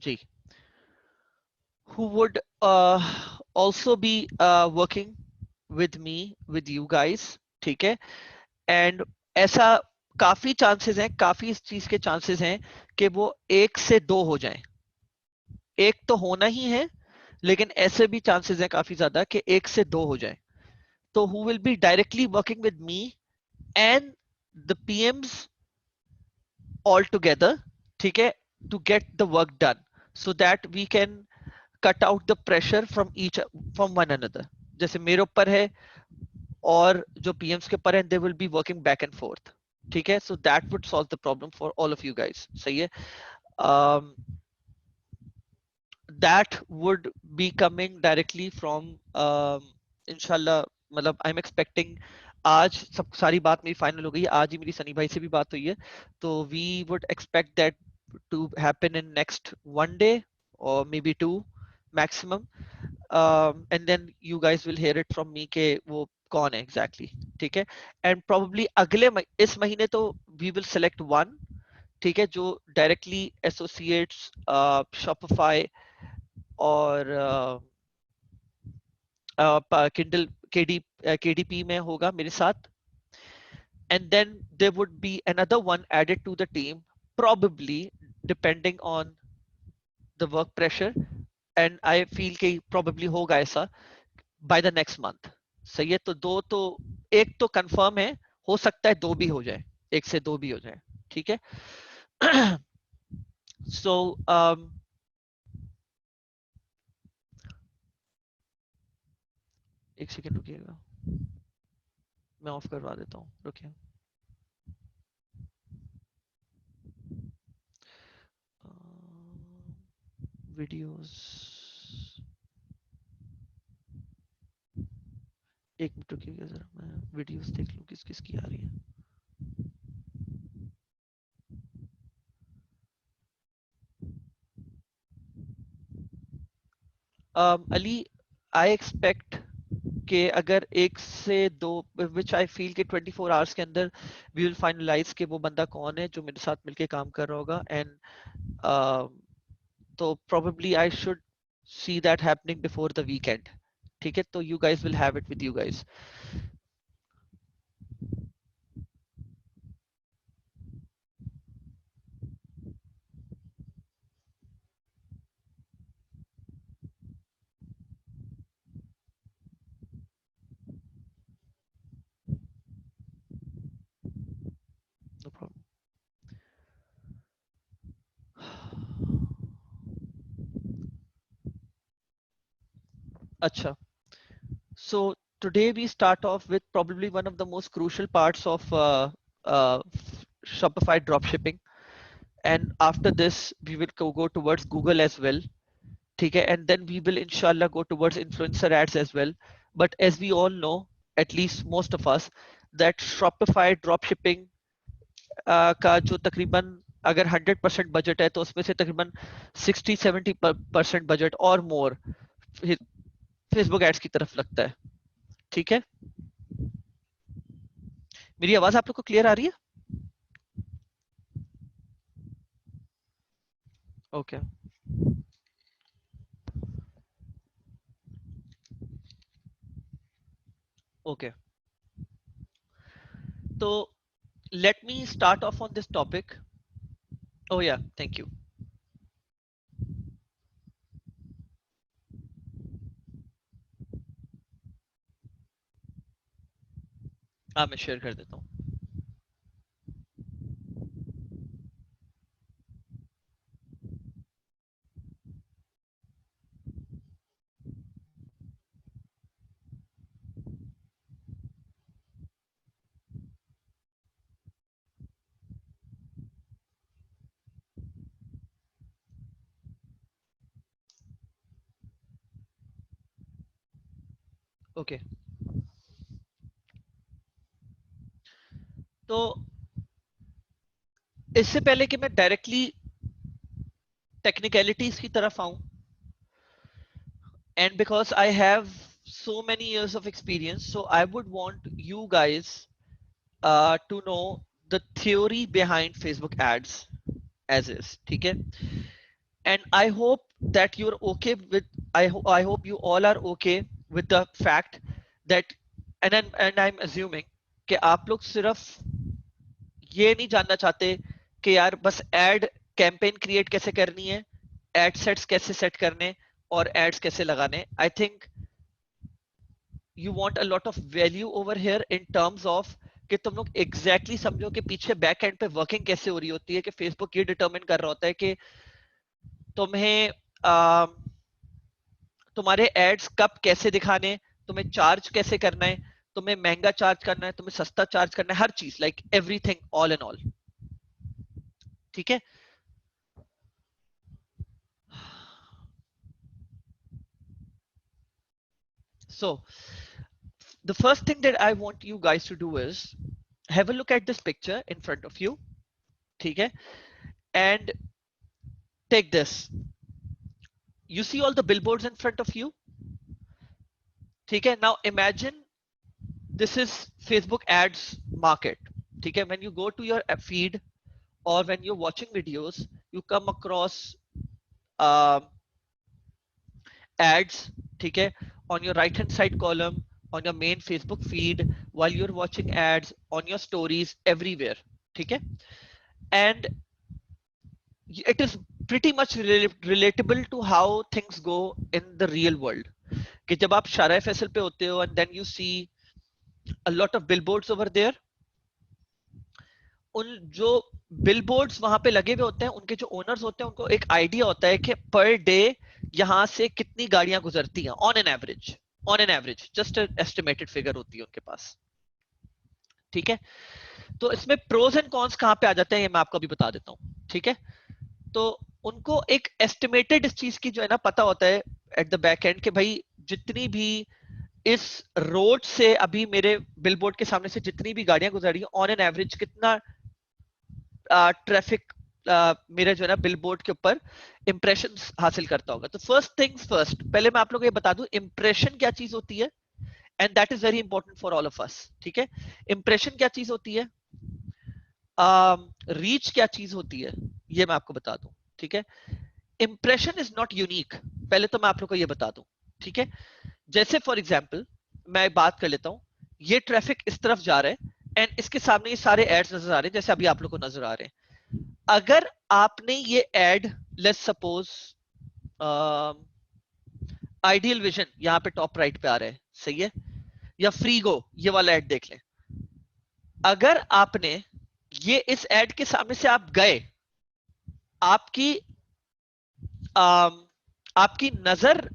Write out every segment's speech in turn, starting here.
Ji, who would also be working with me, with you guys, ठीक है। And ऐसा काफी चांसेस हैं, काफी इस चीज के चांसेस हैं कि वो 1 से 2 हो जाएं। एक तो होना ही है, लेकिन ऐसे भी चांसेस हैं काफी ज्यादा कि 1 से 2 हो जाए। तो who will be directly working with me and the PMs all together, ठीक है, to get the work done, so that we can cut out the pressure from one another. जैसे मेरे ऊपर है और जो पीएम्स के ऊपर है, they will be working back and fourth, ठीक है। So that would solve the problem for all of you guys, सही है। um, that would be coming directly from inshallah, मतलब आई एम एक्सपेक्टिंग, आज सब सारी बात मेरी फाइनल हो गई है, आज ही मेरी सनी भाई से भी बात हुई है, तो we would expect that to happen in next 1 day और maybe 2 maximum, and then you guys will hear it from me के वो कौन है एग्जैक्टली exactly, ठीक है। एंड प्रोबेबली इस महीने तो वी विल सेलेक्ट वन, ठीक है, जो डायरेक्टली एसोसिएट्स शॉपिफाई और किंडल केडीपी में होगा मेरे साथ, and then there would be another one added to the team, probably depending on the work pressure, and I feel कि probably होगा ऐसा by the next month। सही है, तो दो तो, एक तो कंफर्म है, हो सकता है दो भी हो जाए, 1 से 2 भी हो जाए, ठीक है। so एक सेकेंड रुकिएगा, मैं ऑफ करवा देता हूँ, रुकिए। वीडियोस, एक मिनट रुकिएगा जरा, मैं वीडियोस देख लूँ किस किस की आ रही है। अली, आई एक्सपेक्ट कि अगर 1 से 2, विच आई फील कि 24 आवर्स के अंदर वी विल फाइनलाइज कि वो बंदा कौन है जो मेरे साथ मिलके काम कर रहा होगा, एंड तो probably I should see that happening before the weekend, ठीक है। तो you guys will have it with you guys. No problem. अच्छा, so today we start off with probably one of the most crucial parts of uh, Shopify dropshipping, and after this we will go towards Google as well, ठीक है, and then we will inshallah go towards influencer ads as well. But as we all know, at least most of us, that Shopify dropshipping का जो तकरीबन अगर 100% budget है, तो उसमें से तकरीबन 60-70% बजट और मोर फेसबुक एड्स की तरफ लगता है, ठीक है। मेरी आवाज आप लोग को क्लियर आ रही है? ओके, ओके, तो let me start off on this topic. Oh yeah, thank you. हाँ, मैं शेयर कर देता हूँ। ओके, तो इससे पहले कि मैं डायरेक्टली टेक्निकलिटीज की तरफ आऊं, and because I have so many years of experience, so I would want you guys to know the theory behind Facebook ads as is, ठीक है। and I hope that you're okay with, I hope you all are okay with the fact that, and I'm assuming कि आप लोग सिर्फ ये नहीं जानना चाहते कि यार बस एड कैंपेन क्रिएट कैसे करनी है, एड सेट्स कैसे सेट करने और एड्स कैसे लगाने. I think you want a lot of value over here in terms of कि तुम लोग एग्जैक्टली समझो कि पीछे बैक एंड पे वर्किंग कैसे हो रही होती है, कि फेसबुक ये डिटरमिन कर रहा होता है कि तुम्हें तुम्हारे एड्स कब कैसे दिखाने, तुम्हें चार्ज कैसे करना है, तुम्हें महंगा चार्ज करना है, तुम्हें सस्ता चार्ज करना है, हर चीज, like everything all and all. ठीक है. So the first thing that I want you guys to do is have a look at this picture in front of you. Okay, and take this. You see all the billboards in front of you. Okay, now imagine this is Facebook ads market. Okay, when you go to your feed or when you're watching videos, you come across ads. Okay, on your right hand side column, on your main Facebook feed, while you're watching ads, on your stories, everywhere. Okay, and it is pretty much relatable to how things go in the real world. कि जब आप शारा फैसल पे होते हो and then you see a lot of billboards over there, उन जो billboards वहां पे लगे हुए होते हैं, उनके जो ओनर्स होते हैं उनको एक आइडिया होता है कि पर डे यहां से कितनी गाड़ियां गुजरती हैं on an average just estimated figure होती है उनके पास. ठीक है. तो इसमें प्रोज एंड कॉन्स कहां पे आ जाते हैं ये मैं आपको अभी बता देता हूं. ठीक है. तो उनको एक एस्टिमेटेड इस चीज की जो है ना पता होता है एट द बैक एंड कि भाई जितनी भी इस रोड से अभी मेरे बिलबोर्ड के सामने से जितनी भी गाड़ियां गुजर रही हैं ऑन एन एवरेज कितना ट्रैफिक मेरे जो है ना बिलबोर्ड के ऊपर इंप्रेशन हासिल करता होगा. तो फर्स्ट थिंग्स फर्स्ट, पहले मैं आप लोगों को ये बता दूं इंप्रेशन क्या चीज होती है, and that is very important for all of us. ठीक है. इंप्रेशन क्या चीज होती है, रीच क्या चीज होती है, ये मैं आपको बता दूं. ठीक है. इंप्रेशन इज नॉट यूनिक, पहले तो मैं आप लोग को ये बता दूं. ठीक है. जैसे फॉर एग्जाम्पल मैं बात कर लेता हूं, ये ट्रैफिक इस तरफ जा रहा है एंड इसके सामने ये सारे एड्स नजर आ रहे हैं जैसे अभी आप लोग को नजर आ रहे हैं. अगर आपने ये ad, let's suppose ideal vision यहां पे टॉप राइट पे आ रहा है, सही है, या फ्रीगो ये वाला एड देख लें. अगर आपने ये इस एड के सामने से आप गए, आपकी आपकी नजर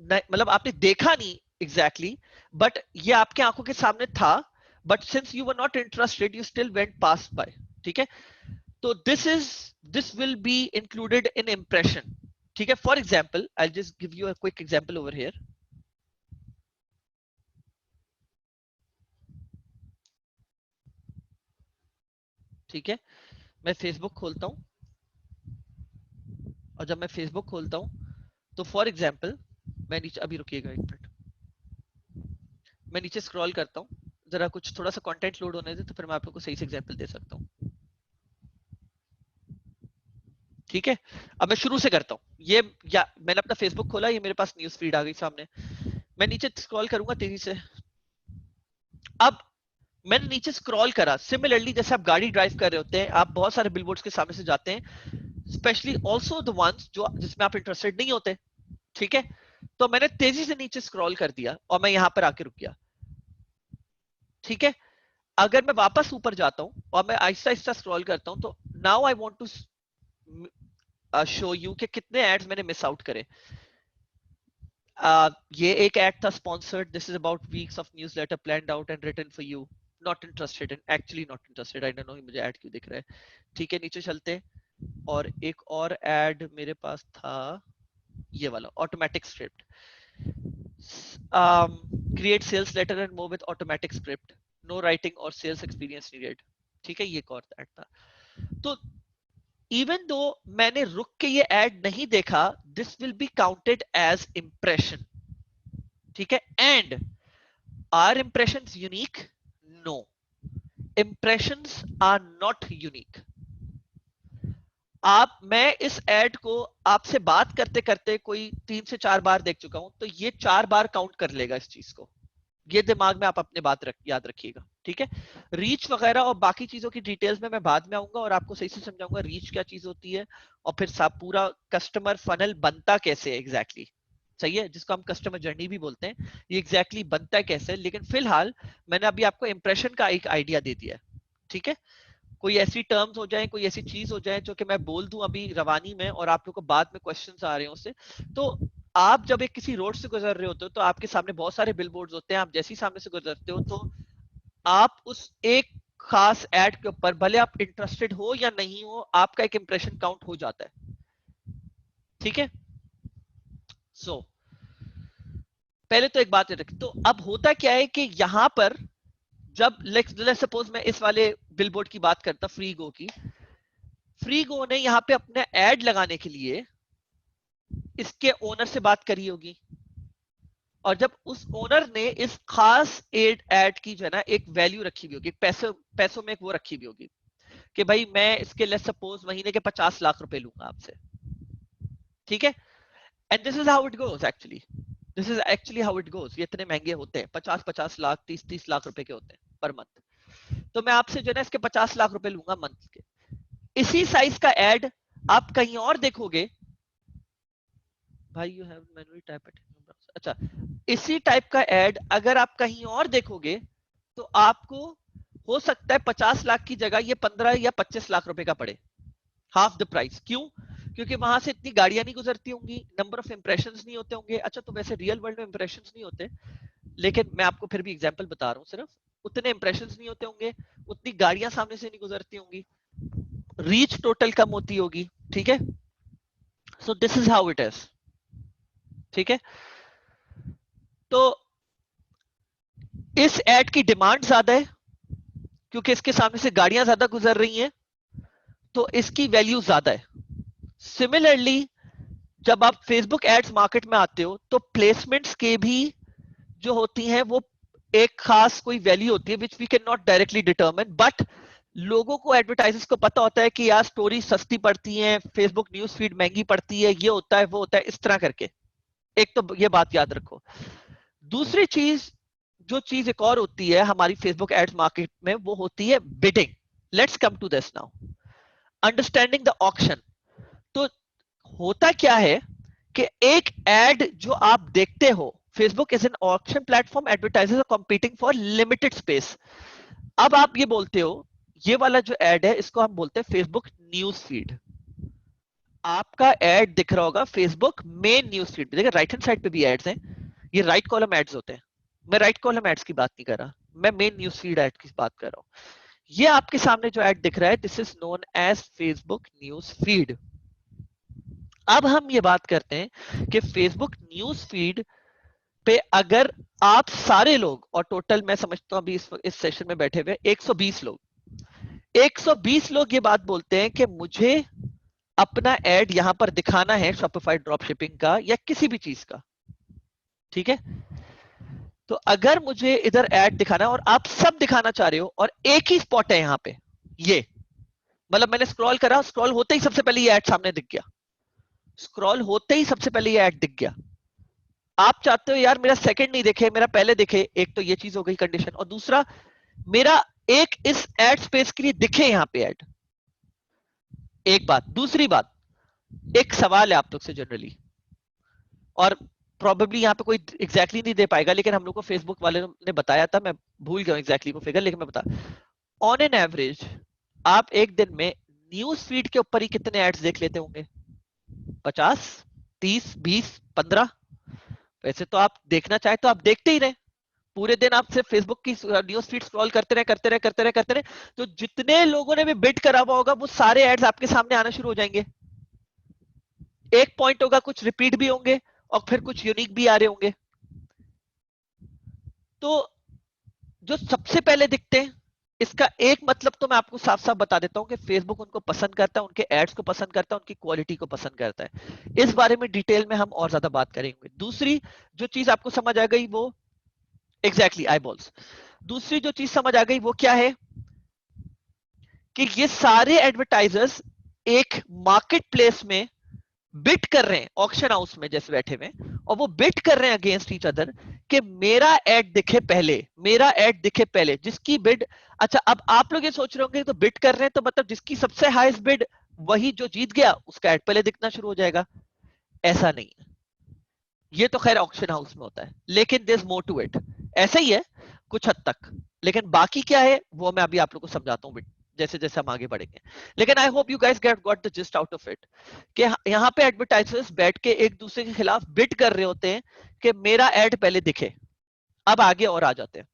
मतलब आपने देखा नहीं एग्जैक्टली बट ये आपके आंखों के सामने था, but since you were not interested you still went pass by. ठीक है. तो this will be included in impression. ठीक है. For example I just give you a quick example over here. ठीक है. मैं फेसबुक खोलता हूं और जब मैं फेसबुक खोलता हूं तो फॉर एग्जाम्पल मैं नीचे, अभी रुकिएगा एक मिनट, मैं नीचे स्क्रॉल करता हूं, जरा कुछ थोड़ा सा कंटेंट लोड होने दे तो फिर मैं आप लोग को सही से एग्जाम्पल दे सकता हूं. ठीक है. अब मैं शुरू से करता हूं. ये या मैंने अपना फेसबुक खोला, ये मेरे पास न्यूज फीड आ गई सामने, मैं नीचे स्क्रॉल करूंगा तेजी से. अब मैंने नीचे स्क्रॉल करा, सिमिलरली जैसे आप गाड़ी ड्राइव कर रहे होते हैं, आप बहुत सारे बिलबोर्ड्स के सामने से जाते हैं, स्पेशली ऑल्सो द वंस जो जिसमें आप इंटरेस्टेड नहीं होते. ठीक है. तो मैंने तेजी से नीचे स्क्रॉल कर दिया और मैं यहां पर आके रुक गया. ठीक है. अगर मैं वापस ऊपर जाता हूं और मैं आहिस्ता आहिस्ता स्क्रॉल करता हूं तो now I want to show you कि कितने एड्स मैंने मिस आउट करे. ये एक एड था sponsored, this is about weeks of newsletter planned out and written for you, not interested in, actually not interested, I don't know मुझे ad क्यों दिख रहा है. ठीक है. नीचे चलते हैं और एक और एड मेरे पास था, ये वाला automatic script, create sales letter and move with automatic script, no writing और सेल्स एक्सपीरियंस नीडेड. ठीक है. ये एक और एड था. तो इवन दो मैंने रुक के ये एड नहीं देखा, this will be counted as impression. ठीक है. And are impressions unique? No, impressions are not unique. मैं इस ऐड को आपसे बात करते करते कोई 3 से 4 बार देख चुका हूं, तो ये 4 बार काउंट कर लेगा इस चीज को। ये दिमाग में आप अपने बात याद रखिएगा, ठीक है। रीच वगैरह और बाकी चीजों की डिटेल्स में मैं बाद में आऊंगा और आपको सही से समझाऊंगा रीच क्या चीज होती है, और फिर सब पूरा कस्टमर फनल बनता कैसे है एग्जैक्टली सही है, जिसको हम कस्टमर जर्नी भी बोलते हैं, ये एग्जैक्टली बनता है कैसे। लेकिन फिलहाल मैंने अभी आपको इंप्रेशन का एक आइडिया दे दिया है, ठीक है। कोई ऐसी टर्म्स हो जाए, कोई ऐसी चीज हो जाए जो कि मैं बोल दूं अभी रवानी में और आप लोग को बाद में क्वेश्चंस आ रहे हो उससे, तो आप जब एक किसी रोड से गुजर रहे होते हो तो आपके सामने बहुत सारे बिलबोर्ड्स होते हैं, आप जैसे ही सामने से गुजरते हो तो आप उस एक खास एड के ऊपर भले आप इंटरेस्टेड हो या नहीं हो, आपका एक इंप्रेशन काउंट हो जाता है, ठीक है। सो पहले तो एक बात रखी, तो अब होता क्या है कि यहां पर जब लेट्स सपोज मैं इस वाले बिलबोर्ड की बात करता, फ्री गो की, फ्री गो ने यहाँ पे अपने एड लगाने के लिए इसके ओनर से बात करी होगी, और जब उस ओनर ने इस खास एड की जो है ना एक वैल्यू रखी हुई होगी, पैसों में एक वो रखी हुई होगी कि भाई मैं इसके लेट्स सपोज महीने के 50 लाख रुपए लूंगा आपसे, ठीक है। And this is how it goes actually, this is actually how it goes. ये इतने महंगे होते हैं, 50-50 लाख, 30-30 लाख रुपए के होते हैं पर मंथ। तो मैं आपसे जो है ना इसके 50 लाख रुपए लूंगा मंथ के। इसी साइज का एड आप कहीं और देखोगे, भाई you have manually type it, अच्छा, इसी टाइप का एड अगर आप कहीं और देखोगे तो आपको हो सकता है 50 लाख की जगह ये 15 या 25 लाख रुपए का पड़े, हाफ द प्राइस। क्यों? क्योंकि वहां से इतनी गाड़ियां नहीं गुजरती होंगी, नंबर ऑफ इंप्रेशंस नहीं होते होंगे। अच्छा, तो वैसे रियल वर्ल्ड में इंप्रेशंस नहीं होते, लेकिन मैं आपको फिर भी एग्जांपल बता रहा हूँ, सिर्फ उतने इंप्रेशंस नहीं होते होंगे, उतनी गाड़ियां सामने से नहीं गुजरती होंगी, रीच टोटल कम होती होगी, ठीक है। सो this is how it is, ठीक है। तो इस एड की डिमांड ज्यादा है क्योंकि इसके सामने से गाड़ियां ज्यादा गुजर रही हैं, तो इसकी वैल्यू ज्यादा है। सिमिलरली जब आप फेसबुक एड्स मार्केट में आते हो तो प्लेसमेंट्स के भी जो होती हैं वो एक खास कोई वैल्यू होती है which we can not directly determine, but लोगों को एडवर्टाइजर्स को पता होता है कि यार स्टोरी सस्ती पड़ती है, फेसबुक न्यूज फीड महंगी पड़ती है, ये होता है वो होता है, इस तरह करके। एक तो ये बात याद रखो। दूसरी चीज, जो चीज एक और होती है हमारी फेसबुक एड्स मार्केट में, वो होती है bidding. Let's come to this now, understanding the auction. तो होता क्या है कि एक एड जो आप देखते हो, Facebook is an auction platform, advertisers are competing for limited space. अब आप ये बोलते हो, ये वाला जो एड है इसको हम बोलते हैं फेसबुक न्यूज फीड। आपका एड दिख रहा होगा फेसबुक मेन न्यूज फीड पे, देखिए राइट हैंड साइड पे भी एड्स हैं, ये राइट कॉलम एड्स होते हैं। मैं राइट कॉलम एड्स की बात नहीं कर रहा, मैं मेन न्यूज फीड एड की बात कर रहा हूं। ये आपके सामने जो एड दिख रहा है, this is known as Facebook news feed. अब हम ये बात करते हैं कि फेसबुक न्यूज फीड पे अगर आप सारे लोग, और टोटल मैं समझता हूं अभी इस सेशन में बैठे हुए 120 लोग, 120 लोग ये बात बोलते हैं कि मुझे अपना एड यहां पर दिखाना है शॉपिफाई ड्रॉप शिपिंग का या किसी भी चीज का, ठीक है। तो अगर मुझे इधर एड दिखाना है और आप सब दिखाना चाह रहे हो और एक ही स्पॉट है यहां पे, ये मतलब मैंने स्क्रॉल करा, स्क्रॉल होते ही सबसे पहले ये एड सामने दिख गया, स्क्रॉल होते ही सबसे पहले ये एड दिख गया। आप चाहते हो यार मेरा सेकंड नहीं देखे, मेरा पहले दिखे, एक तो ये चीज हो गई कंडीशन, और दूसरा मेरा एक इस एड स्पेस के लिए दिखे यहां पे एड। एक बात, दूसरी बात, एक सवाल है आप लोग से जनरली, और प्रोबेबली यहाँ पे कोई एग्जैक्टली नहीं दे पाएगा, लेकिन हम लोग को फेसबुक वाले ने बताया था, मैं भूल गया एग्जैक्टली वो फिगर, लेकिन मैं बता, ऑन एन एवरेज आप एक दिन में न्यूज फीड के ऊपर ही कितने एड्स देख लेते होंगे? 50, 30, 20, 15? वैसे तो आप देखना चाहे तो आप देखते ही रहे, पूरे दिन आप सिर्फ फेसबुक की न्यूज फीड स्क्रॉल करते रहे, तो जितने लोगों ने भी बिड करा हुआ होगा वो सारे एड्स आपके सामने आना शुरू हो जाएंगे। एक पॉइंट होगा, कुछ रिपीट भी होंगे और फिर कुछ यूनिक भी आ रहे होंगे। तो जो सबसे पहले दिखते हैं, इसका एक मतलब तो मैं आपको साफ साफ बता देता हूं कि फेसबुक उनको पसंद करता है, उनके एड्स को पसंद करता है, उनकी क्वालिटी को पसंद करता है। इस बारे में डिटेल में हम और ज्यादा बात करेंगे। दूसरी जो चीज आपको समझ आ गई वो एग्जैक्टली आईबॉल्स। दूसरी जो चीज समझ आ गई वो क्या है कि ये सारे एडवर्टाइजर्स एक मार्केट प्लेस में बिट कर रहे हैं, ऑक्शन हाउस में जैसे बैठे हुए, और वो बिट कर रहे हैं अगेंस्ट ईच अदर कि मेरा एड दिखे पहले, मेरा एड दिखे पहले, जिसकी बिड, अच्छा अब आप लोग ये सोच रहे होंगे तो बिट कर रहे हैं तो मतलब जिसकी सबसे हाईएस्ट बिड वही जो जीत गया उसका एड पहले दिखना शुरू हो जाएगा। ऐसा नहीं है, ये तो खैर ऑक्शन हाउस में होता है, लेकिन there is more to it. ऐसा ही है कुछ हद तक, लेकिन बाकी क्या है वो मैं अभी आप लोगों को समझाता हूँ जैसे जैसे हम आगे बढ़ेंगे। लेकिन I hope you guys get got the gist out of it कि यहाँ पे एडवर्टाइजर्स बैठ के एक दूसरे के खिलाफ बिड कर रहे होते हैं कि मेरा एड पहले दिखे। अब आगे और आ जाते हैं।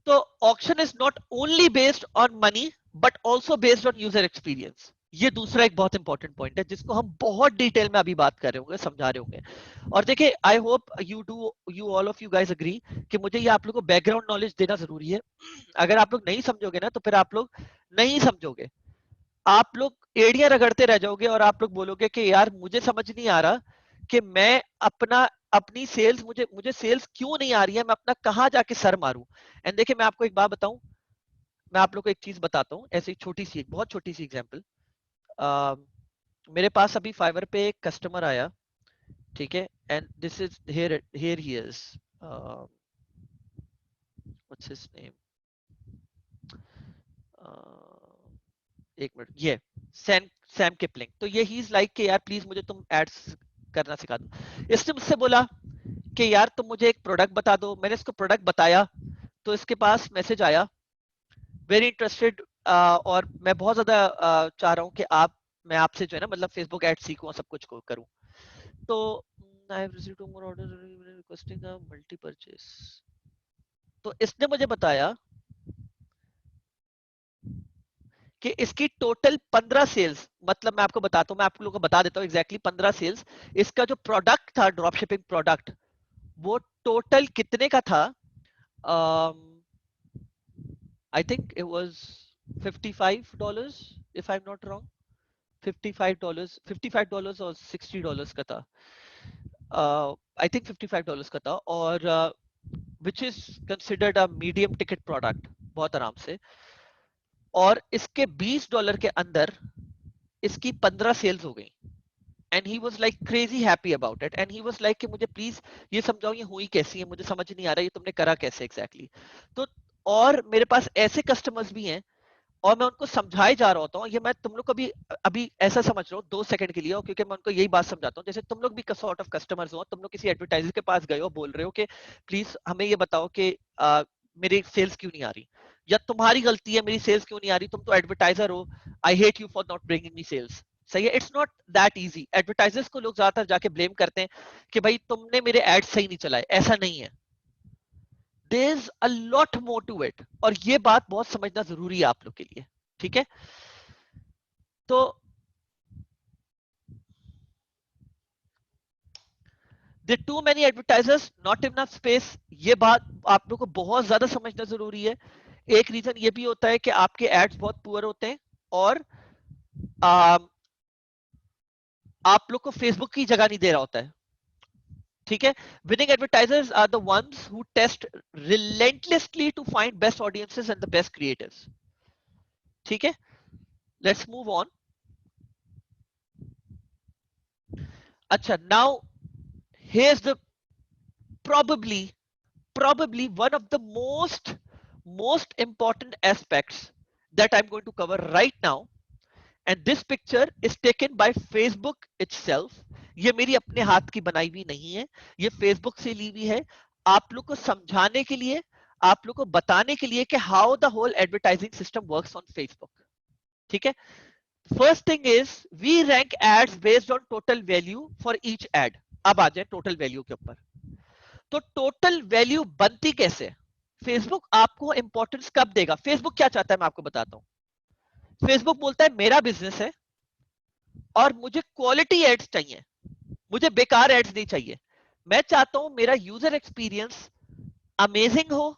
तो auction is not only based on money but also based on user experience. ये दूसरा एक बहुत इंपॉर्टेंट पॉइंट है जिसको हम बहुत डिटेल में अभी बात कर रहे होंगे, समझा रहे होंगे। और देखिए आई hope you all of you guys agree कि मुझे ये आप लोगों को बैकग्राउंड नॉलेज देना जरूरी है। अगर आप लोग नहीं समझोगे ना तो फिर आप लोग नहीं समझोगे, आप लोग एड़ियां रगड़ते रह जाओगे और आप लोग बोलोगे कि यार मुझे समझ नहीं आ रहा कि मैं अपनी सेल्स, मुझे मुझे सेल्स क्यों नहीं आ रही है, मैं अपना कहां जाके सर मारूं। एंड देखिए मैं आपको एक बात बताऊं, मैं आप लोग को एक चीज बताता हूँ, ऐसी छोटी सी, बहुत छोटी सी एग्जांपल। मेरे पास अभी फाइवर पे एक कस्टमर आया, ठीक है, and this is here he is, what's his name, एक मिनट, ये सैम सैम किपलिंग। तो ये ही इज लाइक कि यार प्लीज मुझे तुम एड्स करना सिखा दो। इसने मुझसे बोला कि यार तुम मुझे एक प्रोडक्ट बता दो। मैंने इसको प्रोडक्ट बताया तो इसके पास मैसेज आया, वेरी इंटरेस्टेड, और मैं बहुत ज्यादा चाह रहा हूँ कि आप, मैं आपसे जो है ना मतलब फेसबुक एड सीखूं, सब कुछ को करूं। तो I have received more order requesting a multi purchase. तो इसने मुझे बताया कि इसकी टोटल 15 सेल्स, मतलब मैं आपको बताता हूँ, मैं आप लोगों को बता देता हूँ एग्जैक्टली 15 सेल्स। इसका जो प्रोडक्ट था, ड्रॉप शिपिंग प्रोडक्ट, वो टोटल कितने का था? I think it was $55 if I am not wrong. $55 और $60 का था, आई थिंक $55 का था, और which is considered a medium ticket product, बहुत आराम से। और इसके $20 के अंदर इसकी 15 सेल्स हो गई। And he was like crazy happy about it, and he was like कि मुझे प्लीज ये समझाओ ये हुई कैसी है, मुझे समझ नहीं आ रहा ये तुमने करा कैसे एग्जैक्टली तो। और मेरे पास ऐसे कस्टमर्स भी हैं और मैं उनको समझाए जा रहा होता हूँ, ये मैं तुम लोग को भी अभी ऐसा समझ रहा हूँ 2 सेकंड के लिए, और क्योंकि मैं उनको यही बात समझाता हूँ, जैसे तुम लोग भी सॉर्ट ऑफ कस्टमर्स हो, तुम लोग किसी एडवर्टाइजर के पास गए हो, बोल रहे हो कि प्लीज हमें ये बताओ कि मेरी सेल्स क्यों नहीं आ रही, या तुम्हारी गलती है मेरी सेल्स क्यों नहीं आ रही, तुम तो एडवर्टाइजर हो, I hate you for not bringing me sales. सही है, it's not that easy. Advertisers को लोग ज्यादातर जाके ब्लेम करते हैं कि भाई तुमने मेरे एड सही नहीं चलाए, ऐसा नहीं है। There is a lot more to it, और ये बात बहुत समझना जरूरी है आप लोग के लिए, ठीक है। तो the too many advertisers not enough space, ये बात आप लोग को बहुत ज्यादा समझना जरूरी है। एक रीजन ये भी होता है कि आपके एड्स बहुत पुअर होते हैं, और आप लोग को फेसबुक की जगह नहीं दे रहा होता है, ठीक है। Winning advertisers are the ones who test relentlessly to find best audiences and the best creators, ठीक है। Let's move on. अच्छा, now here's the probably probably one of the most important aspects that I'm going to cover right now, and this picture is taken by Facebook itself. ये मेरी अपने हाथ की बनाई हुई नहीं है, ये Facebook से ली हुई है, आप लोग को समझाने के लिए, आप लोग को बताने के लिए कि how the whole advertising system works on Facebook, ठीक है। First thing is we rank ads based on total value for each ad. अब आ जाए टोटल वैल्यू के ऊपर। तो टोटल वैल्यू बनती कैसे? फेसबुक आपको इंपॉर्टेंस कब देगा? फेसबुक क्या चाहता है मैं आपको बताता हूं। फेसबुक बोलता है मेरा बिजनेस है और मुझे क्वालिटी एड्स चाहिए, मुझे बेकार एड्स नहीं चाहिए। मैं चाहता हूं मेरा यूजर एक्सपीरियंस अमेजिंग हो,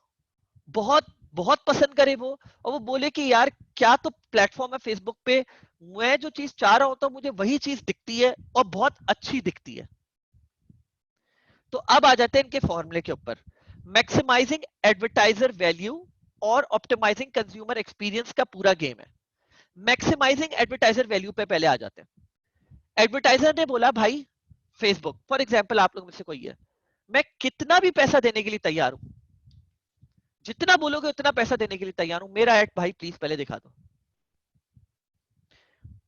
बहुत बहुत पसंद करे वो, और वो बोले कि यार क्या तो प्लेटफॉर्म है फेसबुक पे, मैं जो चीज चाह रहा होता हूं मुझे वही चीज दिखती है और बहुत अच्छी दिखती है। तो अब आ जाते हैं इनके फॉर्मूले के ऊपर। मैक्सिमाइजिंग एडवर्टाइजर वैल्यू और ऑप्टिमाइजिंग कंज्यूमर एक्सपीरियंस का पूरा गेम है। मैक्सिमाइजिंग एडवर्टाइजर वैल्यू पे पहले आ जाते हैं। एडवर्टाइजर ने बोला भाई फेसबुक फॉर एग्जाम्पल, आप लोग में से कोई है, मैं कितना भी पैसा देने के लिए तैयार हूं, जितना बोलोगे उतना पैसा देने के लिए तैयार हूं, मेरा ऐड भाई प्लीज पहले दिखा दो।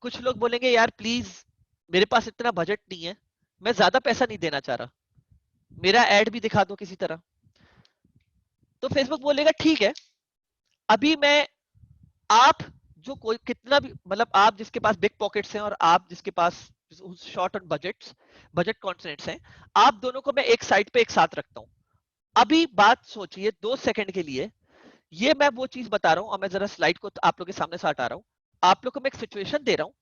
कुछ लोग बोलेंगे यार प्लीज मेरे पास इतना बजट नहीं है, मैं ज्यादा पैसा नहीं देना चाह रहा, मेरा ऐड भी दिखा दो किसी तरह। तो फेसबुक बोलेगा ठीक है, अभी मैं, आप जो कोई कितना भी, मतलब आप जिसके पास बिग पॉकेट्स हैं और आप जिसके पास short on budgets, budget constants हैं, आप दोनों को मैं एक साइड पे एक साथ रखता हूं। अभी बात सोचिए 2 सेकंड के लिए, ये मैं वो चीज बता रहा हूं और मैं जरा स्लाइड को आप लोग के सामने से हटा रहा हूं। आप लोग को मैं एक सिचुएशन दे रहा हूं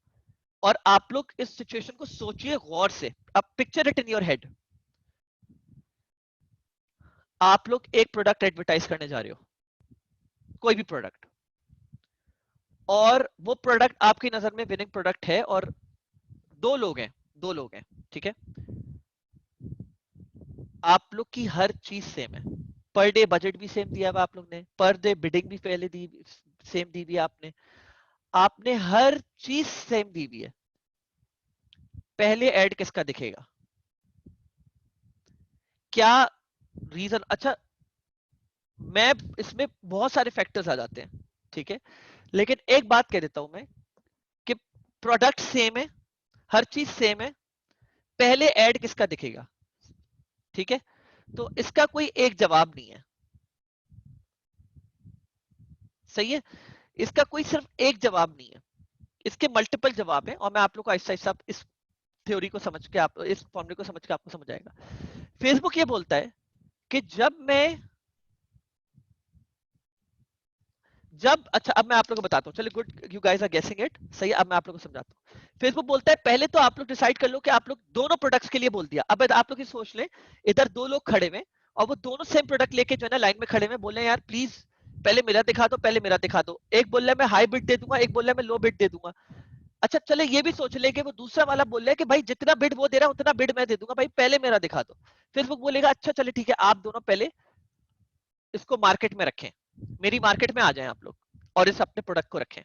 और आप लोग इस सिचुएशन को सोचिए गौर से। अब picture it in your head, आप लोग एक प्रोडक्ट एडवर्टाइज करने जा रहे हो, कोई भी प्रोडक्ट, और वो प्रोडक्ट आपकी नजर में विनिंग प्रोडक्ट है, और दो लोग हैं, ठीक है, आप लोग की हर चीज सेम है, पर डे बजट भी सेम दिया हुआ आप लोग ने, पर डे बिडिंग भी पहले दी, सेम दी हुई आपने, आपने हर चीज सेम दी हुई है। पहले ऐड किसका दिखेगा? क्या रीजन? अच्छा, मैं इसमें बहुत सारे फैक्टर्स आ जाते हैं, ठीक है, लेकिन एक बात कह देता हूं मैं कि प्रोडक्ट सेम है, हर चीज सेम है, पहले ऐड किसका दिखेगा? ठीक है, तो इसका कोई एक जवाब नहीं है, सही है, इसका कोई सिर्फ एक जवाब नहीं है, इसके मल्टीपल जवाब हैं, और मैं आप लोग को आहिस्ता आहिस्ता इस थ्योरी को समझ के, आप इस फॉर्मूले को समझ के आपको समझ आएगा। फेसबुक ये बोलता है कि जब अच्छा, अब मैं आप लोगों को बताता हूँ, चलिए good, you guys are guessing it, सही है, अब मैं आप लोगों को समझाता हूँ। फेसबुक बोलता है पहले तो आप लोग डिसाइड कर लो कि आप लोग दोनों प्रोडक्ट्स के लिए बोल दिया। अब आप लोग ये सोच ले, इधर दो लोग खड़े हुए और वो दोनों सेम प्रोडक्ट लेके जो है ना लाइन में खड़े हुए, बोल रहे हैं यार प्लीज पहले मेरा दिखा दो, पहले मेरा दिखा दो। एक बोल रहा है मैं हाई बिड दे दूंगा, एक बोल रहा है मैं लो बिड दे दूंगा। अच्छा चले ये भी सोच ले कि वो दूसरा वाला बोल रहा है कि भाई जितना बिड वो दे रहा है उतना बिड मैं दे दूंगा, भाई पहले मेरा दिखा दो। फेसबुक बोलेगा अच्छा चले ठीक है, आप दोनों पहले इसको मार्केट में रखें, मेरी मार्केट में आ जाएं आप लोग, और इस अपने प्रोडक्ट को रखें।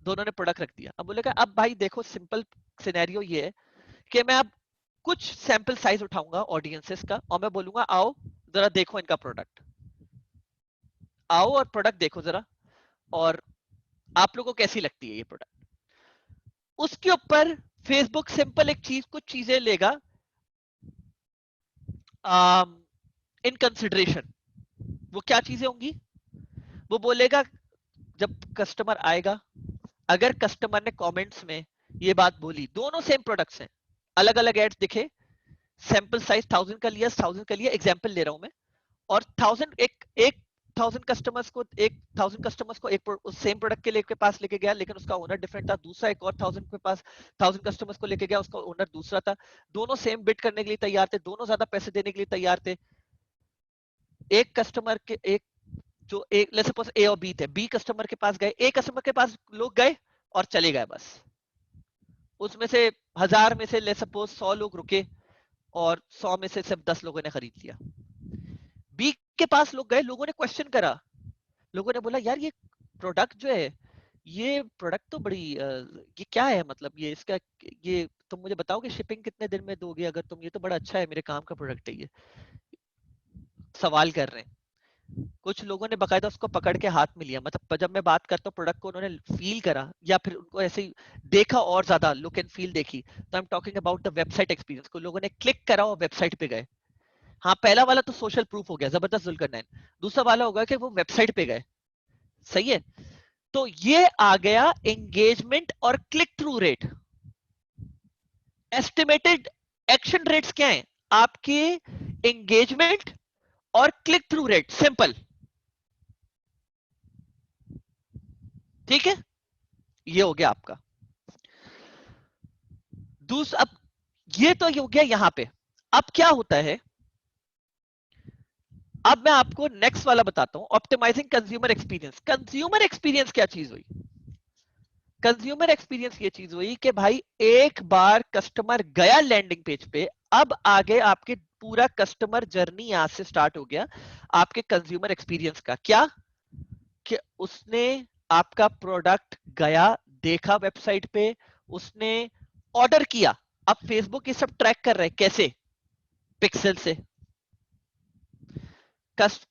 दोनों ने प्रोडक्ट रख दिया। अब बोलेगा अब भाई देखो सिंपल सिनेरियो ये है कि मैं अब कुछ सैंपल साइज उठाऊंगा ऑडियंसेस का और मैं बोलूंगा आओ जरा देखो इनका प्रोडक्ट, आओ और प्रोडक्ट देखो जरा, और आप लोगों को कैसी लगती है ये प्रोडक्ट। उसके ऊपर फेसबुक सिंपल एक चीज, कुछ चीजें लेगा इन कंसिडरेशन। वो क्या चीजें होंगी? वो बोलेगा जब कस्टमर आएगा, अगर कस्टमर ने कमेंट्स में ये बात बोली, दोनों सेम प्रोडक्ट्स हैं, अलग अलग एड्स दिखे, सैंपल साइज 1000 का लिया, 1000 का लिया, एग्जांपल ले रहा हूं मैं, और 1000 एक एक 1000 कस्टमर्स को, एक 1000 कस्टमर्स को एक सेम प्रोडक्ट के लेके पास लेके गया, लेकिन उसका ओनर डिफरेंट था। दूसरा एक और 1000 के पास 1000 कस्टमर्स को लेके गया, उसका ओनर दूसरा था। दोनों सेम बिड करने के लिए तैयार थे, दोनों ज्यादा पैसे देने के लिए तैयार थे। एक कस्टमर के एक जो एक लेट्स सपोज ए और बी थे, बी कस्टमर के पास गए, ए कस्टमर के पास लोग गए और चले गए बस। उसमें से 1000 में से लेट्स सपोज 100 लोग रुके और 100 में से सिर्फ 10 लोगों ने खरीद लिया। बी के पास लोग गए, लोगों ने क्वेश्चन करा, लोगों ने बोला यार ये प्रोडक्ट जो है, ये प्रोडक्ट तो बड़ी ये क्या है, मतलब ये इसका, ये तुम मुझे बताओ कि शिपिंग कितने दिन में दोगे अगर तुम, ये तो बड़ा अच्छा है, मेरे काम का प्रोडक्ट है ये। सवाल कर रहे हैं कुछ लोगों ने, बकायदा उसको पकड़ के हाथ में लिया, मतलब जब मैं बात करता हूँ प्रोडक्ट को उन्होंने फील करा या फिर उनको ऐसे ही देखा और ज्यादा लुक एंड फील देखी। तो I am talking about the website experience, को लोगों ने क्लिक करा और वेबसाइट पे गए। हाँ पहला वाला तो सोशल प्रूफ हो गया, जबरदस्त जुल्करनैन। दूसरा वाला होगा कि वो वेबसाइट पे गए, सही है। तो ये आ गया एंगेजमेंट और click through rate. Estimated action rates क्या है आपके? एंगेजमेंट और क्लिक थ्रू रेट, सिंपल, ठीक है, ये हो गया आपका। दूसरा, अब ये तो ये हो गया यहां पे। अब क्या होता है, अब मैं आपको नेक्स्ट वाला बताता हूं, optimising consumer experience. Consumer experience क्या चीज हुई? कंज्यूमर एक्सपीरियंस ये चीज हुई कि भाई एक बार कस्टमर गया लैंडिंग पेज पे, अब आगे आपके पूरा कस्टमर जर्नी यहां से स्टार्ट हो गया आपके कंज्यूमर एक्सपीरियंस का। क्या? कि उसने आपका प्रोडक्ट गया, देखा वेबसाइट पे, उसने ऑर्डर किया। अब फेसबुक ये सब ट्रैक कर रहे हैं कैसे? पिक्सल से।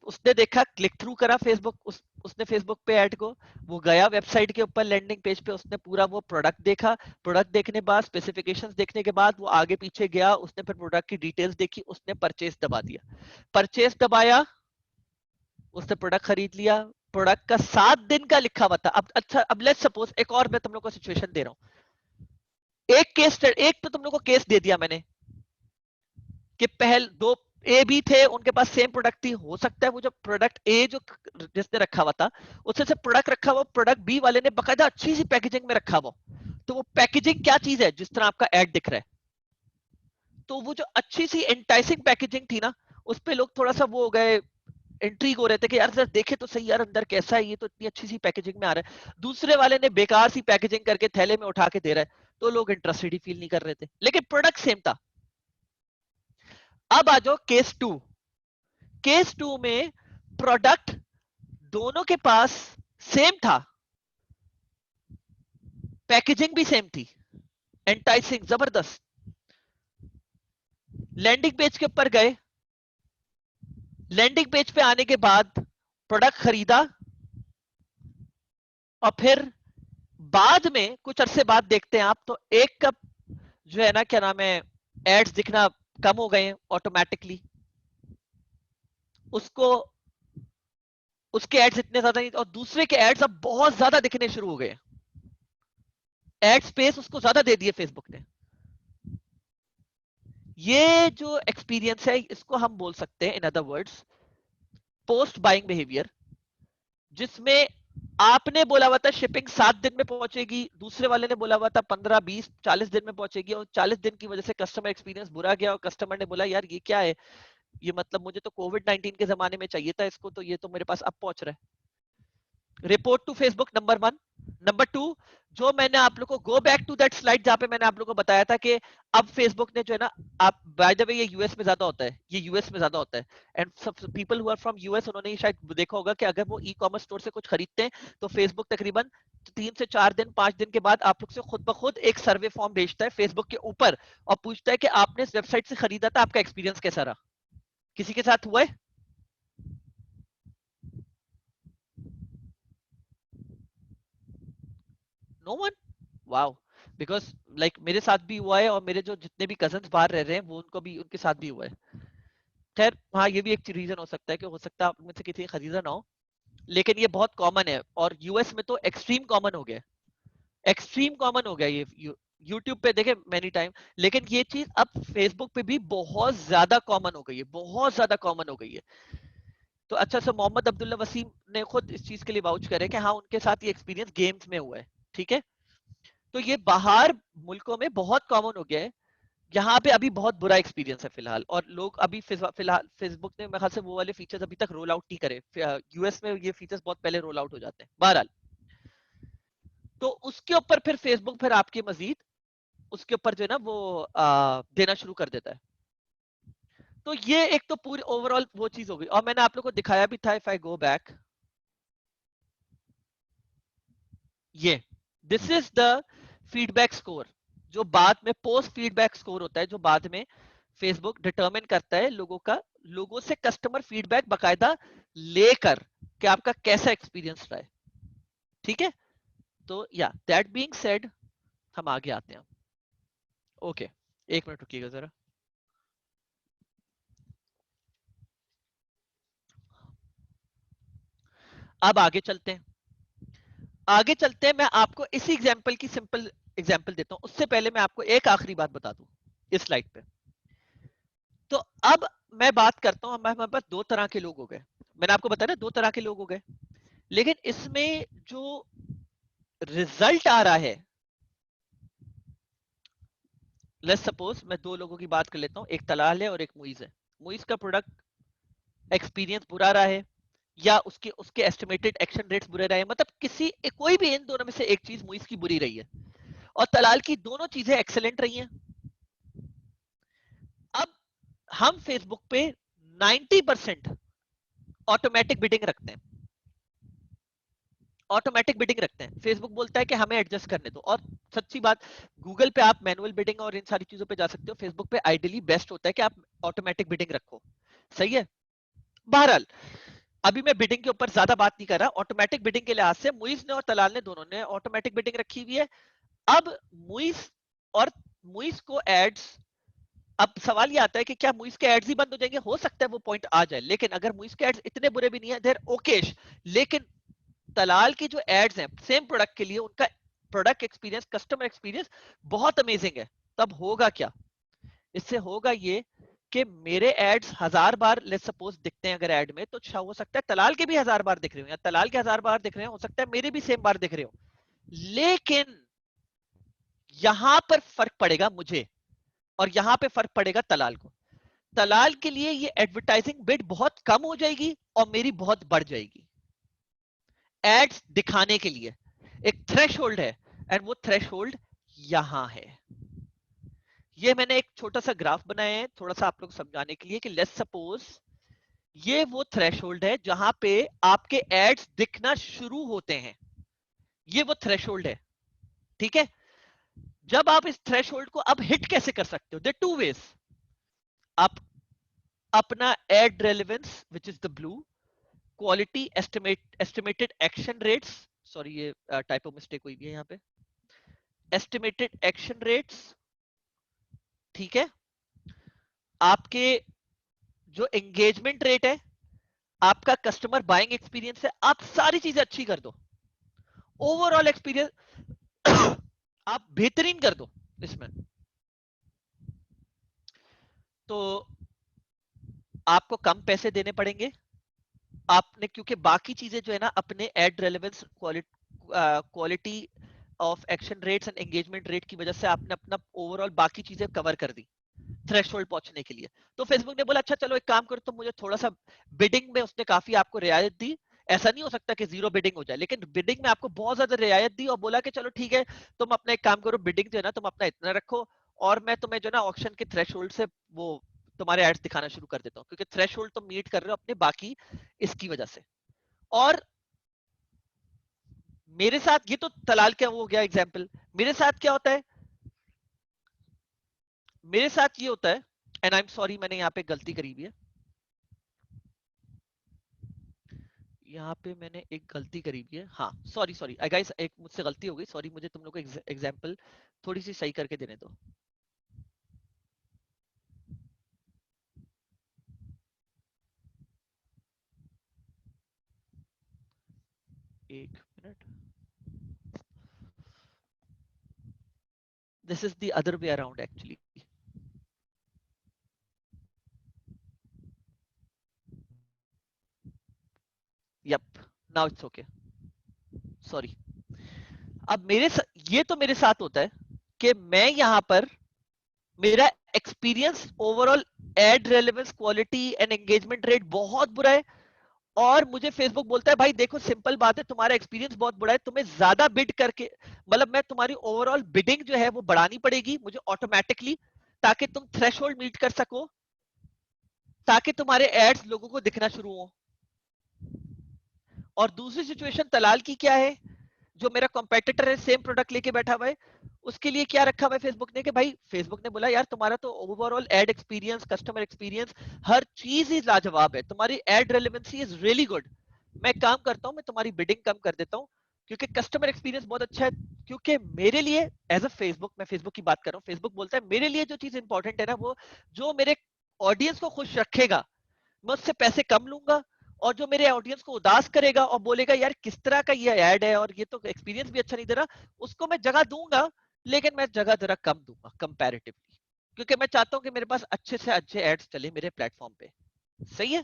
उसने देखा, क्लिक थ्रू करा फेसबुक, उसने फेसबुक पे ऐड को, वो गया वेबसाइट के ऊपर लैंडिंग पेज पे, उसने पूरा वो प्रोडक्ट देखा, प्रोडक्ट देखने के बाद स्पेसिफिकेशंस देखने के बाद वो आगे पीछे गया, उसने फिर प्रोडक्ट की डिटेल्स देखी, उसने परचेज दबा दिया। परचेज दबाया, उसने प्रोडक्ट खरीद लिया। प्रोडक्ट का 7 दिन का लिखा हुआ था। अब अच्छा, अब लेट्स सपोज एक और मैं तुम लोग को सिचुएशन दे रहा हूँ। एक तो तुम लोग को केस दे दिया मैंने कि पहल दो ए बी थे, उनके पास सेम प्रोडक्ट थी। हो सकता है वो जो प्रोडक्ट ए जो जिसने रखा हुआ था, उससे से प्रोडक्ट रखा हुआ प्रोडक्ट बी वाले ने बकायदा अच्छी सी पैकेजिंग में रखा हुआ। तो वो पैकेजिंग क्या चीज है? जिस तरह आपका एड दिख रहा है, तो वो जो अच्छी सी एंटाइसिंग पैकेजिंग थी ना, उस पे लोग थोड़ा सा वो हो गए, इंट्रीग हो रहे थे कि यार जरा देखे तो सही यार अंदर कैसा है, ये तो इतनी अच्छी सी पैकेजिंग में आ रहा है। दूसरे वाले ने बेकार सी पैकेजिंग करके थैले में उठा के दे रहा है, तो लोग इंटरेस्टेड ही फील नहीं कर रहे थे, लेकिन प्रोडक्ट सेम था। अब आ जाओ केस टू। केस टू में प्रोडक्ट दोनों के पास सेम था, पैकेजिंग भी सेम थी, एंटाइसिंग जबरदस्त। लैंडिंग पेज के ऊपर गए, लैंडिंग पेज पे आने के बाद प्रोडक्ट खरीदा, और फिर बाद में कुछ अरसे बाद देखते हैं आप, तो एक का जो है ना, क्या नाम है, एड्स दिखना कम हो गए हैं ऑटोमेटिकली। उसको उसके एड्स इतने ज्यादा नहीं, और दूसरे के एड्स अब बहुत ज्यादा दिखने शुरू हो गए। एड स्पेस उसको ज्यादा दे दिए फेसबुक ने। ये जो एक्सपीरियंस है, इसको हम बोल सकते हैं in other words post buying behaviour, जिसमें आपने बोला हुआ था शिपिंग 7 दिन में पहुंचेगी, दूसरे वाले ने बोला हुआ था 15, 20, 40 दिन में पहुंचेगी, और 40 दिन की वजह से कस्टमर एक्सपीरियंस बुरा गया, और कस्टमर ने बोला यार ये क्या है, ये मतलब मुझे तो कोविड-19 के जमाने में चाहिए था इसको, तो ये तो मेरे पास अब पहुंच रहा है। Report to Facebook, number 1। Number 2, जो मैंने आप लोग को go back to that slide जहां पे मैंने आप लोग को बताया था कि अब फेसबुक ने जो है ना, आप बाय द वे ये यूएस में ज्यादा होता है, ये यूएस में ज्यादा होता है, एंड सब people who are from US उन्होंने ही शायद देखा होगा कि अगर वो ई कॉमर्स स्टोर से कुछ खरीदते हैं, तो फेसबुक तकरीबन 3 से 4 दिन 5 दिन के बाद आप लोग से खुद ब खुद एक सर्वे फॉर्म भेजता है फेसबुक के ऊपर, और पूछता है कि आपने इस वेबसाइट से खरीदा था, आपका एक्सपीरियंस कैसा रहा? किसी के साथ हुआ है? No one? Wow. Because like मेरे साथ भी हुआ है, और मेरे जो जितने भी कजन्स बाहर रह रहे हैं वो उनको भी, उनके साथ भी हुआ है। खैर हाँ, ये भी एक रीजन हो सकता है कि हो सकता है आप में से किसी ने खरीदा ना हो, लेकिन ये बहुत कॉमन है, और यूएस में तो एक्सट्रीम कॉमन हो गया। एक्सट्रीम कॉमन हो गया ये यूट्यूब पे देखे मैनी टाइम, लेकिन ये चीज अब फेसबुक पे भी बहुत ज्यादा कॉमन हो गई है, बहुत ज्यादा कॉमन हो गई है। तो अच्छा सा मोहम्मद अब्दुल्ला वसीम ने खुद इस चीज के लिए वाउच करे कि हाँ उनके साथ ये एक्सपीरियंस गेम्स में हुआ है। ठीक है, तो ये बाहर मुल्कों में बहुत कॉमन हो गया है। यहाँ पे अभी बहुत बुरा एक्सपीरियंस है फिलहाल, और लोग अभी फिलहाल फेसबुक ने मेरे ख्याल से वो वाले फीचर्स अभी तक रोल आउट नहीं करे। यूएस में ये फीचर्स बहुत पहले रोल आउट हो जाते हैं बहरहाल। तो उसके ऊपर फिर फेसबुक फिर आपके मजीद उसके ऊपर जो है ना वो देना शुरू कर देता है। तो ये एक तो पूरी ओवरऑल वो चीज हो गई, और मैंने आप लोग को दिखाया भी था, इफ आई गो बैक, ये this is the feedback score, जो बाद में पोस्ट फीडबैक स्कोर होता है, जो बाद में फेसबुक डिटरमिन करता है लोगों का, लोगों से कस्टमर फीडबैक बकायदा लेकर कि आपका कैसा एक्सपीरियंस रहा है। ठीक है, तो या दैट बीइंग सेड, हम आगे आते हैं। ओके, एक मिनट रुकिएगा जरा। अब आगे चलते हैं, आगे चलते हैं। मैं आपको इसी एग्जांपल की सिंपल एग्जांपल देता हूं, उससे पहले मैं आपको एक आखिरी बात बता दूं इस स्लाइड पे। तो अब मैं बात करता हूं, हमारे पास दो तरह के लोग हो गए, मैंने आपको बताया ना दो तरह के लोग हो गए, लेकिन इसमें जो रिजल्ट आ रहा है, लेट्स सपोज मैं दो लोगों की बात कर लेता हूं, एक तलाल है और एक मुइज है। मुइज का प्रोडक्ट एक्सपीरियंस बुरा रहा है, या उसके उसके एस्टिमेटेड एक्शन रेट्स बुरे रहे, मतलब कोई भी इन दोनों में से एक चीज मुइज की बुरी रही है, और तलाल की दोनों चीजें एक्सेलेंट रही हैं। अब हम फेसबुक पे 90% ऑटोमेटिक बिडिंग रखते हैं। ऑटोमेटिक बिडिंग रखते हैं, फेसबुक बोलता है कि हमें एडजस्ट करने दो। और सच्ची बात, गूगल पे आप मैनुअल बिडिंग और इन सारी चीजों पे जा सकते हो, फेसबुक पे आइडियली बेस्ट होता है कि आप ऑटोमेटिक बिडिंग रखो। सही है। बहरहाल अभी मैं बिडिंग के ऊपर ज्यादा बात नहीं कर रहा, ऑटोमेटिक बिडिंग के लिहाज से मुइज ने और तलाल ने दोनों ने ऑटोमेटिक बिडिंग रखी हुई है। अब मुइज और मुइज को एड्स, अब सवाल ये आता है कि क्या मुइज के एड्स ही बंद हो जाएंगे? हो सकता है वो पॉइंट आ जाए, लेकिन अगर मुइज के एड्स इतने बुरे भी नहीं है, देर ओकेश, लेकिन तलाल की जो एड्स हैं सेम प्रोडक्ट के लिए, उनका प्रोडक्ट एक्सपीरियंस, कस्टमर एक्सपीरियंस बहुत अमेजिंग है। तब होगा क्या? इससे होगा ये कि मेरे एड्स 1000 बार लेट्स सपोज दिखते हैं अगर एड में, तो हो सकता है तलाल के भी 1000 बार दिख रहे हो, या तलाल के 1000 बार दिख रहे हो सकता है मेरे भी सेम बार दिख रहे हो, लेकिन यहां पर फर्क पड़ेगा मुझे और यहां पे फर्क पड़ेगा तलाल को। तलाल के लिए ये एडवर्टाइजिंग बिड बहुत कम हो जाएगी और मेरी बहुत बढ़ जाएगी। एड्स दिखाने के लिए एक थ्रेशोल्ड है, एंड वो थ्रेशोल्ड यहां है। ये मैंने एक छोटा सा ग्राफ बनाया है थोड़ा सा आप लोग समझाने के लिए कि लेट्स सपोज ये वो थ्रेशोल्ड है जहां पे आपके एड्स दिखना शुरू होते हैं, ये वो थ्रेशोल्ड है। ठीक है। जब आप इस थ्रेशोल्ड को अब हिट कैसे कर सकते हो? There two ways. आप अपना ad relevance which is the blue, quality estimated action rates, sorry ये टाइपो मिस्टेक हुई है यहाँ पे, एस्टिमेटेड एक्शन रेट्स, ठीक है, आपके जो एंगेजमेंट रेट है, आपका कस्टमर बाइंग एक्सपीरियंस है, आप सारी चीजें अच्छी कर दो, ओवरऑल एक्सपीरियंस आप बेहतरीन कर दो इसमें, तो आपको कम पैसे देने पड़ेंगे। आपने क्योंकि बाकी चीजें जो है ना अपने ad relevance, quality of action rates and engagement rate की वजह से आपने अपना ओवरऑल बाकी चीजें कवर कर दी थ्रेशोल्ड पहुंचने के लिए। तो फेसबुक ने बोला अच्छा चलो एक काम करो, तो मुझे थोड़ा सा बिडिंग में उसने काफी आपको रियायत दी। ऐसा नहीं हो सकता कि जीरो बिडिंग हो जाए, लेकिन बिडिंग में आपको बहुत ज्यादा रियायत दी और बोला कि चलो ठीक है, तुम अपना एक काम करो, बिडिंग जो है ना तुम अपना इतना रखो, और मैं तुम्हें जो है ना ऑक्शन के थ्रेशोल्ड से वो तुम्हारे एड्स दिखाना शुरू कर देता हूँ, क्योंकि थ्रेशोल्ड तुम मीट कर रहे हो अपने बाकी इसकी वजह से। और मेरे साथ ये तो तलाल क्या हो गया एग्जाम्पल, मेरे साथ क्या होता है? मेरे साथ ये होता है, एंड आई एम सॉरी मैंने यहाँ पे गलती करी हुई है, यहाँ पे मैंने एक गलती करी हुई है, हाँ सॉरी सॉरी आई गाइस, एक मुझसे गलती हो गई, सॉरी, मुझे तुम लोग को एग्जाम्पल थोड़ी सी सही करके देने दो। एक मिनट, this is the other way around actually. Yup, now it's okay, sorry. अब ये तो मेरे साथ होता है कि मैं यहां पर मेरा experience overall ad relevance, quality and engagement rate बहुत बुरा है, और मुझे फेसबुक बोलता है भाई देखो सिंपल बात है, तुम्हारा एक्सपीरियंस बहुत बुरा है, तुम्हें ज्यादा बिड करके, मतलब मैं तुम्हारी ओवरऑल बिडिंग जो है वो बढ़ानी पड़ेगी मुझे ऑटोमेटिकली, ताकि तुम थ्रेशोल्ड मीट कर सको, ताकि तुम्हारे एड्स लोगों को दिखना शुरू हो। और दूसरी सिचुएशन तलाल की क्या है, जो मेरा कॉम्पिटिटर है सेम प्रोडक्ट लेके बैठा हुआ है, उसके लिए क्या रखा हुआ है फेसबुक ने कि भाई फेसबुक ने बोला यार तुम्हारा तो overall ad experience, customer experience, हर चीज ही लाजवाब है, तुम्हारी ad relevancy is really good, मैं काम करता हूं, मैं तुम्हारी बिडिंग कम कर देता हूं, क्योंकि कस्टमर एक्सपीरियंस बहुत अच्छा है। क्योंकि मेरे लिए एज अ फेसबुक, मैं फेसबुक की बात कर रहा हूँ, फेसबुक बोलता है मेरे लिए जो चीज इंपॉर्टेंट है ना, वो जो मेरे ऑडियंस को खुश रखेगा, मैं उससे पैसे कम लूंगा, और जो मेरे ऑडियंस को उदास करेगा और बोलेगा यार किस तरह का ये ऐड है और ये तो एक्सपीरियंस भी अच्छा नहीं दे रहा, उसको मैं जगह दूंगा, लेकिन मैं जगह जरा कम दूंगा कंपैरेटिवली, क्योंकि मैं चाहता हूं कि मेरे पास अच्छे से अच्छे एड्स चले मेरे प्लेटफॉर्म पे। सही है।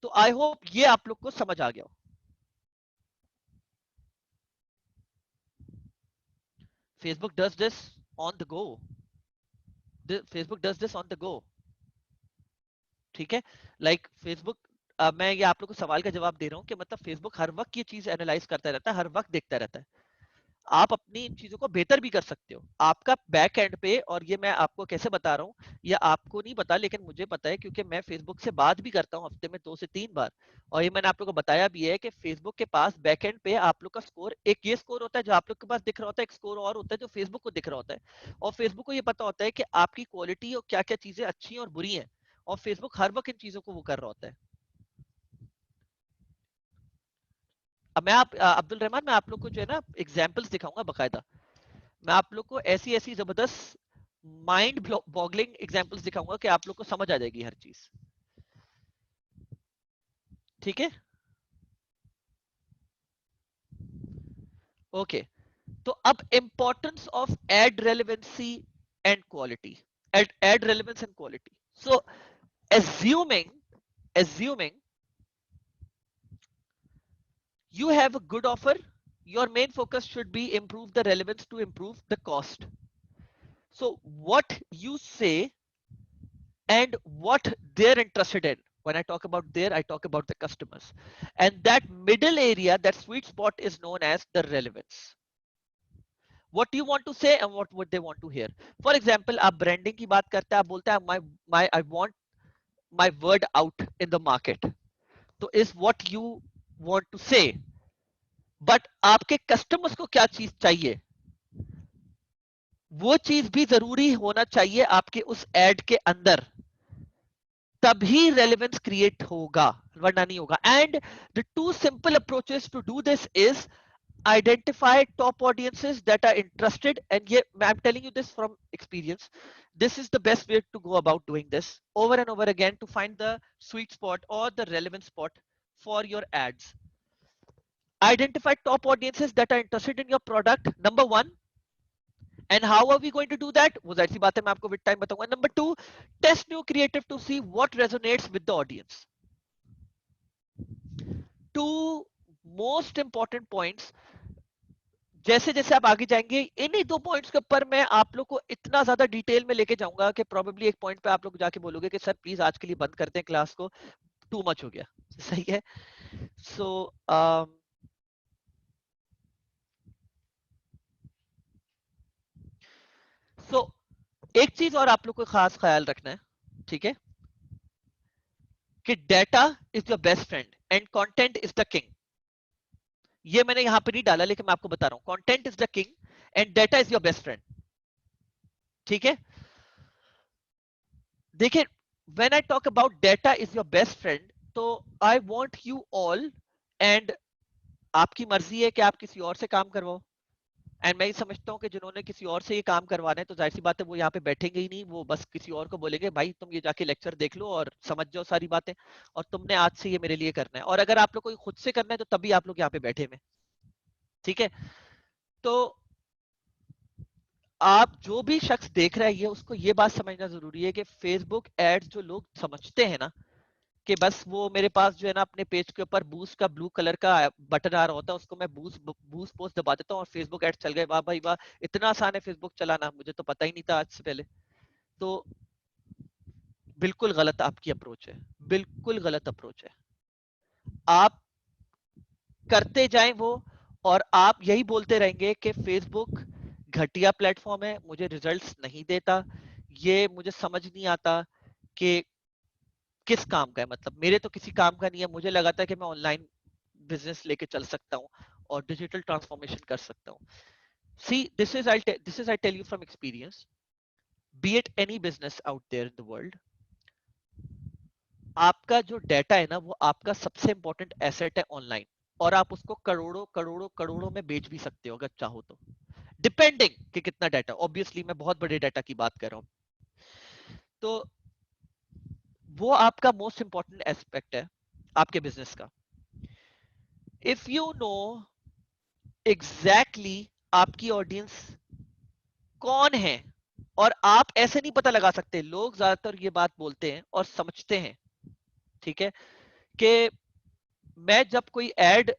तो आई होप ये आप लोग को समझ आ गया हो। Facebook does this on the go, Facebook does this on the go, ठीक है। लाइक फेसबुक, मैं ये आप लोग को सवाल का जवाब दे रहा हूँ कि मतलब फेसबुक हर वक्त ये चीज एनालाइज करता रहता है, हर वक्त देखता रहता है। आप अपनी इन चीजों को बेहतर भी कर सकते हो आपका बैक एंड पे। और ये मैं आपको कैसे बता रहा हूँ, ये आपको नहीं पता लेकिन मुझे पता है, क्योंकि मैं फेसबुक से बात भी करता हूँ हफ्ते में 2 से 3 बार। और ये मैंने आप लोगों को बताया भी है कि फेसबुक के पास बैक एंड पे आप लोग का स्कोर, एक ये स्कोर होता है जो आप लोग के पास दिख रहा होता है, एक स्कोर और होता है जो फेसबुक को दिख रहा होता है। और फेसबुक को ये पता होता है कि आपकी क्वालिटी और क्या क्या चीजें अच्छी हैं और बुरी हैं, और फेसबुक हर वक्त इन चीजों को वो कर रहा होता है। अब मैं अब्दुल रहमान, मैं आप लोग को जो है ना एग्जाम्पल्स दिखाऊंगा बकायदा। मैं आप लोग को ऐसी ऐसी जबरदस्त माइंड बॉगलिंग एग्जांपल्स दिखाऊंगा कि आप लोग को समझ आ जाएगी हर चीज। ठीक है, ओके। तो अब importance of ad relevancy and quality, ad relevance and quality. So assuming assuming you have a good offer, your main focus should be improve the relevance to improve the cost. So what you say and what they're interested in, when I talk about there, I talk about the customers, and that middle area, that sweet spot, is known as the relevance. What you want to say and what would they want to hear. For example, आप branding की बात करते हैं, आप बोलते हैं my I want my word out in the market, तो is what you want to say. But आपके customers को क्या चीज चाहिए, वो चीज भी जरूरी होना चाहिए आपके उस ad के अंदर, तभी रेलेवेंस क्रिएट होगा, वरना नहीं होगा। And the two simple approaches to do this is identify top audiences that are interested, and yeah, I'm telling you this from experience, this is the best way to go about doing this over and over again to find the sweet spot or the relevant spot for your ads. Identify top audiences that are interested in your product, number one. And how are we going to do that, वो जाहिर सी बात है मैं आपको with time बताऊंगा। Number two, test new creative to see what resonates with the audience. Two most important points, जैसे जैसे आप आगे जाएंगे इन्हीं 2 पॉइंट्स के ऊपर मैं आप लोग को इतना ज्यादा डिटेल में लेके जाऊंगा कि प्रोबेबली एक पॉइंट पे आप लोग जाके बोलोगे कि सर प्लीज आज के लिए बंद करते हैं क्लास को, टू मच हो गया। सही है। सो सो एक चीज और आप लोग को खास ख्याल रखना है, ठीक है, कि data is your best friend and content is the king. ये मैंने यहां पे नहीं डाला लेकिन मैं आपको बता रहा हूं, content is the king and data is your best friend. ठीक है, देखिए, when I talk about data is your best friend, तो I want you all, and आपकी मर्जी है कि आप किसी और से काम करवाओ, एंड मैं ये समझता हूँ कि जिन्होंने किसी और से ये काम करवाना है तो जाहिर सी बात है वो यहाँ पे बैठेंगे ही नहीं, वो बस किसी और को बोलेंगे भाई तुम ये जाके लेक्चर देख लो और समझ जाओ सारी बातें, और तुमने आज से ये मेरे लिए करना है। और अगर आप लोग को खुद से करना है तो तभी आप लोग यहाँ पे बैठे हुए। ठीक है, तो आप जो भी शख्स देख रहा है ये, उसको ये बात समझना जरूरी है कि फेसबुक एड्स जो लोग समझते हैं ना, कि बस वो मेरे पास जो है ना अपने पेज के ऊपर बूस्ट का ब्लू कलर का बटन आ रहा होता है, उसको मैं बूस्ट पोस्ट दबा देता हूँ और फेसबुक एड चल गए, वाह भाई वाह, इतना आसान है फेसबुक चलाना, मुझे तो पता ही नहीं था आज से पहले। तो बिल्कुल गलत आपकी अप्रोच है, बिल्कुल गलत अप्रोच है। आप करते जाएं वो, और आप यही बोलते रहेंगे कि फेसबुक घटिया प्लेटफॉर्म है, मुझे रिजल्ट्स नहीं देता, ये मुझे समझ नहीं आता कि किस काम का है, मतलब मेरे तो किसी काम का नहीं है, मुझे लगा था कि मैं ऑनलाइन बिजनेस लेके चल सकता हूँ और डिजिटल ट्रांसफॉर्मेशन कर सकता हूँ। See this is I tell you from experience, be it any business out there in the world, आपका जो डेटा है ना वो आपका सबसे इंपॉर्टेंट एसेट है ऑनलाइन, और आप उसको करोड़ों करोड़ों करोड़ों में बेच भी सकते हो अगर चाहो तो, डिपेंडिंग कि कितना डाटा। ऑब्वियसली मैं बहुत बड़े डाटा की बात कर रहा हूं, तो वो आपका मोस्ट इंपॉर्टेंट एस्पेक्ट है आपके बिजनेस का। इफ यू नो एग्जैक्टली आपकी ऑडियंस कौन है, और आप ऐसे नहीं पता लगा सकते, लोग ज्यादातर ये बात बोलते हैं और समझते हैं, ठीक है, कि मैं जब कोई एड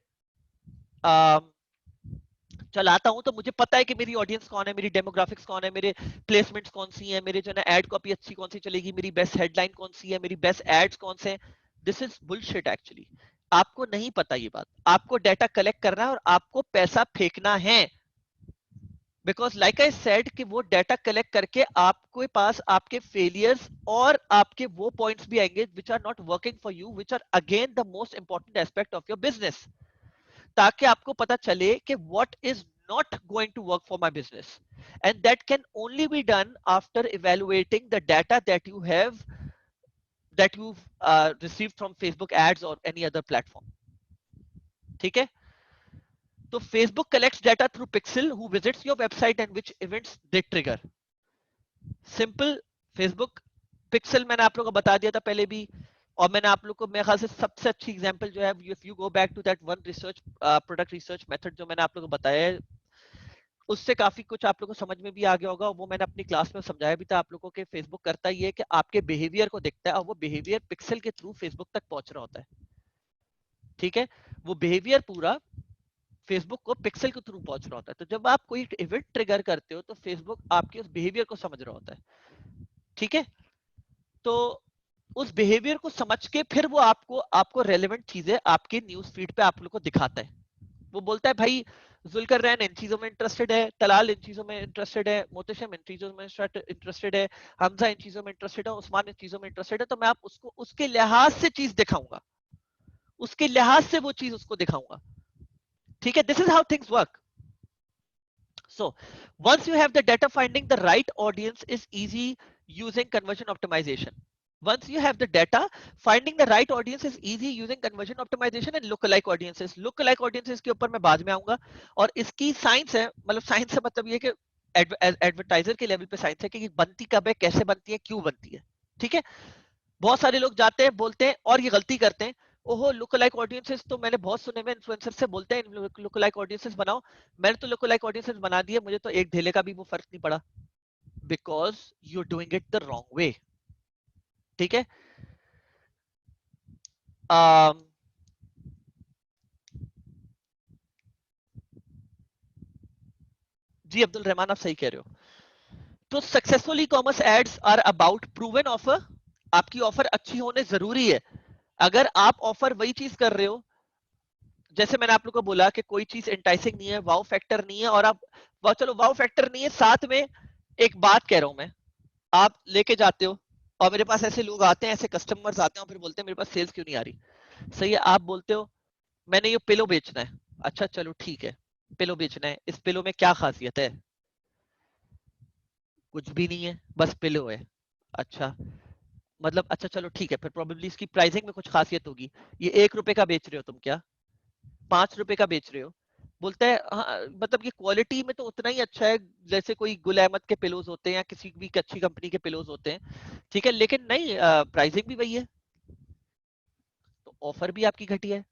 चलाता हूं तो मुझे पता है कि मेरी ऑडियंस कौन है, मेरी डेमोग्राफिक्स कौन है, मेरे प्लेसमेंट्स कौन सी है, मेरे जो है एड कॉपी अच्छी कौन सी चलेगी, मेरी बेस्ट हेडलाइन कौन सी है, मेरी बेस्ट एड्स कौन से हैं। This is bullshit actually. आपको नहीं पता ये बात, आपको डाटा कलेक्ट करना है और आपको पैसा फेंकना है। बिकॉज लाइक आई सेड कि वो डाटा कलेक्ट करके आपके पास आपके फेलियर्स और आपके वो पॉइंट्स भी आएंगे which are not working for you, which are again the most important aspect of your business, ताकि आपको पता चले कि what is not going to work for my business, and that can only be done after evaluating the data that you've received from Facebook ads or any other platform. ठीक है, तो Facebook collects data through Pixel who visits your website and which events they trigger. Simple, Facebook pixel मैंने आप लोगों को बता दिया था पहले भी, और मैंने आप लोग को मेरे ख्याल से सबसे अच्छी एग्जांपल जो है, if you go back to that one research product research method जो मैंने आप लोगों को बताया है, उससे काफी कुछ आप लोगों को समझ में भी आ गया होगा। वो मैंने अपनी क्लास में समझाया भी था आप लोगों को, फेसबुक करता ही है कि आपके बिहेवियर को देखता है और वो बिहेवियर पिक्सल के थ्रू फेसबुक तक पहुंच रहा होता है। ठीक है, वो बिहेवियर पूरा फेसबुक को पिक्सल के थ्रू पहुंच रहा होता है। तो जब आप कोई इवेंट ट्रिगर करते हो तो फेसबुक आपके उस बिहेवियर को समझ रहा होता है। ठीक है, तो उस बिहेवियर को समझ के फिर वो आपको आपको रेलेवेंट चीजें आपके न्यूज फीड पे आप लोग को दिखाता है। वो बोलता है भाई जुल्कर रैन इन चीजों में इंटरेस्टेड है, तलाल इन चीजों में इंटरेस्टेड है, मोहतशम इन चीजों में इंटरेस्टेड है, हमजा इन चीजों में इंटरेस्टेड है, उस्मान इन चीजों में इंटरेस्टेड है, तो मैं आप उसको उसके लिहाज से चीज दिखाऊंगा, उसके लिहाज से वो चीज उसको दिखाऊंगा। ठीक है, this is how things work. So once you have the data, finding the right audience is easy using conversion optimization. Once you have the data, finding the right audience is easy using conversion optimization and lookalike audiences. Lookalike audiences के ऊपर मैं बाद में आऊंगा, और इसकी science है, मतलब साइंस से मतलब ये कि एडवर्टाइजर के लेवल पे साइंस है कि बनती कब है, कैसे बनती है, क्यों बनती है। ठीक है, बहुत सारे लोग जाते हैं बोलते हैं और ये गलती करते हैं, ओहो लुक लाइक ऑडियंसेस तो मैंने बहुत सुने हुए इन्फ्लुएंसर से बोलते हैं लुक लाइक ऑडियंसेस बनाओ, मैंने तो लुक लाइक ऑडियंसेस बना दिए, मुझे तो एक ढेले का भी वो फर्क नहीं पड़ा, because you are doing it the wrong way. ठीक है, um, जी अब्दुल रहमान आप सही कह रहे हो। तो successful e commerce ads are about proven offer, आपकी ऑफर अच्छी होने जरूरी है। अगर आप ऑफर वही चीज कर रहे हो, जैसे मैंने आप लोगों को बोला कि कोई चीज एंटाइसिंग नहीं है, वाव फैक्टर नहीं है, और आप चलो वाव फैक्टर नहीं है, साथ में एक बात कह रहा हूं मैं, आप लेके जाते हो और मेरे पास ऐसे लोग आते हैं, ऐसे कस्टमर्स आते हैं और फिर बोलते हैं मेरे पास सेल्स क्यों नहीं आ रही। सही है, आप बोलते हो मैंने ये पिलो बेचना है, अच्छा चलो ठीक है, पिलो बेचना है, इस पिलो में क्या खासियत है, कुछ भी नहीं है, बस पिलो है। अच्छा, मतलब अच्छा चलो ठीक है, फिर प्रोबेबली इसकी प्राइसिंग में कुछ खासियत होगी, ये 1 रुपए का बेच रहे हो तुम क्या, 5 रुपए का बेच रहे हो। बोलता है हाँ, मतलब ये क्वालिटी में तो उतना ही अच्छा है जैसे कोई गुल अहमद के पिलोज होते हैं या किसी भी अच्छी कंपनी के पिलोज होते हैं। ठीक है, लेकिन नहीं, प्राइसिंग भी वही है, तो ऑफर भी आपकी घटिया है।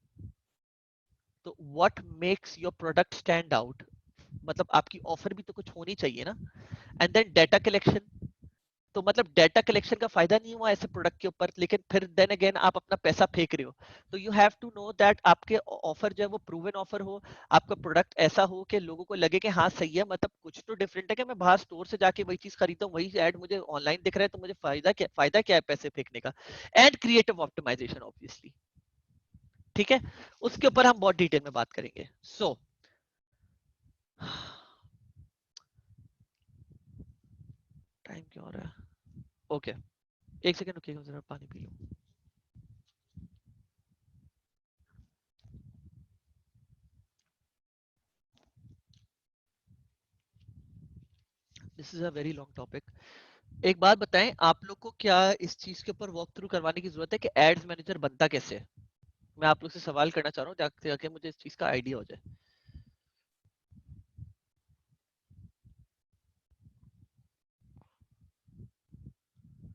तो what makes your product stand out, मतलब आपकी ऑफर भी तो कुछ होनी चाहिए ना। एंड देन डाटा कलेक्शन, तो मतलब डाटा कलेक्शन का फायदा नहीं हुआ ऐसे प्रोडक्ट के ऊपर, लेकिन फिर देन अगेन आप अपना पैसा फेंक रहे हो। तो you have to know that आपके ऑफर जो है वो प्रूवन ऑफर हो, आपका प्रोडक्ट ऐसा हो कि लोगों को लगे कि हाँ सही है, मतलब कुछ तो डिफरेंट है कि मैं बाहर स्टोर से जाके वही चीज खरीदता हूँ, वही ऐड मुझे ऑनलाइन दिख रहा है, तो मुझे फायदा क्या है पैसे फेंकने का। And creative optimisation obviously. ठीक है, उसके ऊपर हम बहुत डिटेल में बात करेंगे। सो टाइम क्यों हो रहा है, ओके एक सेकंड रुकिएगा, जरा पानी पी लूं। This is a very long topic. एक बात बताएं, आप लोग को क्या इस चीज के ऊपर वॉक थ्रू करवाने की जरूरत है कि एड्स मैनेजर बनता कैसे है? मैं आप लोग से सवाल करना चाह रहा हूँ ताकि मुझे इस चीज का आइडिया हो जाए।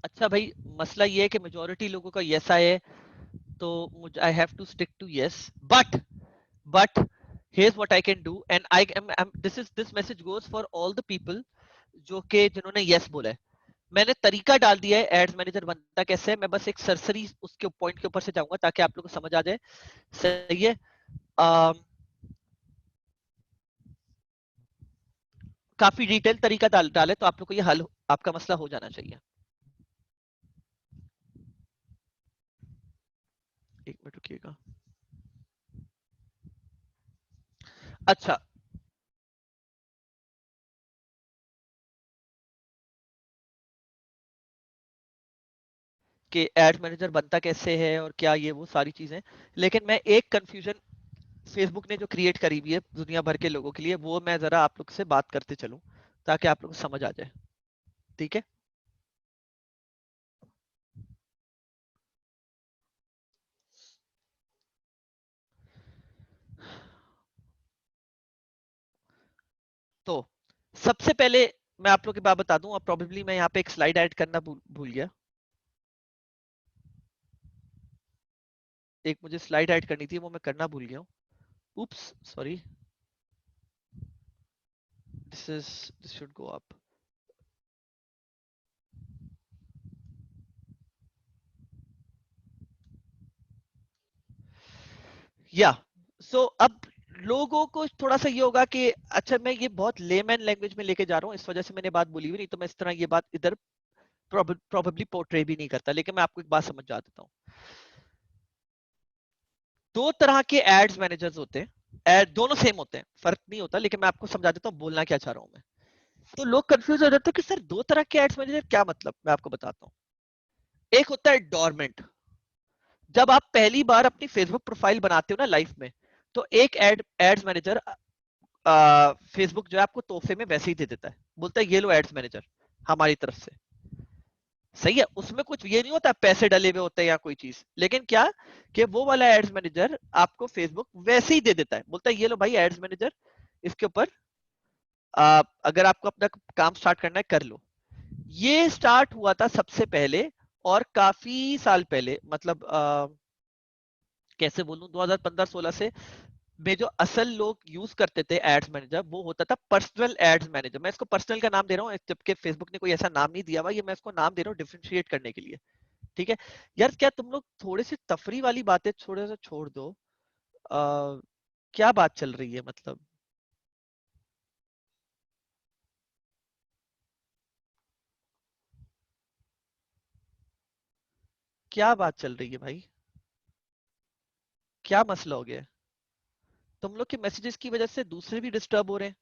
अच्छा भाई, मसला ये है कि मेजोरिटी लोगों का यस आए, तो मुझे I have to stick to yes, but here's what I can do, and this message goes for all the people जो के जिन्होंने यस बोला है। मैंने तरीका डाल दिया है एड्स मैनेजर बनता कैसे है, मैं बस एक सरसरी उसके पॉइंट के ऊपर से जाऊंगा ताकि आप लोग को समझ आ जाए। सही है, अम, काफी डिटेल तरीका डाले तो आप लोग को ये हल आपका मसला हो जाना चाहिए। एक मिनट रुकिएगा। अच्छा, कि एड मैनेजर बनता कैसे है और क्या ये वो सारी चीजें, लेकिन मैं एक कंफ्यूजन फेसबुक ने जो क्रिएट करी हुई है दुनिया भर के लोगों के लिए, वो मैं जरा आप लोग से बात करते चलूं ताकि आप लोग को समझ आ जाए। ठीक है, तो सबसे पहले मैं आप लोग की बात बता दूं, और प्रोबेबली मैं यहाँ पे एक स्लाइड ऐड करना भूल गया। एक मुझे स्लाइड ऐड करनी थी, वो मैं करना भूल गया हूँ। Oops, sorry. This should go up. या सो अब लोगों को थोड़ा सा ये होगा कि अच्छा, मैं ये बहुत लेमैन लैंग्वेज में लेके जा रहा हूँ, इस वजह से मैंने बात बोली हुई, नहीं तो मैं इस तरह ये बात इधर प्रोबेबली पोर्ट्रे भी नहीं करता, लेकिन मैं आपको एक बात समझा देता हूँ। दो तरह के एड्स मैनेजर्स होते हैं, एड दोनों सेम होते हैं, फर्क नहीं होता, लेकिन मैं आपको समझा देता हूँ बोलना क्या चाह रहा हूँ मैं। तो लोग कंफ्यूज हो जाते हैं कि सर दो तरह के एड्स मैनेजर क्या मतलब, मैं आपको बताता हूँ। एक होता है डोरमेंट। जब आप पहली बार अपनी फेसबुक प्रोफाइल बनाते हो ना लाइफ में, तो एक एड्स मैनेजर फेसबुक जो है आपको तोहफे में वैसे ही दे देता है, बोलता है ये लो एड्स मैनेजर हमारी तरफ से। सही है, उसमें कुछ ये नहीं होता पैसे डले हुए होते हैं या कोई चीज, लेकिन क्या कि वो वाला एड्स मैनेजर आपको फेसबुक वैसे ही दे देता है, बोलता है ये लो भाई एड्स मैनेजर, इसके ऊपर अगर आपको अपना काम स्टार्ट करना है कर लो। ये स्टार्ट हुआ था सबसे पहले, और काफी साल पहले, मतलब कैसे बोलूं, 2015-16 से में जो असल लोग यूज करते थे एड्स मैनेजर, वो होता था पर्सनल एड्स मैनेजर। मैं इसको पर्सनल का नाम दे रहा हूँ, जबकि फेसबुक ने कोई ऐसा नाम नहीं दिया हुआ, ये मैं इसको नाम दे रहा हूँ डिफरेंशिएट करने के लिए। ठीक है यार, क्या तुम लोग थोड़ी सी तफरी वाली बातें थोड़ा सा छोड़ दो। आ, क्या बात चल रही है मतलब, क्या बात चल रही है भाई, क्या मसला हो गया है? तुम लोग के मैसेजेस की वजह से दूसरे भी डिस्टर्ब हो रहे हैं।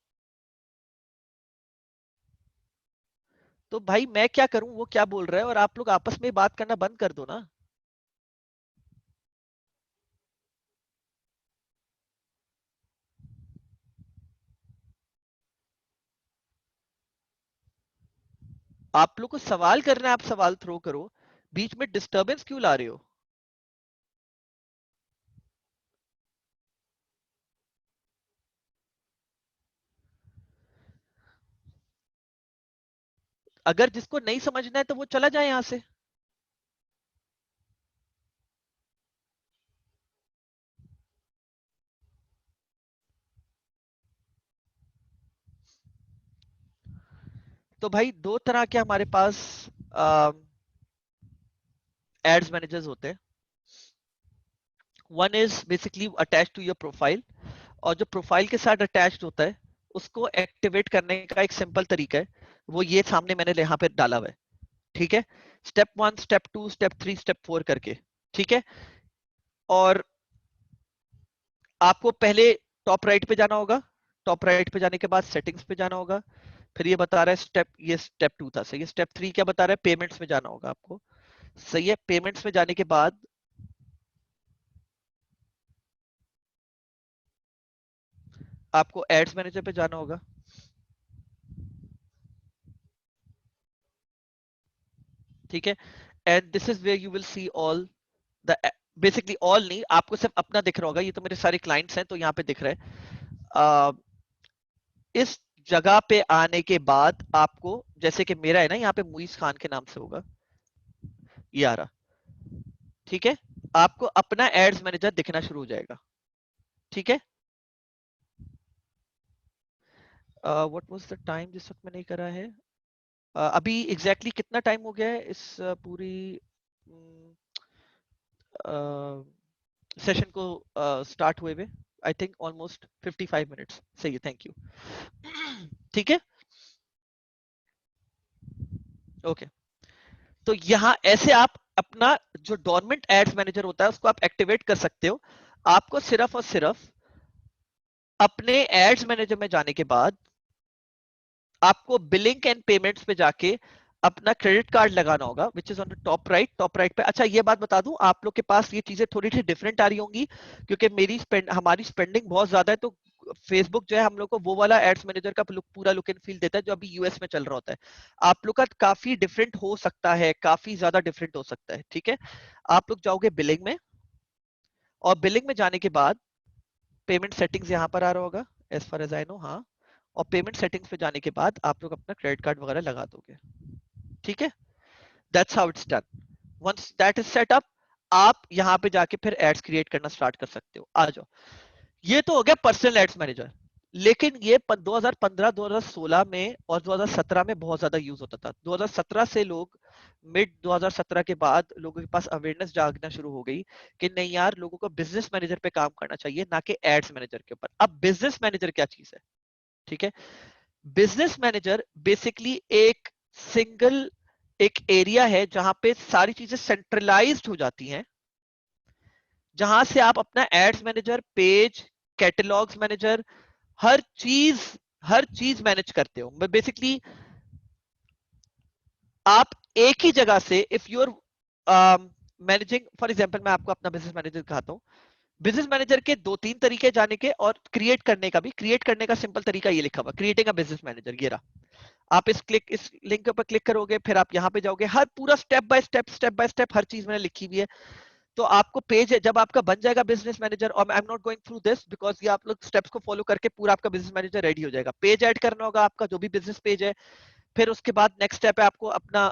तो भाई मैं क्या करूं, वो क्या बोल रहा है, और आप लोग आपस में बात करना बंद कर दो ना। आप लोग को सवाल करना है, आप सवाल थ्रो करो, बीच में डिस्टरबेंस क्यों ला रहे हो? अगर जिसको नहीं समझना है तो वो चला जाए यहां से। तो भाई दो तरह के हमारे पास एड्स मैनेजर्स होते हैं। One is basically attach to your profile, और जो प्रोफाइल के साथ अटैच्ड होता है उसको एक्टिवेट करने का एक सिंपल तरीका है, वो ये सामने मैंने यहाँ पे डाला हुआ है। ठीक है, स्टेप 1, स्टेप 2, स्टेप 3, स्टेप 4 करके। ठीक है, और आपको पहले टॉप राइट पे जाना होगा, टॉप राइट पे जाने के बाद सेटिंग्स पे जाना होगा, फिर ये बता रहा है स्टेप, ये स्टेप 2 था सही है। स्टेप 3 क्या बता रहा है, पेमेंट्स में जाना होगा आपको। सही है, पेमेंट्स में जाने के बाद आपको एड्स मैनेजर पे जाना होगा। ठीक है, and this is where you will see all the, basically all नहीं, आपको सिर्फ अपना दिख रहा होगा, ये तो मेरे सारे क्लाइंट्स हैं तो यहाँ पे दिख रहा है। इस जगह पे आने के बाद आपको, जैसे कि मेरा है ना यहाँ पे मुइज खान के नाम से होगा, ये आ रहा। ठीक है, आपको अपना एड्स मैनेजर दिखना शुरू हो जाएगा। ठीक है, व्हाट वाज द टाइम जिस वक्त मैंने करा है, अभी एग्जैक्टली exactly कितना टाइम हो गया है इस पूरी सेशन को स्टार्ट हुए हुए? आई थिंक ऑलमोस्ट 55 मिनट्स, सही है, थैंक यू। ठीक है, ओके। तो यहाँ ऐसे आप अपना जो डोरमेंट एड्स मैनेजर होता है उसको आप एक्टिवेट कर सकते हो। आपको सिर्फ और सिर्फ अपने एड्स मैनेजर में जाने के बाद आपको बिलिंग एंड पेमेंट्स पे जाके अपना क्रेडिट कार्ड लगाना होगा which is on the top right पे। अच्छा ये बात बता दूं, आप लोग के पास ये चीजें थोड़ी सी डिफरेंट आ रही होंगी क्योंकि हमारी स्पेंडिंग बहुत ज्यादा है, तो फेसबुक जो है हम लोग को वो वाला एड्स मैनेजर का पूरा लुक एंड फील देता है जो अभी यूएस में चल रहा होता है। आप लोग का काफी डिफरेंट हो सकता है, काफी ज्यादा डिफरेंट हो सकता है, ठीक है। आप लोग जाओगे बिलिंग में, और बिलिंग में जाने के बाद पेमेंट सेटिंग्स यहाँ पर आ रहा होगा as far as I know, हाँ। और पेमेंट सेटिंग्स पे जाने के बाद आप लोग अपना क्रेडिट कार्ड वगैरह लगा दोगे, ठीक है। That's how it's done. Once that is set up, आप यहाँ पे जाके फिर एड्स क्रिएट करना स्टार्ट कर सकते हो। आ जाओ, ये तो हो गया पर्सनल एड्स मैनेजर। लेकिन ये 2015 2016 में और 2017 में बहुत ज्यादा यूज होता था। 2017 से लोग, मिड 2017 के बाद लोगों के पास अवेयरनेस जागना शुरू हो गई कि नहीं यार, लोगों को बिजनेस मैनेजर पे काम करना चाहिए ना कि एड्स मैनेजर के ऊपर। अब बिजनेस मैनेजर क्या चीज है, ठीक है। बिजनेस मैनेजर बेसिकली एक सिंगल एक एरिया है जहां पे सारी चीजें सेंट्रलाइज्ड हो जाती हैं, जहां से आप अपना ads manager, page, catalogs manager, हर चीज हर चीज मैनेज करते हो। बेसिकली आप एक ही जगह से, if you're managing, for example मैं आपको अपना बिजनेस मैनेजर दिखाता हूँ। बिजनेस मैनेजर के दो तीन तरीके जाने के, और क्रिएट करने का भी। क्रिएट करने का सिंपल तरीका ये लिखा हुआ, क्रिएटिंग अ बिजनेस मैनेजर, ये रहा। आप इस लिंक के ऊपर क्लिक करोगे, फिर आप यहाँ पे जाओगे, हर पूरा स्टेप बाय स्टेप हर चीज मैंने लिखी हुई है। तो आपको पेज है, जब आपका बन जाएगा बिजनेस मैनेजर, और आई am not going through this because ये आप लोग स्टेप्स को फॉलो करके पूरा आपका बिजनेस मैनेजर रेडी हो जाएगा। पेज ऐड करना होगा आपका, जो भी बिजनेस पेज है। फिर उसके बाद नेक्स्ट स्टेप है आपको अपना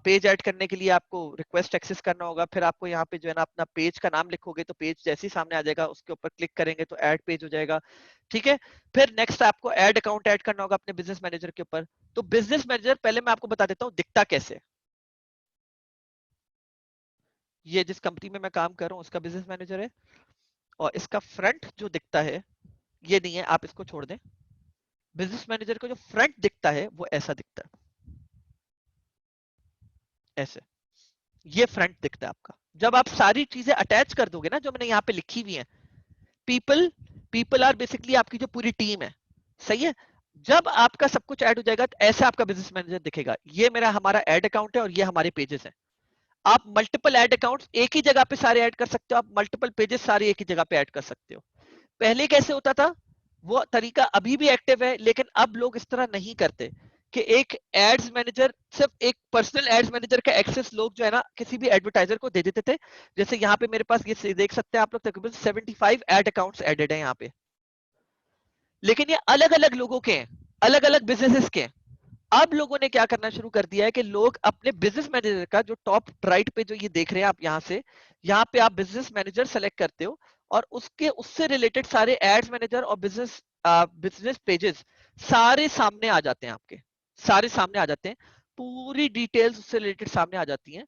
पेज ऐड करने के लिए आपको रिक्वेस्ट एक्सेस करना होगा। फिर आपको यहाँ पे जो है ना अपना पेज का नाम लिखोगे तो पेज जैसे ही सामने आ जाएगा, उसके ऊपर क्लिक करेंगे तो ऐड पेज हो जाएगा, ठीक है। फिर नेक्स्ट आपको ऐड अकाउंट ऐड करना होगा अपने बिजनेस मैनेजर के ऊपर। तो बिजनेस मैनेजर पहले मैं आपको बता देता हूँ दिखता कैसे है। ये जिस कंपनी में मैं काम कर रहा हूँ उसका बिजनेस मैनेजर है, और इसका फ्रंट जो दिखता है ये नहीं है, आप इसको छोड़ दें। बिजनेस मैनेजर का जो फ्रंट दिखता है वो ऐसा दिखता है, ऐसे। ये फ्रंट दिखता है आपका। जब आप सारी चीजें अटैच कर दोगे ना, जो मैंने यहाँ पे लिखी हुई है, पीपल पीपल आर बेसिकली आपकी जो पूरी टीम है, सही है। जब आपका सब कुछ ऐड हो जाएगा तो ऐसा आपका बिजनेस मैनेजर दिखेगा। ये मेरा हमारा ऐड अकाउंट है और ये हमारे पेजेस हैं। आप मल्टीपल ऐड अकाउंट्स एक ही जगह पे सारे ऐड कर सकते हो, आप मल्टीपल पेजेस सारे एक ही जगह पे ऐड कर सकते हो। पहले कैसे होता था, वो तरीका अभी भी एक्टिव है, लेकिन अब लोग इस तरह नहीं करते कि एक एड्स मैनेजर, सिर्फ एक पर्सनल एड्स मैनेजर का एक्सेस लोग जो है ना किसी भी एडवर्टाइजर को दे देते थे। जैसे यहाँ पे मेरे पास ये देख सकते हैं आप लोग, तकरीबन 75 एड अकाउंट्स एडेड है यहाँ पे। लेकिन ये अलग अलग लोगों के हैं, अलग अलग बिजनेसेस के हैं। अब लोगों ने क्या करना शुरू कर दिया है कि लोग अपने बिजनेस मैनेजर का, जो टॉप राइट पे जो ये देख रहे हैं आप यहाँ से, यहाँ पे आप बिजनेस मैनेजर सेलेक्ट करते हो, और उसके उससे रिलेटेड सारे एड्स मैनेजर और बिजनेस पेजेस सारे सामने आ जाते हैं आपके, सारे सामने आ जाते हैं। पूरी डिटेल्स उससे रिलेटेड सामने आ जाती हैं।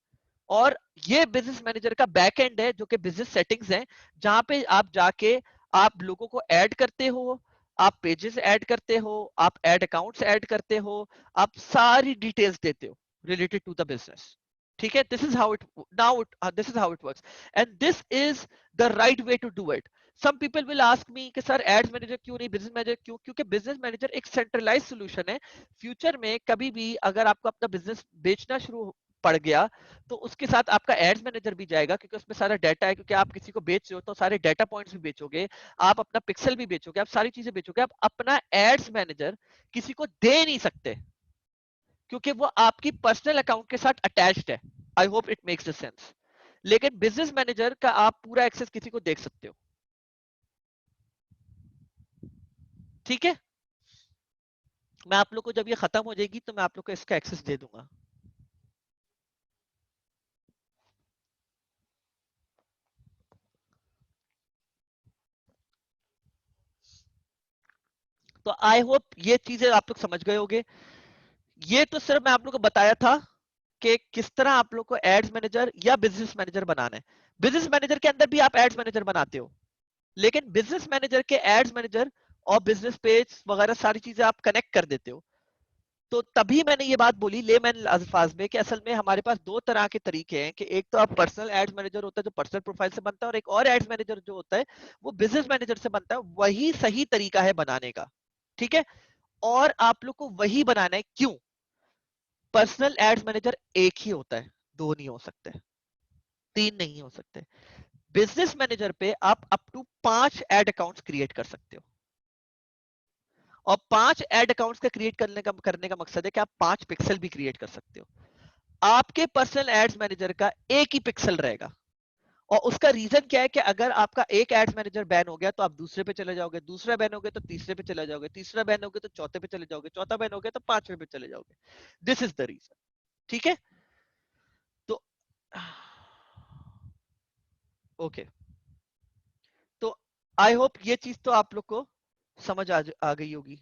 और ये बिजनेस मैनेजर का बैक एंड है जो कि बिजनेस सेटिंग्स है, जहां पे आप जाके आप लोगों को ऐड करते हो, आप पेजेस ऐड करते हो, आप ऐड अकाउंट्स ऐड करते हो, आप सारी डिटेल्स देते हो रिलेटेड टू द बिजनेस, ठीक है। This is how it now this is how it works, and this is the right way to do it. Some people will ask me कि sir ads manager क्यों नहीं, business manager क्यों? क्योंकि business manager एक centralise solution है। Future में कभी भी अगर आपको अपना बिजनेस बेचना शुरू पड़ गया तो उसके साथ आपका एड्स मैनेजर भी जाएगा, क्योंकि उसमें सारा डाटा है। क्योंकि आप किसी को बेच रहे हो तो सारे डाटा पॉइंट्स भी बेचोगे, आप अपना पिक्सल भी बेचोगे, आप सारी चीजें बेचोगे। आप अपना एड्स मैनेजर किसी को दे नहीं सकते, क्योंकि वो आपकी पर्सनल अकाउंट के साथ अटैच्ड है। I hope it makes the sense. लेकिन बिजनेस मैनेजर का आप पूरा एक्सेस किसी को देख सकते हो, ठीक है। मैं आप लोग को जब ये खत्म हो जाएगी तो मैं आप लोग को इसका एक्सेस दे दूंगा। तो आई होप ये चीजें आप लोग समझ गए होंगे। ये तो सिर्फ मैं आप लोग को बताया था कि किस तरह आप लोग को एड्स मैनेजर या बिजनेस मैनेजर बनाना है। बिजनेस मैनेजर के अंदर भी आप एड्स मैनेजर बनाते हो, लेकिन बिजनेस मैनेजर के एड्स मैनेजर और बिजनेस पेज वगैरह सारी चीजें आप कनेक्ट कर देते हो। तो तभी मैंने ये बात बोली लेमैन अल्फाज में कि असल में हमारे पास दो तरह के तरीके हैं, कि एक तो आप पर्सनल एड्स मैनेजर होता है जो पर्सनल प्रोफाइल से बनता है, और एक और एड्स मैनेजर जो होता है वो बिजनेस मैनेजर से बनता है। वही सही तरीका है बनाने का, ठीक है। और आप लोग को वही बनाना है, क्यों? पर्सनल एड्स मैनेजर एक ही होता है, दो नहीं हो सकते, तीन नहीं हो सकते। बिजनेस मैनेजर पे आप up to 5 ad accounts create कर सकते हो, और 5 एड अकाउंट्स का क्रिएट करने का मकसद है कि आप 5 पिक्सल भी क्रिएट कर सकते हो। आपके पर्सनल एड्स मैनेजर का एक ही पिक्सल रहेगा, और उसका रीजन क्या है कि अगर आपका एक एड्स मैनेजर बैन हो गया तो आप दूसरे पे चले जाओगे, दूसरा बैन हो गया तो तीसरे पे चले जाओगे, तीसरा बैन हो गया तो चौथे पे चले जाओगे, चौथा बैन हो गया तो पांचवे पे चले जाओगे। This is the reason. ठीक है, तो ओके, तो आई होप ये चीज तो आप लोग को समझ आ गई होगी।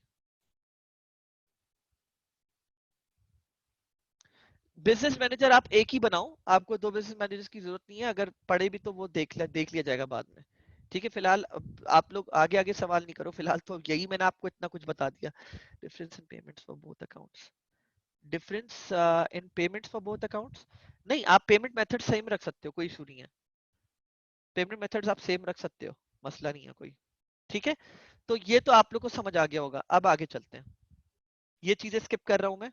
बिजनेस मैनेजर आप एक ही बनाओ, आपको दो बिजनेस मैनेजर्स की जरूरत नहीं है, अगर पढ़े भी तो वो देख लिया जाएगा बाद में। ठीक है, फिलहाल आप लोग आगे आगे सवाल नहीं करो, फिलहाल तो यही मैंने आपको इतना कुछ बता दिया। Difference in payments for both accounts, difference in payments for both accounts, नहीं आप पेमेंट मेथड सेम रख सकते हो, कोई इशू नहीं है, पेमेंट मेथड्स आप सेम रख सकते हो, मसला नहीं है कोई। ठीक है, तो ये तो आप लोग को समझ आ गया होगा। अब आगे चलते हैं, ये चीजें स्किप कर रहा हूं मैं,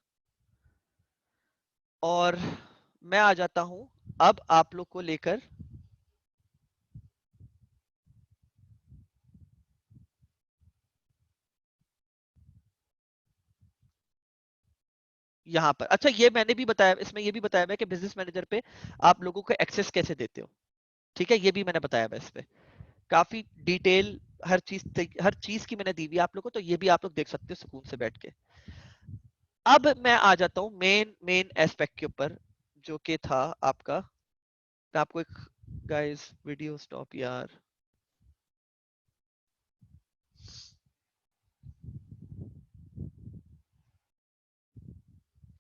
और मैं आ जाता हूं अब आप लोग को लेकर यहाँ पर। अच्छा, ये मैंने भी बताया, इसमें ये भी बताया है कि बिजनेस मैनेजर पे आप लोगों को एक्सेस कैसे देते हो। ठीक है, ये भी मैंने बताया है इस पे, काफी डिटेल हर चीज की मैंने दी हुई है आप लोगों को, तो ये भी आप लोग देख सकते हो सुकून से बैठ के। अब मैं आ जाता हूँ मेन मेन एस्पेक्ट के ऊपर, जो कि था आपका, मैं आपको एक, गाइस वीडियो स्टॉप यार।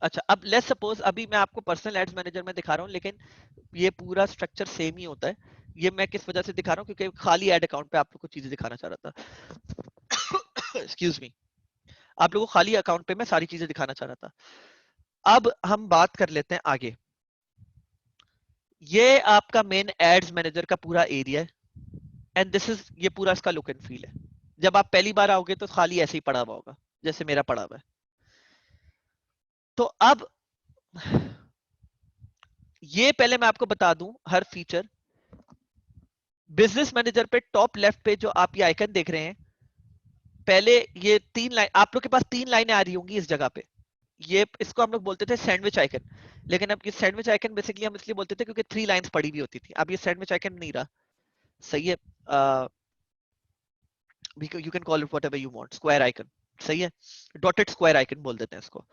अच्छा, अब लेट्स सपोज अभी मैं आपको पर्सनल एड्स मैनेजर में दिखा रहा हूँ, लेकिन ये पूरा स्ट्रक्चर सेम ही होता है। ये मैं किस वजह से दिखा रहा हूँ, क्योंकि खाली एड अकाउंट पे आप लोग को चीजें दिखाना चाह रहा था। एक्सक्यूज मी, आप लोगों को खाली अकाउंट पे मैं सारी चीजें दिखाना चाह रहा था। अब हम बात कर लेते हैं आगे। ये आपका मेन एड्स मैनेजर का पूरा एरिया है, एंड दिस इज, ये पूरा इसका लुक एंड फील है। जब आप पहली बार आओगे तो खाली ऐसे ही पड़ा हुआ होगा, जैसे मेरा पड़ा हुआ है। तो अब ये पहले मैं आपको बता दूं हर फीचर। बिजनेस मैनेजर पे टॉप लेफ्ट पे जो आप ये आइकन देख रहे हैं, पहले ये तीन लाइन, आप लोग के पास तीन लाइनें आ रही होंगी इस जगह पे। ये इसको हम लोग बोलते थे सैंडविच आइकन, लेकिन अब ये सैंडविच आइकन बेसिकली हम इसलिए बोलते थे क्योंकि 3 लाइंस पड़ी हुई होती थी। अब ये सैंडविच आइकन नहीं रहा, सही है, you can call it whatever you want, square icon, सही है, डॉटेड स्क्वायर आइकन बोल देते हैं इसको।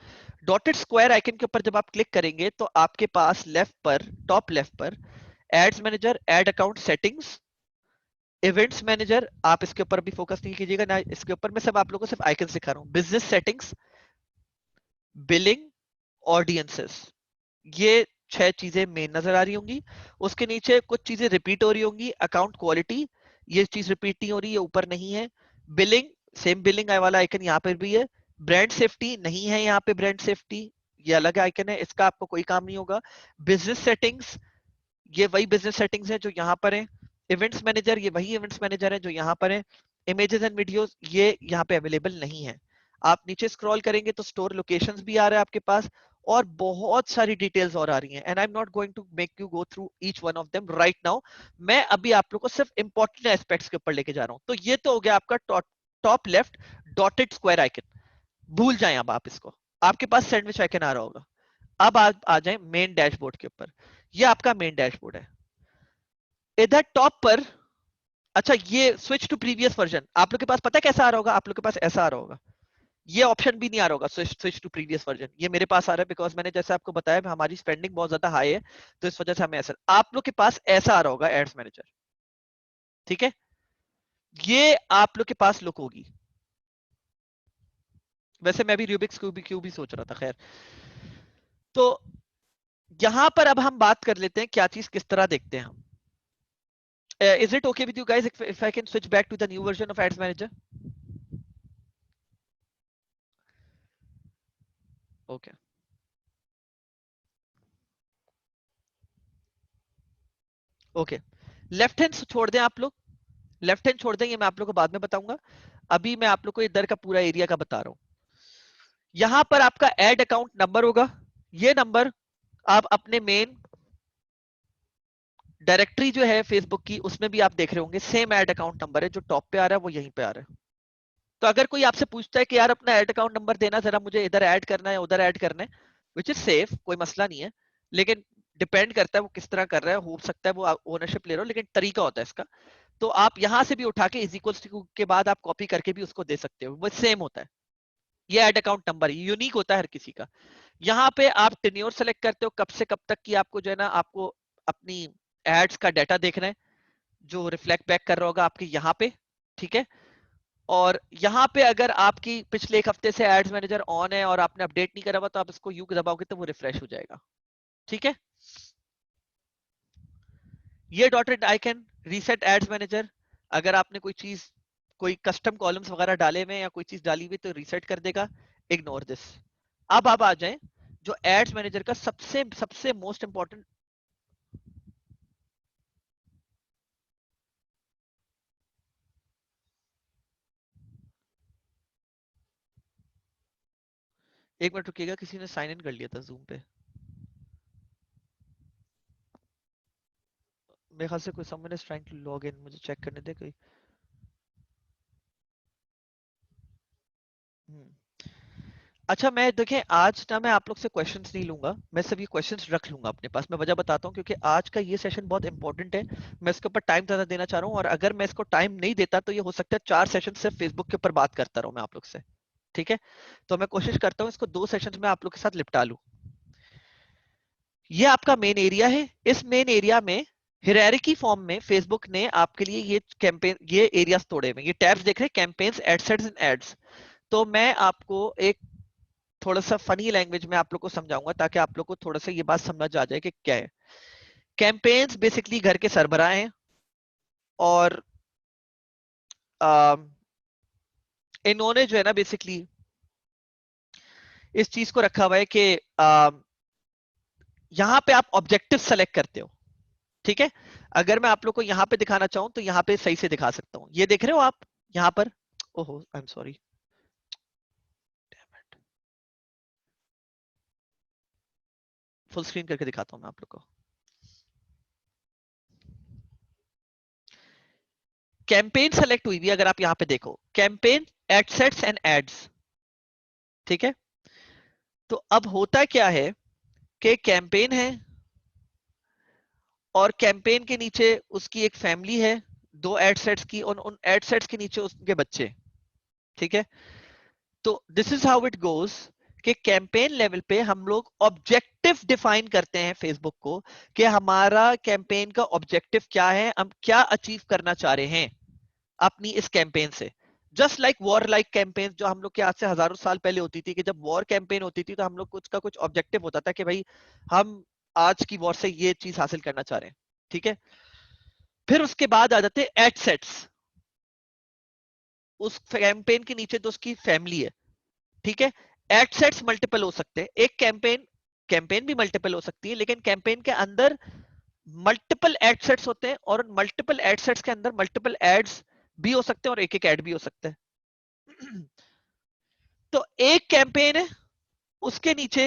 डॉटेड स्क्वायर आइकन के ऊपर जब आप क्लिक करेंगे तो आपके पास लेफ्ट पर, टॉप लेफ्ट पर, ads manager, ad account settings, events manager, आप इसके ऊपर भी फोकस नहीं कीजिएगा ना, इसके ऊपर मैं सब आप लोगों को सिर्फ आइकन सिखा रहा हूँ, बिजनेस सेटिंग्स, बिलिंग, ऑडियंसेस, ये 6 चीजें मेन नजर आ रही होंगी। उसके नीचे कुछ चीजें रिपीट हो रही होंगी, अकाउंट क्वालिटी, ये चीज रिपीट नहीं हो रही है, ऊपर नहीं है। बिलिंग, सेम बिलिंग वाला आइकन यहाँ पर भी है। ब्रांड सेफ्टी नहीं है यहाँ पे, ब्रांड सेफ्टी ये अलग आइकन है, इसका आपको कोई काम नहीं होगा। बिजनेस सेटिंग्स, ये वही बिजनेस सेटिंग्स है जो यहाँ पर है। इवेंट्स मैनेजर, ये वही इवेंट्स मैनेजर है जो यहाँ पर है। इमेजेस एंड वीडियोस, ये यहाँ पे अवेलेबल नहीं है। आप नीचे स्क्रॉल करेंगे तो स्टोर लोकेशंस भी आ रहा है आपके पास, और बहुत सारी डिटेल्स और आ रही हैं, and I am not going to make you go through each one of them right now. मैं अभी आप लोग को सिर्फ इंपॉर्टेंट एस्पेक्ट्स के ऊपर लेके जा रहा हूँ। तो ये तो हो गया आपका top left dotted square icon, भूल जाएं अब आप इसको, आपके पास सैंडविच आइकन आ रहा होगा। अब आ जाए मेन डैशबोर्ड के ऊपर, ये आपका मेन डैशबोर्ड है। इधर टॉप पर, अच्छा ये स्विच टू प्रीवियस वर्जन, आप लोग के पास पता है कैसा आ रहा होगा, आप लोग के पास ऐसा आ रहा होगा, ये ऑप्शन भी नहीं आ रहा होगा स्विच टू प्रीवियस वर्जन। ये मेरे पास आ रहा है बिकॉज मैंने जैसे आपको बताया हमारी स्पेंडिंग बहुत ज्यादा हाई है, तो इस वजह से हमें ऐसा, आप लोग के पास ऐसा आ रहा होगा एड्स मैनेजर। ठीक है, ये आप लोग के पास लुक होगी। वैसे मैं भी रूबिक्स क्यूब भी सोच रहा था, खैर। तो यहां पर अब हम बात कर लेते हैं क्या चीज किस तरह देखते हैं हम। Is it okay with you guys if I can switch back to the new version of Ads Manager? Okay. Okay, left hand छोड़ दें आप लोग, लेफ्ट हैंड छोड़ दें, ये मैं आप लोग को बाद में बताऊंगा। अभी मैं आप लोग को इधर का पूरा एरिया का बता रहा हूं। यहां पर आपका एड अकाउंट नंबर होगा, ये नंबर आप अपने मेन डायरेक्टरी जो है फेसबुक की उसमें भी आप देख रहे होंगे, सेम ऐड अकाउंट नंबर है, जो टॉप पे आ रहा है वो यहीं पे आ रहा है। तो अगर कोई आपसे पूछता है कि यार अपना ऐड अकाउंट नंबर देना जरा, मुझे इधर ऐड करना है उधर ऐड करना है, विच इज सेफ, कोई मसला नहीं है, लेकिन डिपेंड करता है वो किस तरह कर रहा है, हो सकता है वो ओनरशिप ले रहा हो, लेकिन तरीका होता है इसका। तो आप यहां से भी उठा के इज इक्वल्स टू के बाद आप कॉपी करके भी उसको दे सकते हो, वो सेम होता है। ये ऐड अकाउंट नंबर यूनिक होता है हर किसी का। यहाँ पे आप टेन्योर सेलेक्ट करते हो, कब से कब तक की आपको जो है ना आपको अपनी एड्स का डाटा देखना है, जो रिफ्लेक्ट बैक कर रहा होगा आपके यहाँ पे, ठीक है। और यहाँ पे अगर आपकी पिछले एक हफ्ते से एड्स मैनेजर ऑन है और आपने अपडेट नहीं करा हुआ, तो आप इसको यू दबाओगे तो वो रिफ्रेश हो जाएगा, ठीक है। ये dotted icon reset ads manager, अगर आपने कोई चीज, कोई कस्टम कॉलम्स वगैरह डाले हुए या कोई चीज डाली हुई तो रीसेट कर देगा। Ignore this. अब आप आ जाएं जो एड्स मैनेजर का सबसे सबसे मोस्ट इंपॉर्टेंट। एक मिनट रुकिएगा, किसी ने साइन इन कर लिया था जूम पे, मेरे ख्याल से कोई someone is trying to log in, मुझे चेक करने दे कोई। अच्छा, मैं देखें आज ना मैं आप लोग से क्वेश्चंस नहीं लूंगा, मैं सब ये क्वेश्चंस रख लूंगा अपने पास। मैं वजह बताता हूँ, क्योंकि आज का ये सेशन बहुत इंपॉर्टेंट है, मैं इसके ऊपर टाइम ज्यादा देना चाह रहा हूँ, और अगर मैं इसको टाइम नहीं देता तो ये हो सकता है 4 सेशन सिर्फ फेसबुक के ऊपर बात करता रहूं मैं आप लोग से, ठीक है। तो मैं कोशिश करता हूँ इसको 2 सेशन में आप लोग के साथ निपटा लूं। ये आपका मेन एरिया है, इस मेन एरिया में हिरारिकी फॉर्म में फेसबुक ने आपके लिए ये कैंपेन, ये एरियाज तोड़े हुए, ये टैब्स देख रहे हैं, कैंपेन्स, एडसेट्स एंड एड्स। तो मैं आपको एक थोड़ा सा फनी लैंग्वेज में आप लोग को समझाऊंगा, ताकि आप लोग को थोड़ा सा ये बात समझ आ जाए कि क्या है। कैंपेन्स बेसिकली घर के सरबराह हैं, और इन्होंने जो है ना बेसिकली इस चीज को रखा हुआ है कि यहाँ पे आप ऑब्जेक्टिव सेलेक्ट करते हो, ठीक है। अगर मैं आप लोग को यहाँ पे दिखाना चाहूँ तो यहाँ पे सही से दिखा सकता हूँ, ये देख रहे हो आप यहाँ पर। ओहो, आई एम सॉरी, फुल स्क्रीन करके दिखाता हूँ मैं आप लोग को। कैंपेन सेलेक्ट हुई भी, अगर आप यहाँ पे देखो, कैंपेन, एडसेट्स एंड एड्स, ठीक है। तो अब होता क्या है कि कैंपेन है, और कैंपेन के नीचे उसकी एक फैमिली है, 2 एडसेट्स की, उन एडसेट्स के नीचे उसके बच्चे, ठीक है। तो this is how it goes कि कैंपेन लेवल पे हम लोग ऑब्जेक्टिव डिफाइन करते हैं फेसबुक को, कि हमारा कैंपेन का ऑब्जेक्टिव क्या है, हम क्या अचीव करना चाह रहे हैं अपनी इस कैंपेन से। Just like war like campaign जो हम लोग के आज से हजारों साल पहले होती थी, कि जब वॉर कैंपेन होती थी तो हम लोग कुछ का कुछ ऑब्जेक्टिव होता था कि भाई हम आज की वॉर से ये चीज हासिल करना चाह रहे हैं, ठीक है। फिर उसके बाद आ जाते हैं एडसेट्स, उस कैंपेन के नीचे तो उसकी फैमिली है, ठीक है। एडसेट्स मल्टीपल हो सकते हैं, एक कैंपेन, कैंपेन भी मल्टीपल हो सकती है, लेकिन कैंपेन के अंदर मल्टीपल एडसेट्स होते हैं, और मल्टीपल एडसेट्स के अंदर मल्टीपल एड्स भी हो सकते हैं, और एक एक एड भी हो सकता है। तो एक कैंपेन है, उसके नीचे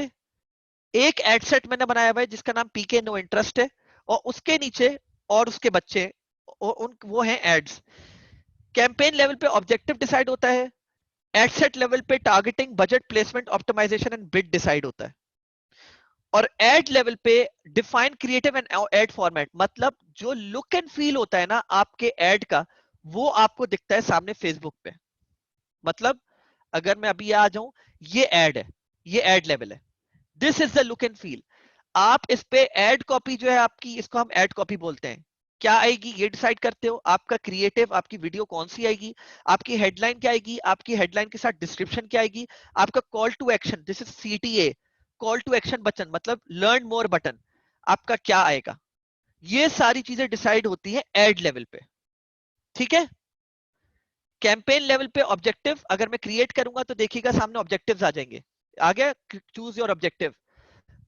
एक एडसेट मैंने बनाया हुआ है जिसका नाम पीके नो इंटरेस्ट है, और उसके नीचे और उसके बच्चे, और उन वो हैं एड्स। कैंपेन लेवल पे ऑब्जेक्टिव डिसाइड होता है, एडसेट लेवल पे targeting, budget, placement, optimisation and bid decide होता है, और एड लेवल पे define creative and ad format, मतलब जो लुक एंड फील होता है ना आपके एड का, वो आपको दिखता है सामने फेसबुक पे। मतलब अगर मैं अभी आ जाऊं, ये एड है, ये एड लेवल है, this is the look and feel. आप इस पे एड कॉपी जो है आपकी, इसको हम एड कॉपी बोलते हैं, क्या आएगी ये डिसाइड करते हो, आपका क्रिएटिव, आपकी वीडियो कौन सी आएगी, आपकी हेडलाइन क्या आएगी, आपकी हेडलाइन के साथ डिस्क्रिप्शन क्या आएगी, आपका call to action, this is CTA, call to action button, मतलब लर्न मोर बटन, आपका क्या आएगा। ये सारी चीजें डिसाइड होती है एड लेवल पे, ठीक है। कैंपेन लेवल पे ऑब्जेक्टिव अगर मैं क्रिएट करूंगा तो देखिएगा सामने ऑब्जेक्टिव्स आ जाएंगे, आ गया, choose your objective.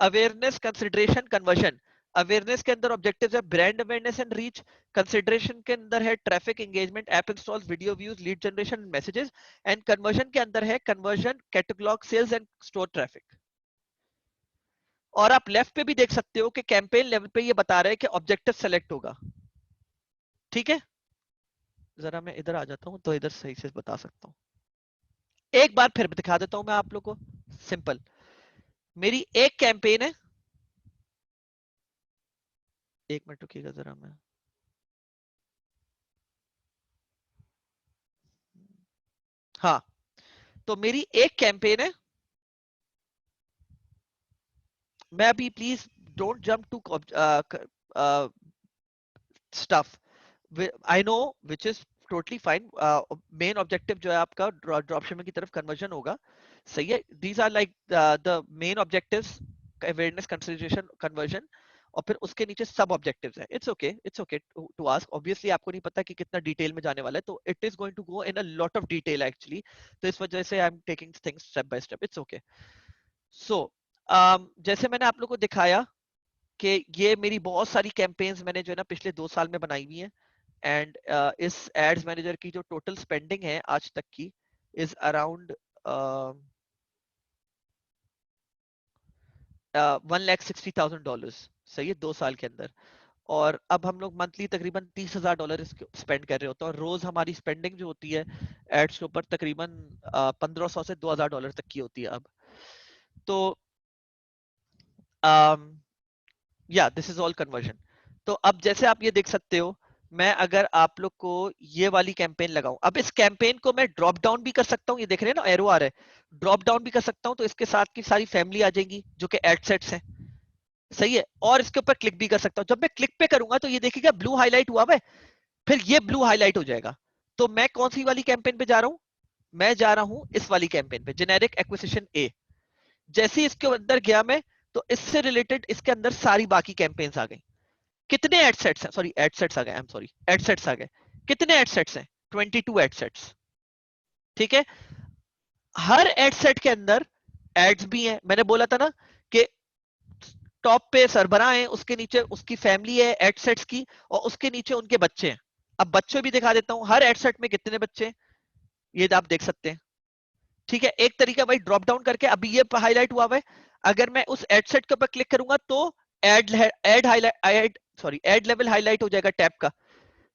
Awareness, consideration, conversion. Awareness के अंदर ऑब्जेक्टिव्स है brand awareness and reach, consideration के अंदर है traffic, engagement, app installs, video views, lead generation, messages, and conversion के अंदर है conversion, catalogue sales and store traffic. और आप लेफ्ट पे भी देख सकते हो कि कैंपेन लेवल पे ये बता रहे हैं कि ऑब्जेक्टिव सेलेक्ट होगा। ठीक है, जरा मैं इधर आ जाता हूं तो इधर सही से बता सकता हूं। एक बार फिर दिखा देता हूं मैं आप लोग को। सिंपल, मेरी एक कैंपेन है, एक मिनट रुकिएगा जरा मैं, हाँ, तो मेरी एक कैंपेन है। मैं अभी please don't jump to stuff, I know which is totally fine. Main objective जो है आपका ड्रॉप शिपिंग की तरफ कन्वर्जन होगा, सही है। These are like the main objectives, awareness, consideration, conversion, और फिर उसके नीचे सब ऑब्जेक्टिव्स हैं। It's okay to ask. Obviously आपको नहीं पता कि कितना डिटेल में जाने वाला है, तो it is going to go in a lot of detail actually, तो इस वजह से I am taking things step by step, it's okay. So जैसे मैंने आप लोग को दिखाया कि ये मेरी बहुत सारी कैंपेन्स मैंने जो है ना पिछले 2 साल में बनाई हुई हैं, एंड इस एड्स मैनेजर की जो टोटल स्पेंडिंग है आज तक की इज अराउंड 1,60,000 डॉलर्स, सही है, 2 साल के अंदर। और अब हम लोग मंथली तकरीबन $30,000 स्पेंड कर रहे होते हैं, और रोज हमारी स्पेंडिंग जो होती है एड्स के ऊपर तकरीबन 1,500 से $2,000 तक की होती है अब। तो या दिस इज ऑल कन्वर्जन। तो अब जैसे आप ये देख सकते हो, मैं अगर आप लोग को ये वाली कैंपेन लगाऊं, अब इस कैंपेन को मैं ड्रॉप डाउन भी कर सकता हूं, ये देख रहे हैं ना एरो आ रहा है, ड्रॉप डाउन भी कर सकता हूं, तो इसके साथ की सारी फैमिली आ जाएंगी जो कि एड सेट्स हैं, सही है। और इसके ऊपर क्लिक भी कर सकता हूं, जब मैं क्लिक पे करूंगा तो ये देखिएगा ब्लू हाईलाइट हुआ है, फिर ये ब्लू हाईलाइट हो जाएगा। तो मैं कौन सी वाली कैंपेन पे जा रहा हूं, मैं जा रहा हूं इस वाली कैंपेन पे, जेनेरिक एक्विजिशन ए। जैसे ही इसके अंदर गया मैं, तो इससे रिलेटेड इसके अंदर सारी बाकी कैंपेन्स आ गई। कितने एडसेट्स हैं, सॉरी एडसेट्स आ गए, आई एम सॉरी, एडसेट्स आ गए। कितने एडसेट्स हैं, 22 एडसेट्स। ठीक है, हर एडसेट के अंदर एड्स भी हैं, मैंने बोला था ना कि टॉप पे सरबराह है, उसके नीचे उसकी फैमिली है एडसेट्स की, और उसके नीचे उनके बच्चे हैं। अब बच्चे भी दिखा देता हूं, हर एडसेट में कितने बच्चे हैं ये आप देख सकते हैं। ठीक है, एक तरीका भाई ड्रॉप डाउन करके, अभी ये हाईलाइट हुआ है, अगर मैं उस एडसेट के ऊपर क्लिक करूंगा तो ad ad highlight ad level highlight हो जाएगा टैब का,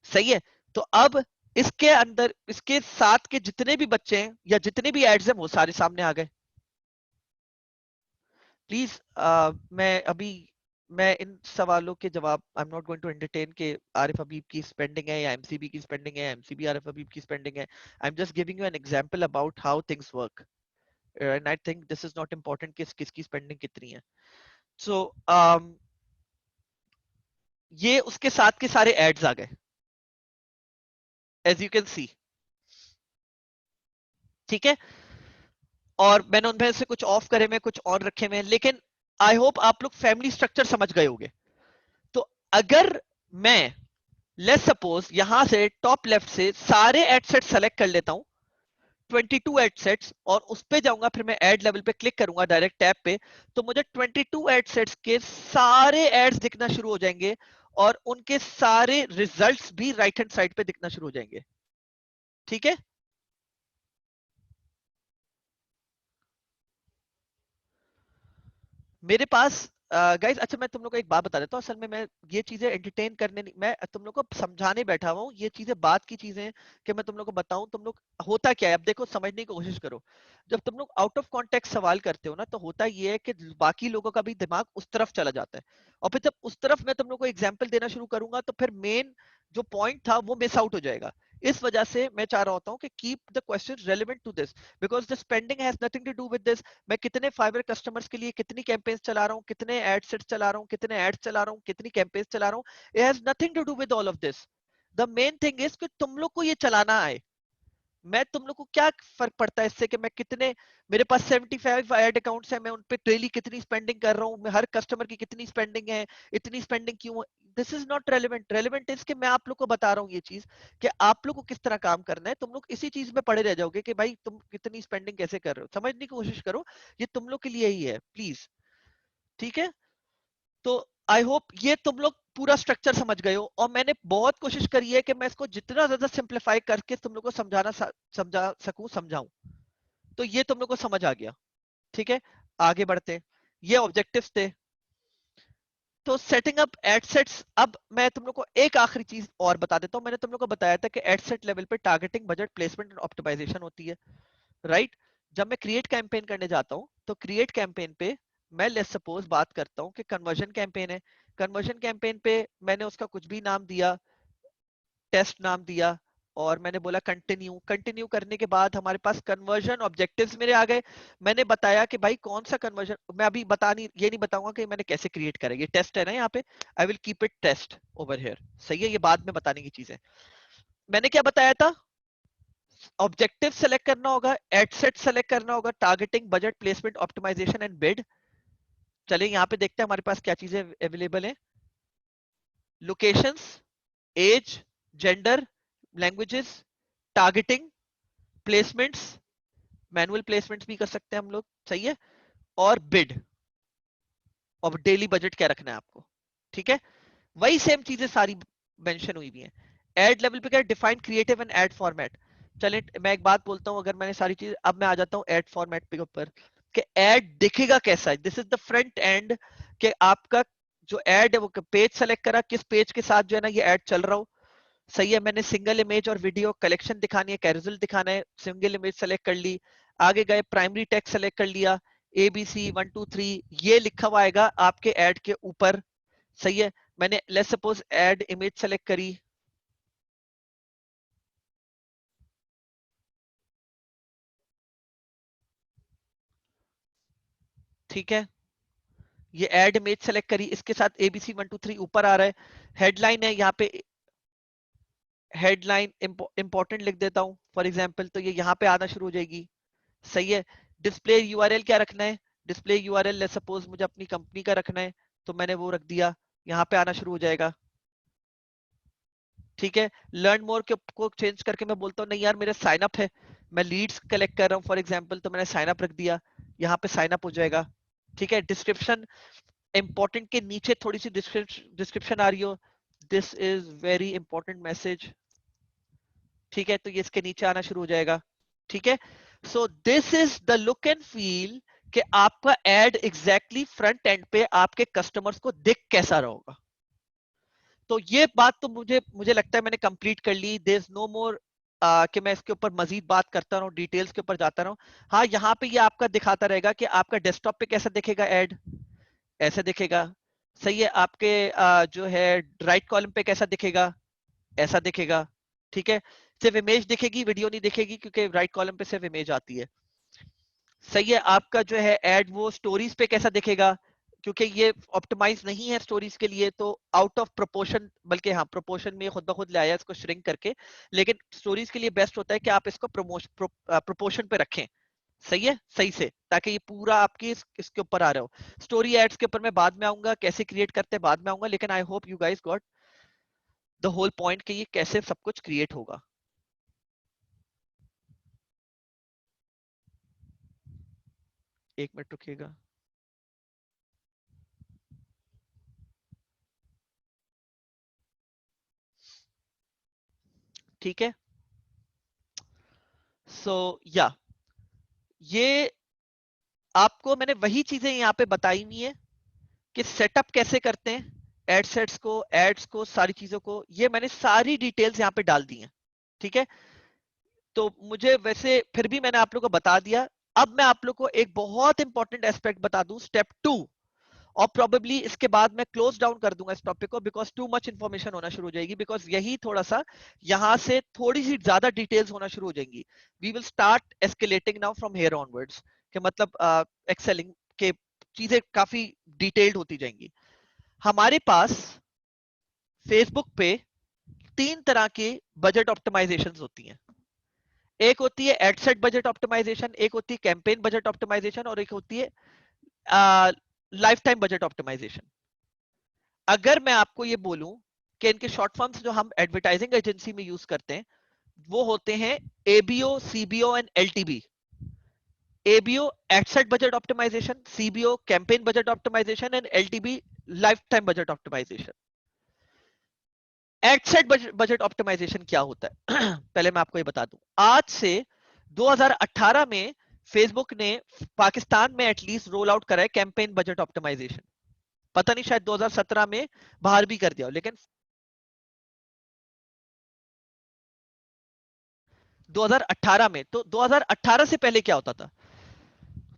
सही है। तो अब इसके अंदर इसके साथ के जितने भी बच्चे हैं या जितने भी एड्स हैं वो सारे सामने आ गए। प्लीज मैं अभी, मैं इन सवालों के जवाब I am not going to entertain के आरिफ हबीब की स्पेंडिंग है या एमसीबी की स्पेंडिंग है, एमसीबी आरिफ हबीब की स्पेंडिंग है। I am just giving you an example about how things work, and I think this is not important कि किसकी स्पेंडिंग कितनी है। सो ये उसके साथ के सारे एड्स आ गए, एज यू कैन सी। ठीक है, और मैंने उनमें से कुछ ऑफ करे में कुछ ऑन रखे हुए हैं, लेकिन आई होप आप लोग फैमिली स्ट्रक्चर समझ गए होंगे। तो अगर मैं लेट्स सपोज यहां से टॉप लेफ्ट से सारे एडसेट सेलेक्ट कर लेता हूं, 22 एडसेट्स, और उस पे जाऊंगा, फिर मैं एड लेवल पे क्लिक करूंगा डायरेक्ट टैब पे, तो मुझे 22 एडसेट्स के सारे एड्स दिखना शुरू हो जाएंगे, और उनके सारे रिजल्ट्स भी राइट हैंड साइड पे दिखना शुरू हो जाएंगे। ठीक है, मेरे पास गाइस, अच्छा मैं तुम लोग को एक बात बता देता हूँ, असल में मैं ये चीजें एंटरटेन करने नहीं, मैं तुम लोग को समझाने बैठा हुआ हूँ, ये चीजें बात की चीजें हैं कि मैं तुम लोग को बताऊं, तुम लोग होता क्या है, अब देखो समझने की कोशिश करो। जब तुम लोग आउट ऑफ कॉन्टेक्स्ट सवाल करते हो ना, तो होता ये है कि बाकी लोगों का भी दिमाग उस तरफ चला जाता है, और फिर जब उस तरफ मैं तुम लोग को एग्जाम्पल देना शुरू करूंगा, तो फिर मेन जो पॉइंट था वो मिस आउट हो जाएगा। इस वजह से मैं चाह रहा होता हूँ कि keep the question relevant to this, because the spending has nothing to do with this. मैं कितने फाइवर कस्टमर्स के लिए कितनी कैंपेन्स चला रहा हूँ, कितने एड सेट्स चला रहा हूँ, कितने एड्स चला रहा हूँ, कितनी कैंपेन्स चला रहा हूँ, it has nothing to do with all of this. The main thing is कि तुम लोग को ये चलाना आए। मैं तुम लोग को क्या फर्क पड़ता है इससे कि मैं कितने, मेरे पास 75 एड अकाउंट्स हैं, मैं उन पे डेली कितनी स्पेंडिंग कर रहा हूँ, मैं हर कस्टमर की कितनी स्पेंडिंग है, इतनी स्पेंडिंग क्यों है, this is not relevant. Relevant is कि मैं आप लोग को बता रहा हूँ ये चीज कि आप लोग को किस तरह काम करना है। तुम लोग इसी चीज में पड़े रह जाओगे कि भाई तुम कितनी स्पेंडिंग कैसे कर रहे हो, समझने की कोशिश करो, ये तुम लोग के लिए ही है प्लीज। ठीक है, तो आई होप ये तुम लोग पूरा स्ट्रक्चर समझ गए हो, और मैंने बहुत कोशिश करी है कि मैं इसको जितना ज्यादा सिंप्लीफाई करके तुम लोग को समझा सकूं, समझाऊं। तो ये तुम लोग को समझ आ गया। ठीक है, आगे बढ़ते हैं। ये ऑब्जेक्टिव्स थे, तो सेटिंग अप एड सेट्स, अब मैं तुम लोग को एक आखिरी चीज और बता देता हूँ। मैंने तुम लोग को बताया था कि एड सेट लेवल पे टारगेटिंग, बजट, प्लेसमेंट और ऑप्टिमाइजेशन होती है, राइट? जब मैं क्रिएट कैंपेन करने जाता हूँ तो क्रिएट कैंपेन पे मैं लेट्स सपोज बात करता हूँ कि कन्वर्जन कैंपेन है। कन्वर्जन कैंपेन पे मैंने उसका कुछ भी नाम दिया, टेस्ट नाम दिया, और मैंने बोला कंटिन्यू। कंटिन्यू करने के बाद हमारे पास कन्वर्जन ऑब्जेक्टिव्स मेरे आ गए। मैंने बताया कि भाई कौन सा कन्वर्जन, मैं अभी ये नहीं बताऊंगा कि मैंने कैसे क्रिएट करा, ये टेस्ट है ना यहाँ पे, I will keep it taste over here, सही है? ये बाद में बताने की चीज है। मैंने क्या बताया था? ऑब्जेक्टिव सेलेक्ट करना होगा, एड सेट सेलेक्ट करना होगा, targeting, budget, placement, optimisation and bid. चलिए यहाँ पे देखते हैं हमारे पास क्या चीजें अवेलेबल है। Locations, age, gender, languages, targeting, placements, manual placements भी कर सकते हैं हम लोग, सही है, और बिड, और डेली बजट क्या रखना है आपको, ठीक है? वही सेम चीजें सारी मेंशन हुई भी हैं। एड लेवल पे क्या, define creative and ad format. चलिए मैं एक बात बोलता हूँ, अगर मैंने सारी चीज, अब मैं आ जाता हूँ एड फॉर्मेट पे ऊपर, कि एड दिखेगा कैसा है। This is the front end, कि आपका जो एड है वो पेज सेलेक्ट करा, किस पेज के साथ जो है ना ये एड चल रहा हो, सही है? मैंने सिंगल इमेज और वीडियो कलेक्शन दिखानी है, कैरोसेल दिखाना है, सिंगल इमेज सेलेक्ट कर ली, आगे गए प्राइमरी टेक्स्ट सेलेक्ट कर लिया, ABC 1 2 3 ये लिखा हुआ आएगा आपके एड के ऊपर, सही है? मैंने let's suppose ad image select करी, ठीक है? ये एड इमेज सेलेक्ट करी, इसके साथ ABC 1 2 3 ऊपर आ रहा है। हेडलाइन है यहाँ पे, हेडलाइन इंपॉर्टेंट लिख देता हूँ फॉर एग्जाम्पल, तो ये यहाँ पे आना शुरू हो जाएगी, सही है? डिस्प्ले यूआरएल क्या रखना है? डिस्प्ले यूआरएल लेट्स सपोज मुझे अपनी कंपनी का रखना है, तो मैंने वो रख दिया, यहाँ पे आना शुरू हो जाएगा, ठीक है? लर्न मोर को चेंज करके मैं बोलता हूँ नहीं यार मेरा साइन अप है, मैं लीड्स कलेक्ट कर रहा हूँ फॉर एग्जाम्पल, तो मैंने साइन अप रख दिया, यहाँ पे साइन अप हो जाएगा, ठीक है? डिस्क्रिप्शन, इंपॉर्टेंट के नीचे थोड़ी सी डिस्क्रिप्शन आ रही हो, this is very important message, ठीक है? तो ये इसके नीचे आना शुरू हो जाएगा, ठीक है? सो this is the look and feel, कि आपका एड एग्जैक्टली फ्रंट एंड पे आपके कस्टमर्स को दिख कैसा रहा होगा। तो ये बात तो मुझे मुझे लगता है मैंने कंप्लीट कर ली। देयर इज नो मोर कि मैं इसके ऊपर मजीद बात करता रहूं, डिटेल्स के ऊपर जाता रहूं। हाँ, यहाँ पे ये आपका दिखाता रहेगा कि आपका डेस्कटॉप पे कैसा दिखेगा एड, ऐसे दिखेगा, सही है? आपके जो है राइट कॉलम पे कैसा दिखेगा, ऐसा दिखेगा, ठीक है? सिर्फ इमेज दिखेगी, वीडियो नहीं दिखेगी, क्योंकि राइट कॉलम पे सिर्फ इमेज आती है, सही है? आपका जो है एड वो स्टोरीज पे कैसा दिखेगा, क्योंकि ये ऑप्टिमाइज नहीं है स्टोरीज के लिए, तो आउट ऑफ प्रोपोर्शन, बल्कि हाँ प्रोपोर्शन में खुद ब खुद ले आया इसको श्रिंक करके, लेकिन स्टोरीज के लिए बेस्ट होता है कि आप इसको प्रोपोर्शन पे रखें, सही है? सही से, ताकि ये पूरा आपके इसके ऊपर आ रहा हो। स्टोरी एड्स के ऊपर मैं बाद में आऊंगा, कैसे क्रिएट करते हैं बाद में आऊंगा, लेकिन I hope you guys got the whole point कि ये कैसे सब कुछ क्रिएट होगा। एक मिनट रुकिएगा। ठीक है, सो या ये आपको मैंने वही चीजें यहाँ पे बताई हुई है कि सेटअप कैसे करते हैं एड सेट्स को, एड्स को, सारी चीजों को, ये मैंने सारी डिटेल्स यहाँ पे डाल दी हैं, ठीक है? तो मुझे वैसे फिर भी मैंने आप लोगों को बता दिया। अब मैं आप लोग को एक बहुत इंपॉर्टेंट एस्पेक्ट बता दूं, स्टेप 2, और प्रोबेबली इसके बाद मैं क्लोज डाउन कर दूंगा इस टॉपिक को, बिकॉज टू मच इंफॉर्मेशन होना शुरू हो जाएगी, बिकॉज यही थोड़ा सा यहाँ से थोड़ी सी ज्यादा डिटेल्स होना शुरू हो जाएंगी। We will start escalating now from here onwards, कि मतलब एक्सेलिंग के चीजें काफी डिटेल्ड होती जाएंगी। हमारे पास फेसबुक पे 3 तरह के बजट ऑप्टिमाइजेशन होती हैं। एक होती है एडसेट बजट ऑप्टिमाइजेशन, एक होती है कैंपेन बजट ऑप्टिमाइजेशन, और एक होती है लाइफ टाइम बजट ऑप्टिमाइजेशन। अगर मैं आपको ये बोलूं कि इनके शॉर्ट फॉर्म्स जो हम एडवर्टाइजिंग एजेंसी में यूज करते हैं वो होते हैं ABO, CBO and LTB. ABO adset budget optimization, CBO campaign budget optimization and LTB lifetime budget optimization. Adset budget optimisation क्या होता है पहले मैं आपको ये बता दूं। आज से 2018 में फेसबुक ने पाकिस्तान में एटलीस्ट रोल आउट करा है कैंपेन बजट ऑप्टिमाइजेशन, पता नहीं शायद 2017 में बाहर भी कर दिया हो, लेकिन 2018 में, तो 2018 से पहले क्या होता था,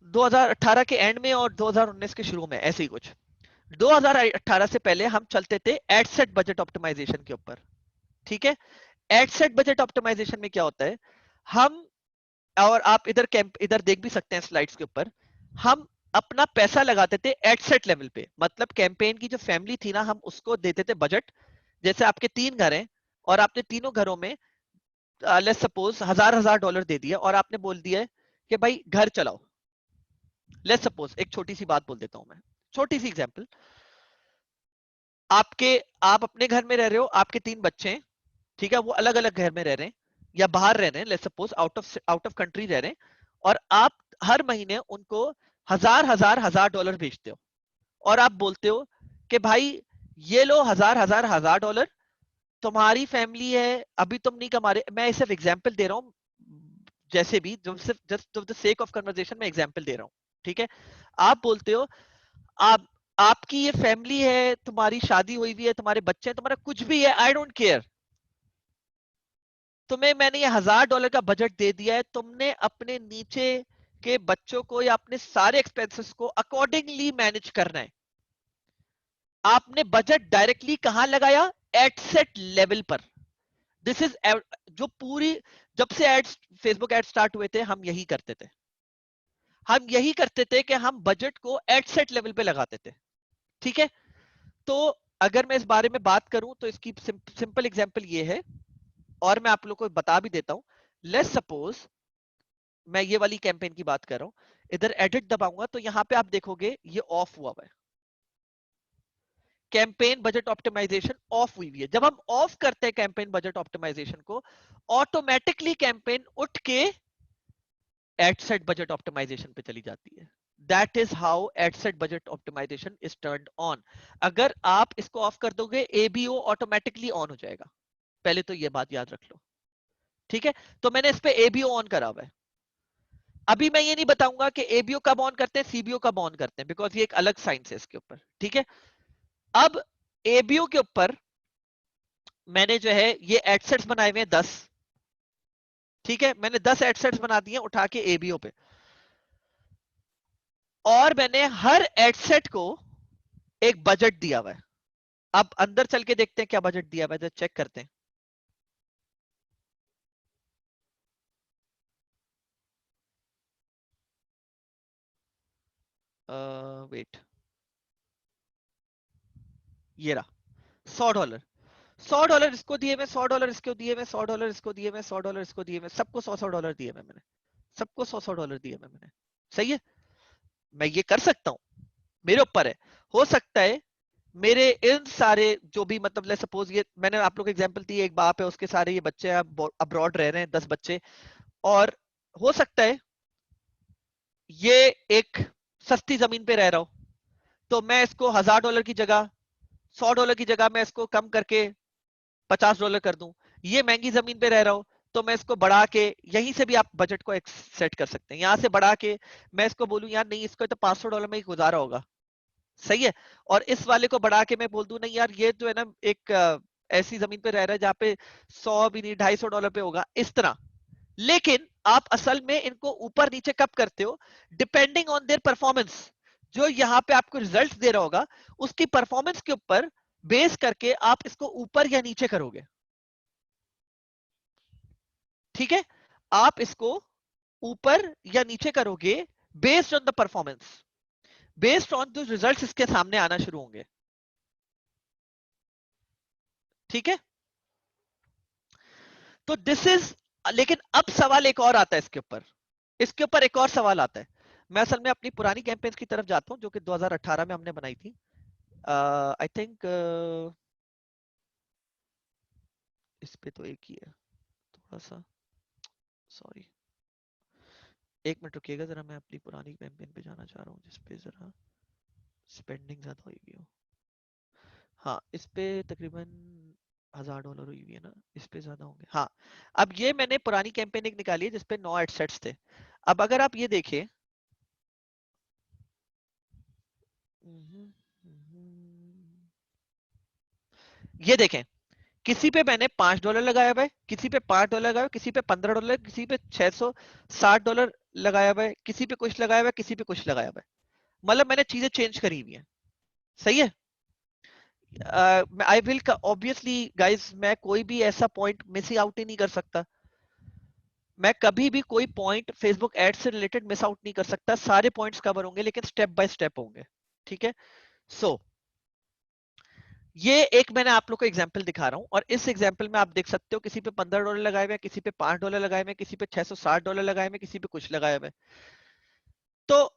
2018 के एंड में और 2019 के शुरू में ऐसे ही कुछ, 2018 से पहले हम चलते थे एड सेट बजट ऑप्टिमाइजेशन के ऊपर। ठीक है, एड सेट बजट ऑप्टिमाइजेशन में क्या होता है, हम, और आप इधर कैंप इधर देख भी सकते हैं स्लाइड्स के ऊपर, हम अपना पैसा लगाते थे एड सेट लेवल पे, मतलब कैंपेन की जो फैमिली थी ना, हम उसको देते थे बजट। जैसे आपके 3 घर हैं और आपने तीनों घरों में लेट्स सपोज $1000 दे दिया और आपने बोल दिया है कि भाई घर चलाओ। लेट्स सपोज एक छोटी सी बात बोल देता हूं मैं, छोटी सी एग्जांपल, आपके आप अपने घर में रह रहे हो, आपके 3 बच्चे हैं, ठीक है, वो अलग अलग घर में रह रहे हैं या बाहर रह रहे हैं, let's suppose out of country रह रहे हैं, और आप हर महीने उनको $1000 भेजते हो, और आप बोलते हो कि भाई ये लो $1000 तुम्हारी फैमिली है, अभी तुम नहीं कमा रहे, मैं सिर्फ एग्जांपल दे रहा हूँ, जैसे भी जो सिर्फ just of the sake of conversation में एग्जांपल दे रहा हूँ। ठीक है, आप बोलते हो, आप आपकी ये फैमिली है, तुम्हारी शादी हुई हुई है, तुम्हारे बच्चे हैं, तुम्हारा कुछ भी है, आई डोंट केयर, तुम्हें मैंने ये $1000 का बजट दे दिया है, तुमने अपने नीचे के बच्चों को या अपने सारे एक्सपेंसेस को अकॉर्डिंगली मैनेज करना है। आपने बजट डायरेक्टली कहां लगाया, एड सेट लेवल पर। दिस इज, जो पूरी, जब से एड्स, फेसबुक एड स्टार्ट हुए थे, हम यही करते थे, हम यही करते थे कि हम बजट को एड सेट लेवल पे लगाते थे। ठीक है, तो अगर मैं इस बारे में बात करूं तो इसकी सिंपल एग्जांपल ये है, और मैं आप लोग को बता भी देता हूं। लेट्स सपोज मैं ये वाली कैंपेन की बात कर रहा हूं, इधर एडिट दबाऊंगा तो यहां पे आप देखोगे ये ऑफ हुआ है, कैंपेन बजट ऑप्टिमाइजेशन ऑफ हुई है। जब हम ऑफ करते हैं कैंपेन बजट ऑप्टिमाइजेशन को, ऑटोमेटिकली कैंपेन उठ के एड सेट बजट ऑप्टिमाइजेशन पे चली जाती है। That is how ad set budget optimisation is turned on. अगर आप इसको ऑफ कर दोगे, एबीओ ऑटोमेटिकली ऑन हो जाएगा, पहले तो ये बात याद रख लो। ठीक है, तो मैंने इस पे एबीओ ऑन करा हुआ है। अभी मैं ये नहीं बताऊंगा कि एबीओ कब ऑन करते हैं, सीबीओ कब ऑन करते हैं, बिकॉज ये एक अलग साइंस है इसके ऊपर। ठीक है, अब एबीओ के ऊपर मैंने जो है ये एडसेट्स बनाए हुए हैं 10। ठीक है, मैंने 10 एडसेट्स बना दिए उठा के एबीओ पे, और मैंने हर एडसेट को एक बजट दिया हुआ है। अब अंदर चल के देखते हैं क्या बजट दिया हुआ है, चेक करते हैं। वेट, ये रहा $100। $100 इसको दिए, मैं $100 इसको दिए, मैं $100 इसको दिए, मैं $100 इसको दिए, मैं सबको $100 दिए, मैंने सबको $100 दिए मैंने। सही है, मैं ये कर सकता हूं, मेरे ऊपर है। हो सकता है मेरे इन सारे जो भी, मतलब ले सपोज ये मैंने आप लोग एग्जांपल दी, एक बाप है, उसके सारे ये बच्चे अब्रॉड रह रहे हैं, 10 बच्चे, और हो सकता है ये एक सस्ती जमीन पे रह रहा हो, तो मैं इसको $1000 की जगह, $100 की जगह मैं इसको कम करके $50 कर दूं। ये महंगी जमीन पे रह रहा हो, तो मैं इसको बढ़ा के, यहीं से भी आप बजट को एक सेट कर सकते हैं, यहां से बढ़ा के मैं इसको बोलूं यार नहीं, इसको तो $500 में ही गुजारा होगा। सही है, और इस वाले को बढ़ा के मैं बोल दूं नहीं यार, ये जो है ना एक ऐसी जमीन पे रह रहा है जहाँ पे 100 भी नहीं, $250 पे होगा, इस तरह। लेकिन आप असल में इनको ऊपर नीचे कब करते हो, डिपेंडिंग ऑन देयर परफॉर्मेंस। जो यहाँ पे आपको रिजल्ट दे रहा होगा, उसकी परफॉर्मेंस के ऊपर बेस करके आप इसको ऊपर या नीचे करोगे। ठीक है, आप इसको ऊपर या नीचे करोगे based on the performance, based on जो रिजल्ट्स इसके सामने आना शुरू होंगे। ठीक है, तो दिस इज, लेकिन अब सवाल एक और आता है इसके ऊपर, इसके ऊपर एक और सवाल आता है। मैं असल में अपनी पुरानी कैंपेन्स की तरफ जाता हूं जो कि 2018 में हमने बनाई थी। आई थिंक इस पे तो एक ही है, थोड़ा सा, सॉरी, एक मिनट रुकिएगा जरा, मैं अपनी पुरानी कैंपेन पे जाना चाह रहा हूँ जिसपे जरा स्पेंडिंग ज्यादा हुई हुई हो। हाँ, इस पे तकरीबन $1000 हुई हुई है ना, इस पे ज्यादा होंगे। हाँ, अब ये मैंने पुरानी कैंपेन एक निकाली है जिसपे 9 एडसेट्स थे। अब अगर आप ये देखें, ये देखें, किसी पे मैंने $5 लगाया हुआ है, किसी पे $5 लगाया हुआ है, किसी पे $15, किसी पे $660 लगाया हुआ है, किसी पे कुछ लगाया हुआ है, किसी पे कुछ लगाया हुआ है। मतलब मैंने चीजें चेंज करी हुई है। सही है। आई विल ऑब्वियसली गाइस, मैं कोई भी ऐसा पॉइंट मिस आउट ही नहीं कर सकता। मैं कभी भी कोई पॉइंट फेसबुक एड से रिलेटेड मिस आउट नहीं कर सकता। सारे पॉइंट्स कवर होंगे लेकिन स्टेप बाय स्टेप होंगे। ठीक है। सो ये एक मैंने आप लोग को एग्जांपल दिखा रहा हूं, और इस एग्जांपल में आप देख सकते हो किसी पे $15 लगाए हुए हैं, किसी पे $5 लगाए हुए हैं, किसी पे $660 लगाए हुए हैं, किसी पे कुछ लगाए हुए हैं। तो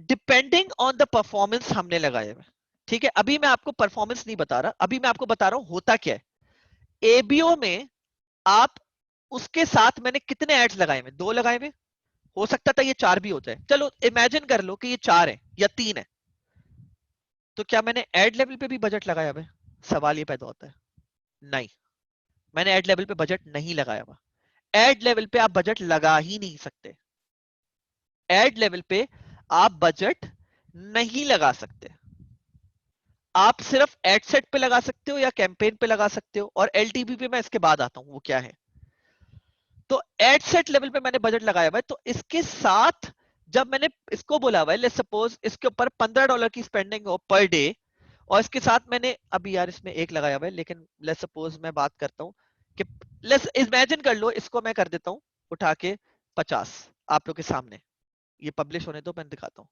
डिपेंडिंग ऑन द परफॉर्मेंस हमने लगाए हुए हैं। ठीक है। अभी मैं आपको परफॉर्मेंस नहीं बता रहा, अभी मैं आपको बता रहा हूं होता क्या है। एबीओ में आप उसके साथ मैंने कितने एड्स लगाए हुए? 2 लगाए हुए। हो सकता था ये 4 भी हो जाए। चलो इमेजिन कर लो कि ये 4 है या 3 है, तो क्या मैंने एड लेवल पे भी बजट लगाया हुआ है? सवाल ये पैदा होता है। नहीं, मैंने एड लेवल पे बजट नहीं लगाया हुआ। एड लेवल पे आप बजट लगा ही नहीं सकते। एड लेवल पे आप बजट नहीं लगा सकते। आप सिर्फ एड सेट पे लगा सकते हो या कैंपेन पे लगा सकते हो, और एलटीवी पे मैं इसके बाद आता हूं वो क्या है। तो एड सेट लेवल पे मैंने बजट लगाया हुआ है, तो इसके साथ जब मैंने इसको बोला हुआ है, लेट्स सपोज इसके ऊपर $15 की स्पेंडिंग हो पर डे, और इसके साथ मैंने अभी यार इसमें एक लगाया हुआ है, लेकिन लेट्स सपोज मैं बात करता हूं कि लेट्स इमेजिन कर लो, इसको मैं कर देता हूं उठा के 50 आप लोग के सामने। ये पब्लिश होने दो, मैं दिखाता हूं।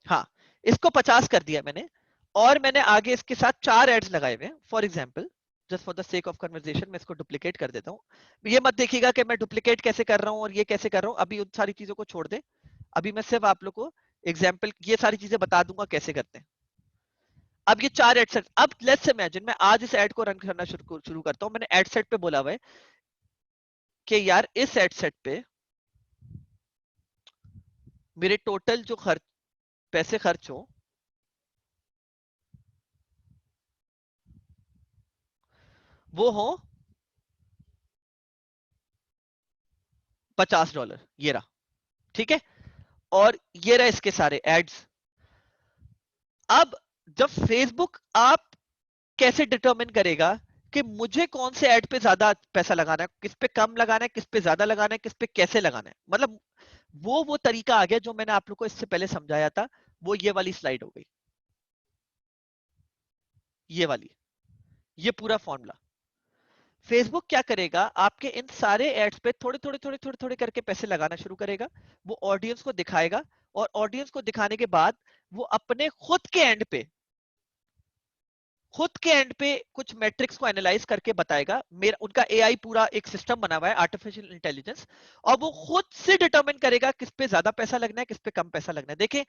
हाँ, इसको 50 कर दिया मैंने, और मैंने आगे इसके साथ 4 एड्स लगाए हुए हैं। For example, just for the sake of conversation मैं इसको डुप्लीकेट कर देता हूँ। ये मत देखिएगा कि मैं डुप्लीकेट कैसे कर रहा हूँ और ये कैसे कर रहा हूँ, अभी उन सारी चीजों को छोड़ दे। अभी मैं सिर्फ आप लोग को एग्जाम्पल ये सारी चीजें बता दूंगा कैसे करते हैं। अब ये 4 एड सेट, अब लेट्स इमेजिन मैं आज इस एड को रन करना शुरू करता हूँ। मैंने एड सेट पे बोला हुआ है कि यार इस एड सेट पे मेरे टोटल जो खर्च पैसे खर्च हो वो हो $50। ये रहा। ठीक है। और ये रहा इसके सारे एड्स। अब जब फेसबुक आप कैसे डिटरमिन करेगा कि मुझे कौन से ऐड पे ज्यादा पैसा लगाना है, किस पे कम लगाना है, किस पे ज्यादा लगाना है, किस पे कैसे लगाना है। मतलब वो तरीका आ गया जो मैंने आप लोग को इससे पहले समझाया था। वो ये वाली स्लाइड हो गई, ये वाली, ये पूरा फॉर्मूला। फेसबुक क्या करेगा, आपके इन सारे एड्स पे थोड़े थोड़े थोड़े थोड़े थोड़े करके पैसे लगाना शुरू करेगा। वो ऑडियंस को दिखाएगा, और ऑडियंस को दिखाने के बाद वो अपने खुद के एंड पे कुछ मैट्रिक्स को एनालाइज करके बताएगा। मेरा उनका एआई पूरा एक सिस्टम बना हुआ है, आर्टिफिशियल इंटेलिजेंस, और वो खुद से डिटरमिन करेगा किस पे ज्यादा पैसा लगना है, किस पे कम पैसा लगना है। देखें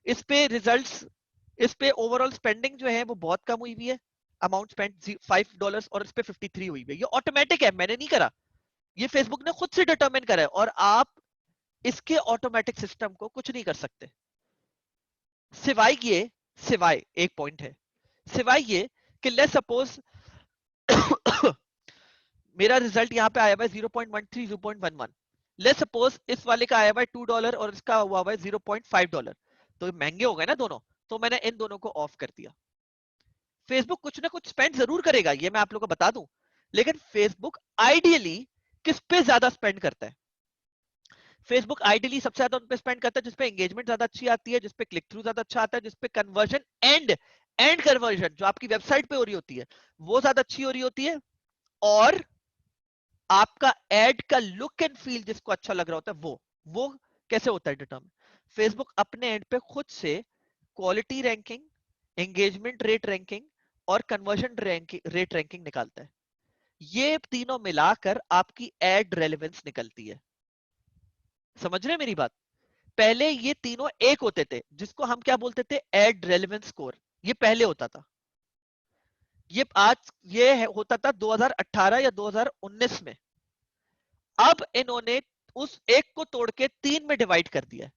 इस पे रिजल्ट्स, इस पे ओवरऑल स्पेंडिंग जो है वो बहुत कम हुई हुई है, अमाउंट स्पेंड $5, और इस पे 53 हुई हुई है। ये ऑटोमेटिक है, मैंने नहीं करा, ये फेसबुक ने खुद से डिटरमिन करा है, और आप इसके ऑटोमेटिक सिस्टम को कुछ नहीं कर सकते। सिवाय ये, सिवाय एक पॉइंट है, सिवाय ये कि लेट्स सपोज मेरा रिजल्ट यहाँ पे आया हुआ है 0.13 0.11। लेट्स सपोज इस वाले का आया हुआ है $2 और इसका हुआ हुआ है $0.5, तो महंगे हो गए ना दोनों। तो मैंने इन दोनों को ऑफ कर दिया। फेसबुक कुछ ना कुछ स्पेंड जरूर करेगा, ये मैं आप लोगों को बता दूं, लेकिन फेसबुक आइडियली किस पे ज्यादा स्पेंड करता है? फेसबुक आइडियली सबसे ज्यादा उन पे स्पेंड करता है जिसपे एंगेजमेंट ज्यादा अच्छी आती है, जिसपे क्लिक थ्रू ज्यादा अच्छा आता है, जिसपे कन्वर्जन एंड कन्वर्जन जो आपकी वेबसाइट पे हो रही होती है वो ज्यादा अच्छी हो रही होती है, और आपका एड का लुक एंड फील जिसको अच्छा लग रहा होता है वो कैसे होता है डिटर्मिन? फेसबुक अपने एंड पे खुद से quality ranking, engagement rate ranking और कन्वर्जन रेट रैंकिंग निकालता है। ये तीनों मिलाकर आपकी एड रेलेवेंस निकलती है। समझ रहे हैं मेरी बात? पहले ये तीनों एक होते थे जिसको हम क्या बोलते थे, एड रेलेवेंस स्कोर। ये पहले होता था, होता था 2018 या 2019 में। अब इन्होंने उस एक को तोड़ के 3 में डिवाइड कर दिया।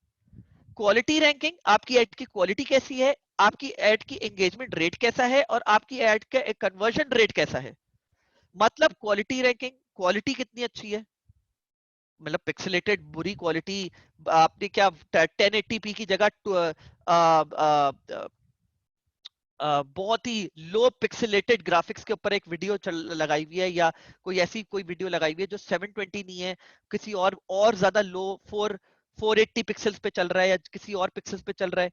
क्वालिटी रैंकिंग, आपकी एड की क्वालिटी कैसी है, आपकी एड की एंगेजमेंट रेट कैसा है, और आपकी एड का कन्वर्जन रेट कैसा है। मतलब क्वालिटी रैंकिंग, क्वालिटी कितनी अच्छी है, मतलब पिक्सेलेटेड बुरी क्वालिटी, आपने क्या 1080p की जगह बहुत ही लो पिक्सेलेटेड ग्राफिक्स के ऊपर एक वीडियो लगाई हुई है, या कोई ऐसी कोई वीडियो लगाई हुई है जो 720 नहीं है, किसी और ज्यादा लो 480 पिक्सल्स पे चल रहा है या किसी और पिक्सल्स पे चल रहा है,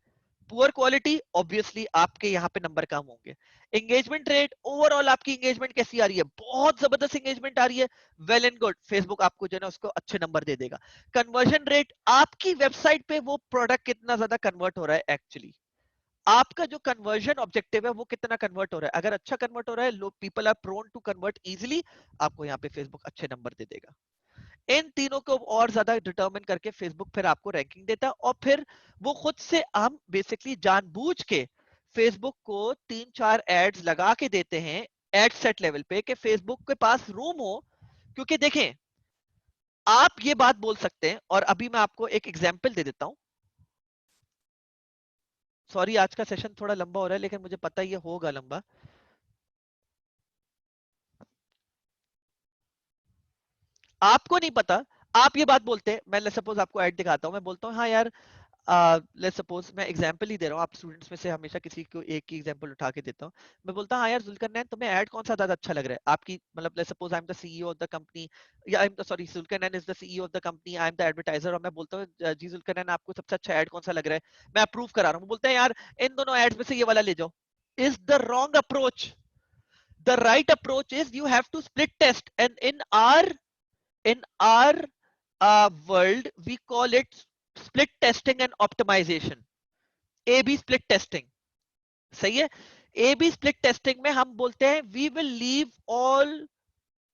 पुअर क्वालिटी, ऑब्वियसली आपके यहाँ पे नंबर कम होंगे। एंगेजमेंट रेट, ओवरऑल आपकी एंगेजमेंट कैसी आ रही है? बहुत जबरदस्त एंगेजमेंट आ रही है, वेल एंड गुड, फेसबुक आपको जो है ना उसको अच्छे नंबर दे देगा। कन्वर्जन रेट, आपकी वेबसाइट पे वो प्रोडक्ट कितना ज्यादा कन्वर्ट हो रहा है, एक्चुअली आपका जो कन्वर्जन ऑब्जेक्टिव है वो कितना कन्वर्ट हो रहा है। अगर अच्छा कन्वर्ट हो रहा है, low people are prone to convert easily, आपको यहाँ पे फेसबुक अच्छे नंबर दे देगा। इन तीनों को और ज्यादा डिटरमिन करके फेसबुक फिर आपको रैंकिंग देता है, और फिर वो खुद से हम बेसिकली जानबूझ के फेसबुक को 3-4 एड्स लगा के देते हैं एड सेट लेवल पे कि फेसबुक के पास रूम हो। क्योंकि देखें, आप ये बात बोल सकते हैं, और अभी मैं आपको एक एग्जांपल दे देता हूं। सॉरी आज का सेशन थोड़ा लंबा हो रहा है, लेकिन मुझे पता ये होगा लंबा। आपको नहीं पता, आप ये बात बोलते हैं, मैं सपोज आपको ऐड दिखाता हूं, मैं बोलता हूँ हाँ यार, लेट्स सपोज मैं एग्जांपल ही दे रहा हूँ, आप स्टूडेंट्स में से हमेशा किसी को एक ही एग्जांपल उठा के देता हूँ। मैं बोलता हूँ हाँ यार जुल्करनैन, तुम्हें ऐड कौन सा ज्यादा अच्छा लग रहा है आपकी, मतलब let's suppose I am the CEO of the company, या I am sorry, Zulqarnain is the CEO of the company, I am the advertiser, और मैं बोलता हूँ जी जुल्करनैन आपको सबसे अच्छा ऐड कौन सा लग रहा है, मैं अप्रूव करा रहा हूँ, बोलते हैं यार इन दोनों एड्स में से ये वाला ले जाओ। Is the wrong approach. The right approach is you have to split test, and in our world we call it split testing and optimization, A-B split testing। सही है? A-B split testing में हम बोलते हैं we will leave all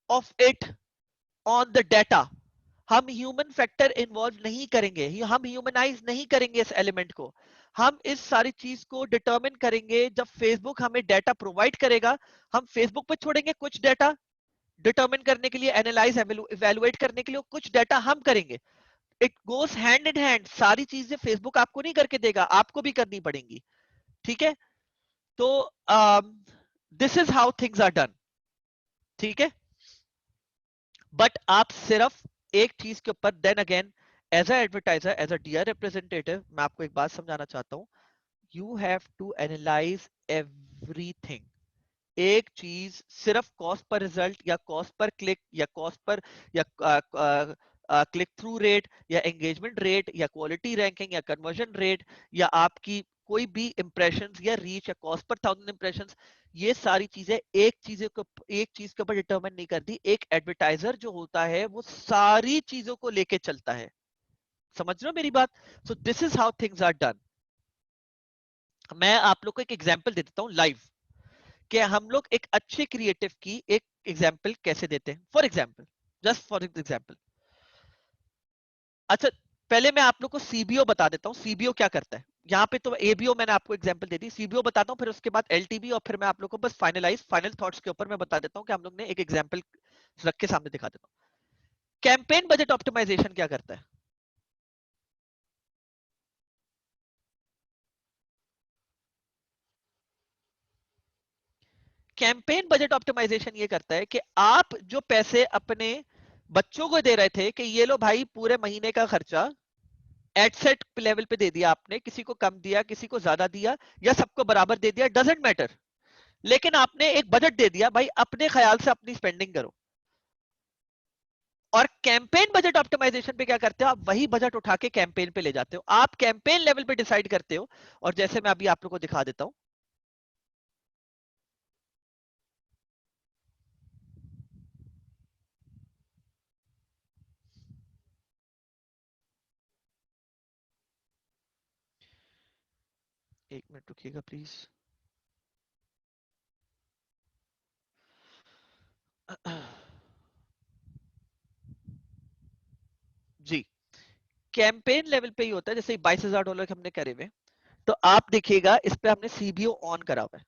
of it on the data। हम human factor involve नहीं करेंगे, हम ह्यूमनाइज नहीं करेंगे इस एलिमेंट को। हम इस सारी चीज को डिटरमिन करेंगे जब फेसबुक हमें डाटा प्रोवाइड करेगा। हम फेसबुक पे छोड़ेंगे कुछ डाटा डिटरमिन करने के लिए, एनालाइज इवेलुएट करने के लिए, कुछ डाटा हम करेंगे। It goes hand in hand, सारी चीजें फेसबुक आपको नहीं करके देगा, आपको भी करनी पड़ेंगी। ठीक है? तो this is how things are done. ठीक है? बट आप सिर्फ एक चीज के ऊपर, then again as a advertiser, as a DR representative, मैं आपको एक बात समझाना चाहता हूं, you have to analyse everything. एक चीज सिर्फ कॉस्ट पर रिजल्ट, या कॉस्ट पर क्लिक, या कॉस्ट पर, या क्लिक थ्रू रेट, या एंगेजमेंट रेट, या क्वालिटी रैंकिंग, या कन्वर्जन रेट, या आपकी कोई भी इंप्रेशंस या रीच, या कॉस्ट पर 1000 इंप्रेशंस, ये सारी चीजें एक चीज के ऊपर डिटरमिन नहीं करती। एक एडवर्टाइजर जो होता है वो सारी चीजों को लेके चलता है। समझ रहे हो मेरी बात? So this is how things are done. मैं आप लोग को एक एग्जांपल दे देता हूं लाइव, कि हम लोग एक अच्छे क्रिएटिव की एक एग्जांपल कैसे देते हैं। For example, just for example, अच्छा पहले मैं आप लोग को सीबीओ बता देता हूं, सीबीओ क्या करता है। यहाँ पे तो एबीओ मैंने आपको एग्जांपल दे दी, सीबीओ बताता हूं, फिर उसके बाद एलटीबी, और फिर मैं आप लोग को बस फाइनल थॉट्स के ऊपर मैं बता देता हूं कि हम लोग ने एक एग्जांपल रख के सामने दिखा देता हूं। कैंपेन बजट ऑप्टिमाइजेशन क्या करता है? कैंपेन बजट ऑप्टिमाइजेशन ये करता है कि आप जो पैसे अपने बच्चों को दे रहे थे कि ये लो भाई पूरे महीने का खर्चा, एट सेट लेवल पे दे दिया आपने, किसी को कम दिया, किसी को ज्यादा दिया, या सबको बराबर दे दिया, डजेंट मैटर, लेकिन आपने एक बजट दे दिया भाई, अपने ख्याल से अपनी स्पेंडिंग करो। और कैंपेन बजट ऑप्टिमाइजेशन पे क्या करते हो, आप वही बजट उठा के कैंपेन पे ले जाते हो, आप कैंपेन लेवल पे डिसाइड करते हो। और जैसे मैं अभी आप लोगों को दिखा देता हूं, एक मिनट रुकिएगा प्लीज। जी, कैंपेन लेवल पे ही होता है, जैसे $22,000 हमने करे हुए, तो आप देखिएगा इस पे हमने सीबीओ ऑन करा हुआ है,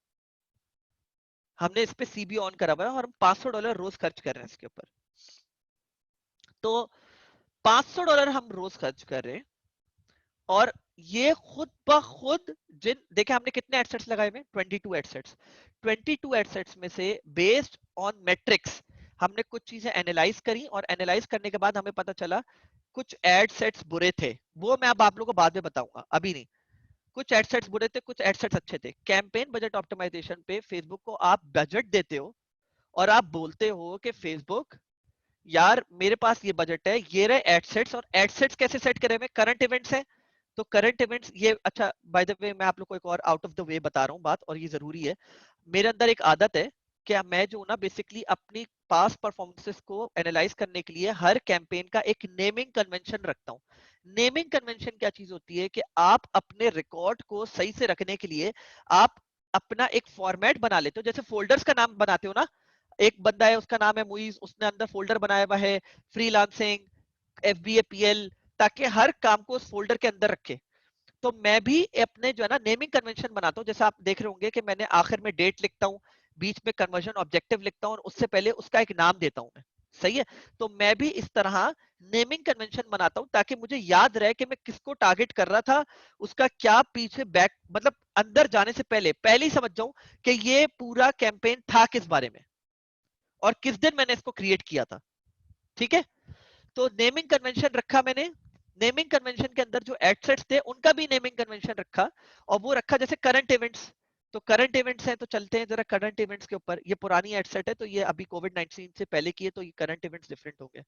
हमने इस पे सीबीओ ऑन करा हुआ है, और हम $500 रोज खर्च कर रहे हैं इसके ऊपर। तो $500 हम रोज खर्च कर रहे हैं, और ये खुद ब खुद, जिन देखे हमने कितने एडसेट्स लगाए हुए, 22 एडसेट्स, 22 एडसेट्स में से बेस्ड ऑन मैट्रिक्स हमने कुछ चीजें एनालाइज करी, और एनालाइज करने के बाद हमें पता चला कुछ एड सेट्स बुरे थे, वो मैं अब आप लोगों को बाद में बताऊंगा, अभी नहीं। कुछ एडसेट्स बुरे थे, कुछ एडसेट्स अच्छे थे। कैंपेन बजट ऑप्टिमाइजेशन पे फेसबुक को आप बजट देते हो और आप बोलते हो कि फेसबुक यार मेरे पास ये बजट है, ये रहे एडसेट्स, और एडसेट्स कैसे सेट करें? में करंट इवेंट्स है, तो करंट इवेंट्स ये अच्छा, बाय द वे मैं आप लोग को एक और आउट ऑफ द वे बता रहा हूँ बात, और ये जरूरी है। मेरे अंदर एक आदत है कि मैं जो ना बेसिकली अपनी पास्ट परफॉर्मेंसेस को एनालाइज करने के लिए हर कैंपेन का एक नेमिंग कन्वेंशन रखता हूँ। नेमिंग कन्वेंशन क्या चीज होती है कि आप अपने रिकॉर्ड को सही से रखने के लिए आप अपना एक फॉर्मेट बना लेते हो, जैसे फोल्डर्स का नाम बनाते हो ना। एक बंदा है उसका नाम है मुइज, उसने अंदर फोल्डर बनाया हुआ है फ्रीलांसिंग, FBA, PL, ताकि हर काम को उस फोल्डर के अंदर रखे। तो मैं भी अपने जो है ना नेमिंग कन्वेंशन बनाता हूँ। जैसे आप देख रहे होंगे कि मैंने आखिर में डेट लिखता हूँ, बीच में कन्वर्जन ऑब्जेक्टिव लिखता हूँ, और उससे पहले उसका एक नाम देता हूँ मैं। सही है? तो मैं भी इस तरह नेमिंग कन्वेंशन बनाता हूँ ताकि मुझे याद रहे कि मैं किसको टारगेट कर रहा था, उसका क्या पीछे बैक, मतलब अंदर जाने से पहले पहले ही समझ जाऊं कि ये पूरा कैंपेन था किस बारे में और किस दिन मैंने इसको क्रिएट किया था। ठीक है? तो नेमिंग कन्वेंशन रखा मैंने। नेमिंग कन्वेंशन के अंदर जो एडसेट्स थे उनका भी नेमिंग कन्वेंशन रखा, और वो रखा जैसे करंट इवेंट्स। तो करंट इवेंट्स हैं, तो चलते हैं जरा करंट इवेंट्स के ऊपर। ये पुरानी एडसेट है, तो ये अभी कोविड-19 से पहले की है, तो ये करंट इवेंट्स डिफरेंट होंगे।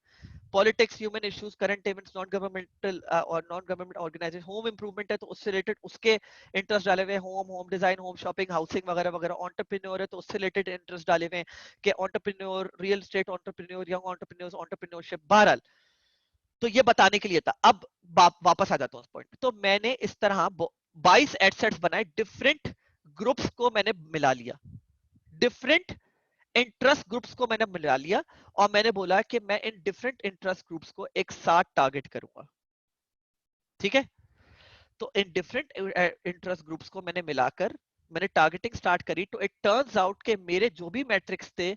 Politics, human issues, current events, non governmental और non government organization, home improvement है तो उससे रिलेटेड उसके इंटरेस्ट डाले हुए, home home design, home shopping, housing वगैरह वगैरह। एंटरप्रेन्योर है तो उससे रिलेटेड इंटरेस्ट डाले हुए कि entrepreneur, real estate entrepreneur, young entrepreneurs, entrepreneurship. बहरहाल, तो ये बताने के लिए था। अब वापस आ जाता हूँ उस पॉइंट पे। तो मैंने इस तरह 22 एडसेट्स बनाए, डिफरेंट ग्रुप्स को मैंने मिला लिया, डिफरेंट इंटरेस्ट ग्रुप्स को मैंने मिला लिया, और मैंने बोला कि मैं इन डिफरेंट इंटरेस्ट ग्रुप्स को एक साथ टारगेट करूंगा। ठीक है? तो इन डिफरेंट इंटरेस्ट ग्रुप्स को मैंने मिलाकर मैंने टारगेटिंग स्टार्ट करी। तो इट टर्न्स आउट के मेरे जो भी मैट्रिक्स थे,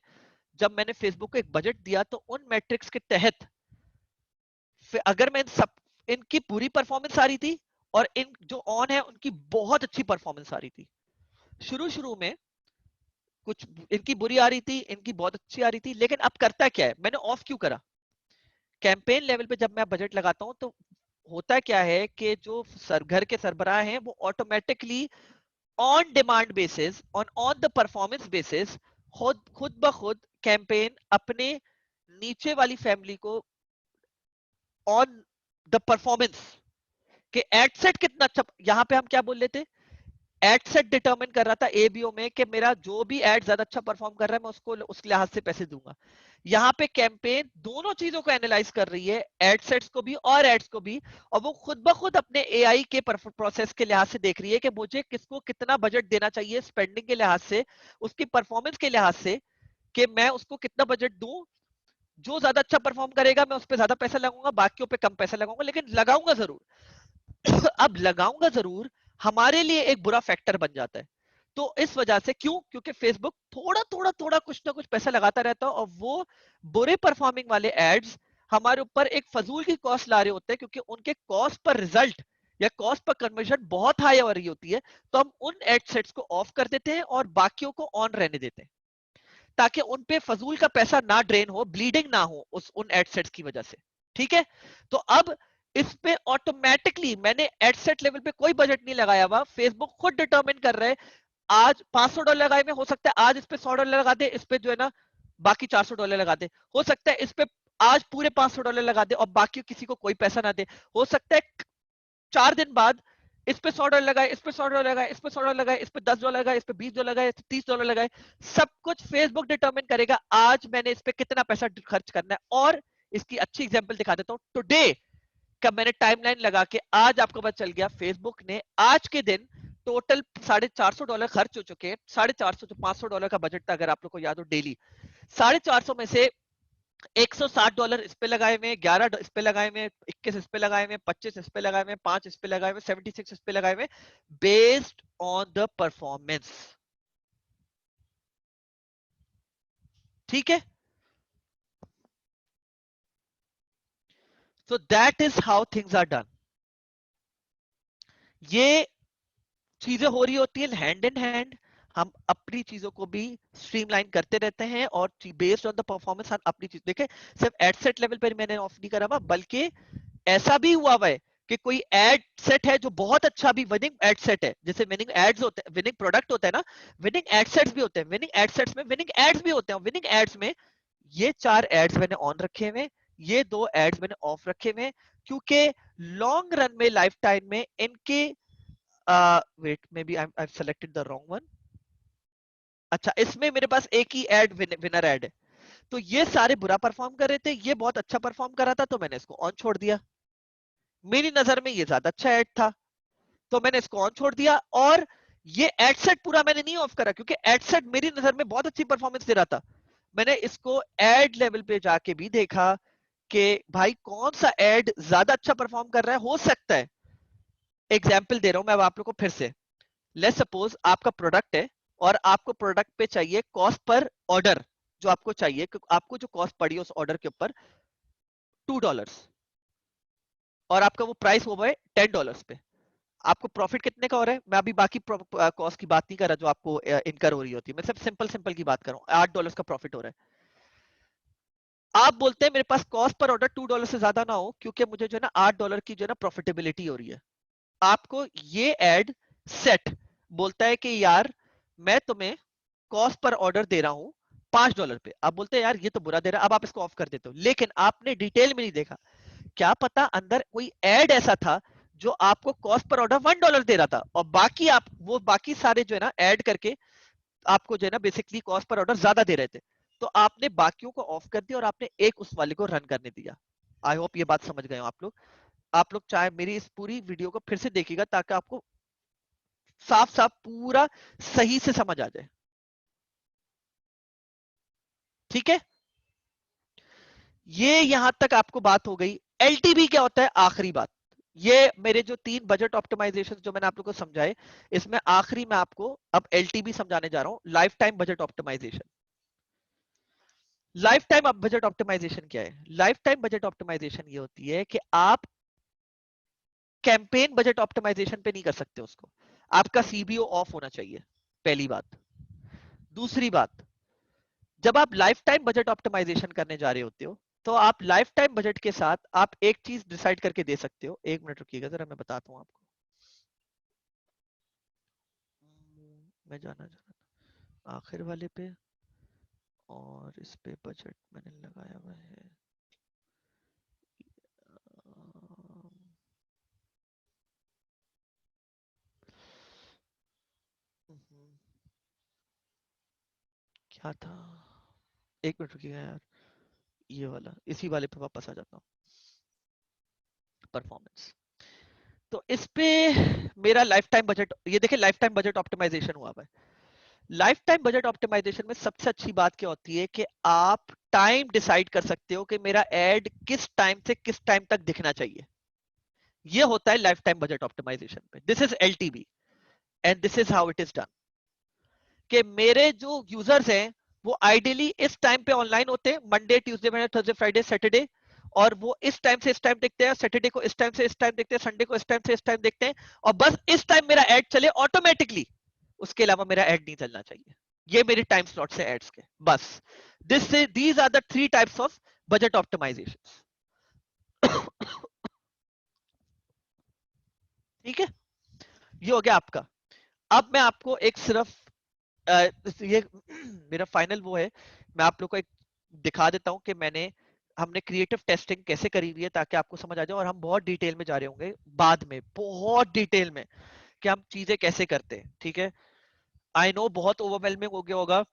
जब मैंने फेसबुक को एक बजट दिया तो उन मैट्रिक्स के तहत अगर मैं सब इनकी पूरी परफॉर्मेंस आ रही थी, और इन जो ऑन है उनकी बहुत अच्छी परफॉर्मेंस आ रही थी। शुरू शुरू में कुछ इनकी बुरी आ रही थी, इनकी बहुत अच्छी आ रही थी, लेकिन अब करता क्या है, मैंने ऑफ क्यों करा? कैंपेन लेवल पे जब मैं बजट लगाता हूं तो होता क्या है कि जो घर के सरबराह हैं वो automatically on demand basis, on the performance basis, खुद खुद ब खुद कैंपेन अपने नीचे वाली फैमिली को ऑन द परफॉर्मेंस कि एड सेट कितना अच्छा, यहां पे हम क्या बोल लेते, एड सेट डिटरमिन कर रहा था एबीओ में कि मेरा जो भी एड ज्यादा अच्छा परफॉर्म कर रहा है मैं उसको उस लिहाज से पैसे दूंगा। यहाँ पे कैंपेन दोनों चीजों को एनालाइज कर रही है, एड सेट्स को भी और एड्स को भी, और वो खुद ब खुद अपने एआई के प्रोसेस के लिहाज से देख रही है कि मुझे किसको कितना बजट देना चाहिए, स्पेंडिंग के लिहाज से, उसकी परफॉर्मेंस के लिहाज से, कि मैं उसको कितना बजट दूं। जो ज्यादा अच्छा परफॉर्म करेगा मैं उस पर ज्यादा पैसा लगाऊंगा, बाकियों पे कम पैसा लगाऊंगा, लेकिन लगाऊंगा जरूर। अब लगाऊंगा जरूर हमारे लिए एक बुरा फैक्टर बन जाता है। तो इस वजह से, क्यों? क्योंकि फेसबुक थोड़ा थोड़ा थोड़ा कुछ ना कुछ पैसा लगाता रहता है, और वो बुरे परफॉर्मिंग वाले एड्स हमारे ऊपर एक फजूल की कॉस्ट ला रहे होते हैं, क्योंकि उनके कॉस्ट पर रिजल्ट या कॉस्ट पर कन्वर्जन बहुत हाई हो रही होती है। तो हम उन एड सेट्स को ऑफ कर देते हैं और बाकियों को ऑन रहने देते हैं, ताकि उन पे फजूल का पैसा ना ड्रेन हो, ब्लीडिंग ना हो उस उन एड सेट्स की वजह से। ठीक है? तो अब इस पे ऑटोमेटिकली मैंने एड सेट लेवल पे कोई बजट नहीं लगाया हुआ, फेसबुक खुद डिटरमिन कर रहे हैं। आज $500 लगाए में, हो सकता है आज इस पे $100 लगा दे, इस पे जो है ना बाकी $400 लगा दे। हो सकता है इस पे आज पूरे $500 लगा दे और बाकी किसी को कोई पैसा ना दे। हो सकता है 4 दिन बाद इस पे $100 लगाए, इस पे $100 लगाए, इस पे $100 लगाए, इस पे $10 लगाए, इस पे $20 लगाए, इस पे $30 लगाए। सब कुछ फेसबुक डिटरमिन करेगा आज मैंने इस पे कितना पैसा खर्च करना है। और इसकी अच्छी एग्जांपल दिखा देता हूं। टुडे का मैंने टाइमलाइन लगा के आज आपको पता चल गया, फेसबुक ने आज के दिन टोटल $450 खर्च हो चुके हैं। 450 जो $500 का बजट था, अगर आप लोग को याद हो, डेली 450 में से $160 इस पे लगाए हुए, 11 इस पे लगाए हुए, 21 इस पे लगाए हुए, 25 इस पे लगाए हुए, 5 इस पे लगाए हुए, 76 इस पे लगाए हुए, बेस्ड ऑन द परफॉर्मेंस। ठीक है? So that is how things are done. ये चीजें हो रही होती है हैंड इन हैंड। हम अपनी चीजों को भी स्ट्रीमलाइन करते रहते हैं, और बेस्ड ऑन द परफॉर्मेंस हम अपनी चीज देखें। सिर्फ एड सेट लेवल पर मैंने ऑफ नहीं करा हुआ, बल्कि ऐसा भी हुआ है कि कोई एड सेट है जो बहुत अच्छा भी विनिंग एड सेट है, जैसे विनिंग एड्स होते हैं, विनिंग प्रोडक्ट होता है ना, विनिंग एड सेट्स भी होते हैं, विनिंग एड सेट्स में विनिंग एड्स भी होते हैं। विनिंग एड्स में ये 4 एड्स मैंने ऑन रखे हुए, ये 2 एड्स मैंने ऑफ रखे हुए, क्योंकि लॉन्ग रन में लाइफ टाइम में इनके wait maybe I selected the wrong one. अच्छा, इसमें मेरे पास एक ही एड विनर एड है, तो ये सारे बुरा परफॉर्म कर रहे थे, ये बहुत अच्छा परफॉर्म कर रहा था, तो मैंने इसको ऑन छोड़ दिया। मेरी नजर में ये ज्यादा अच्छा एड था, तो मैंने इसको ऑन छोड़ दिया। और ये एड सेट पूरा मैंने नहीं ऑफ करा, क्योंकि एड सेट मेरी नजर में बहुत अच्छी परफॉर्मेंस दे रहा था। मैंने इसको एड लेवल पे जाके भी देखा कि भाई कौन सा एड ज्यादा अच्छा परफॉर्म कर रहा है। हो सकता है, एग्जाम्पल दे रहा हूं मैं अब आप लोग को फिर से। लेट्स सपोज आपका प्रोडक्ट है और आपको प्रोडक्ट पे चाहिए कॉस्ट पर ऑर्डर, जो आपको चाहिए, आपको जो कॉस्ट पड़ी है उस ऑर्डर के ऊपर $2, और आपका वो प्राइस हुआ है $10 पे। आपको प्रॉफिट कितने का हो रहा है? मैं अभी बाकी कॉस्ट की बात नहीं कर रहा जो आपको इनकर हो रही होती है, मैं सिर्फ सिंपल सिंपल की बात कर रहा हूँ। $8 का प्रॉफिट हो रहा है। आप बोलते हैं मेरे पास कॉस्ट पर ऑर्डर $2 से ज्यादा ना हो, क्योंकि मुझे जो है ना $8 की जो है ना प्रॉफिटेबिलिटी हो रही है। आपको ये एड सेट बोलता है कि यार मैं तुम्हें कॉस्ट पर ऑर्डर दे रहा हूं $5 पे। आप बोलते हैं यार ये तो बुरा दे रहा है, अब आप इसको ऑफ कर देते हो। लेकिन आपने डिटेल में नहीं देखा, क्या पता अंदर कोई ऐड ऐसा था जो आपको कॉस्ट पर ऑर्डर $1 दे रहा था, और बाकी आप वो बाकी सारे जो है ना ऐड करके आपको जो है ना बेसिकली कॉस्ट पर ऑर्डर ज्यादा दे रहे थे। तो आपने बाकियों को ऑफ कर दिया और आपने एक उस वाले को रन करने दिया। आई होप ये बात समझ गए हो आप लोग। आप लोग चाहे मेरी इस पूरी वीडियो को फिर से देखिएगा, ताकि आपको साफ साफ पूरा सही से समझ आ जाए। ठीक है, ये यहां तक आपको बात हो गई। एलटीवी क्या होता है, आखिरी बात। ये मेरे जो 3 बजट ऑप्टिमाइजेशन जो मैंने आप लोगों को समझाए, इसमें आखिरी मैं आपको अब एलटीवी समझाने जा रहा हूं, lifetime budget optimisation. Lifetime budget optimisation क्या है? लाइफ टाइम बजट ऑप्टिमाइजेशन ये होती है कि आप कैंपेन बजट ऑप्टिमाइजेशन पे नहीं कर सकते उसको। आपका सीबीओ ऑफ होना चाहिए, पहली बात। दूसरी बात, जब आप लाइफ टाइम बजट ऑप्टिमाइजेशन करने जा रहे होते हो, तो आप लाइफ टाइम बजट के साथ आप एक चीज डिसाइड करके दे सकते हो। एक मिनट रुकिएगा जरा, मैं बताता हूं आपको। मैं जाना चाह रहा था आखिर वाले पे, और इस पे बजट मैंने लगाया हुआ है। क्या था, एक मिनट रुकिएगा यार, ये वाला, इसी वाले पे वापस आ जाता हूँ, परफॉर्मेंस। तो इस पे मेरा लाइफ टाइम बजट, ये देखिए लाइफ टाइम बजट ऑप्टिमाइजेशन हुआ हुआ है। लाइफ टाइम बजट ऑप्टिमाइजेशन में सबसे अच्छी बात क्या होती है कि आप टाइम डिसाइड कर सकते हो कि मेरा एड किस टाइम से किस टाइम तक दिखना चाहिए। ये होता है लाइफ टाइम बजट ऑप्टिमाइजेशन पे। This is LTV and this is how it is done. कि मेरे जो यूजर्स हैं वो आइडियली इस टाइम पे ऑनलाइन होते हैं, Monday Tuesday Wednesday Thursday Friday Saturday, और वो इस टाइम से इस टाइम देखते हैं, सैटरडे को इस टाइम से इस टाइम देखते हैं, संडे को इस टाइम से इस टाइम देखते हैं, और बस इस टाइम मेरा एड चले ऑटोमेटिकली, उसके अलावा मेरा एड नहीं चलना चाहिए। ये मेरे टाइम स्लॉट्स है एड्स के, बस। This these are the 3 types of budget optimisation. ठीक है, ये हो गया आपका। अब मैं आपको एक सिर्फ ये मेरा फाइनल वो है, मैं आप लोग को एक दिखा देता हूं कि हमने क्रिएटिव टेस्टिंग कैसे करी हुई है, ताकि आपको समझ आ जाए। और हम बहुत डिटेल में जा रहे होंगे बाद में, बहुत डिटेल में, कि हम चीजें कैसे करते हैं। ठीक है, आई नो बहुत ओवरवेलमिंग हो गया होगा,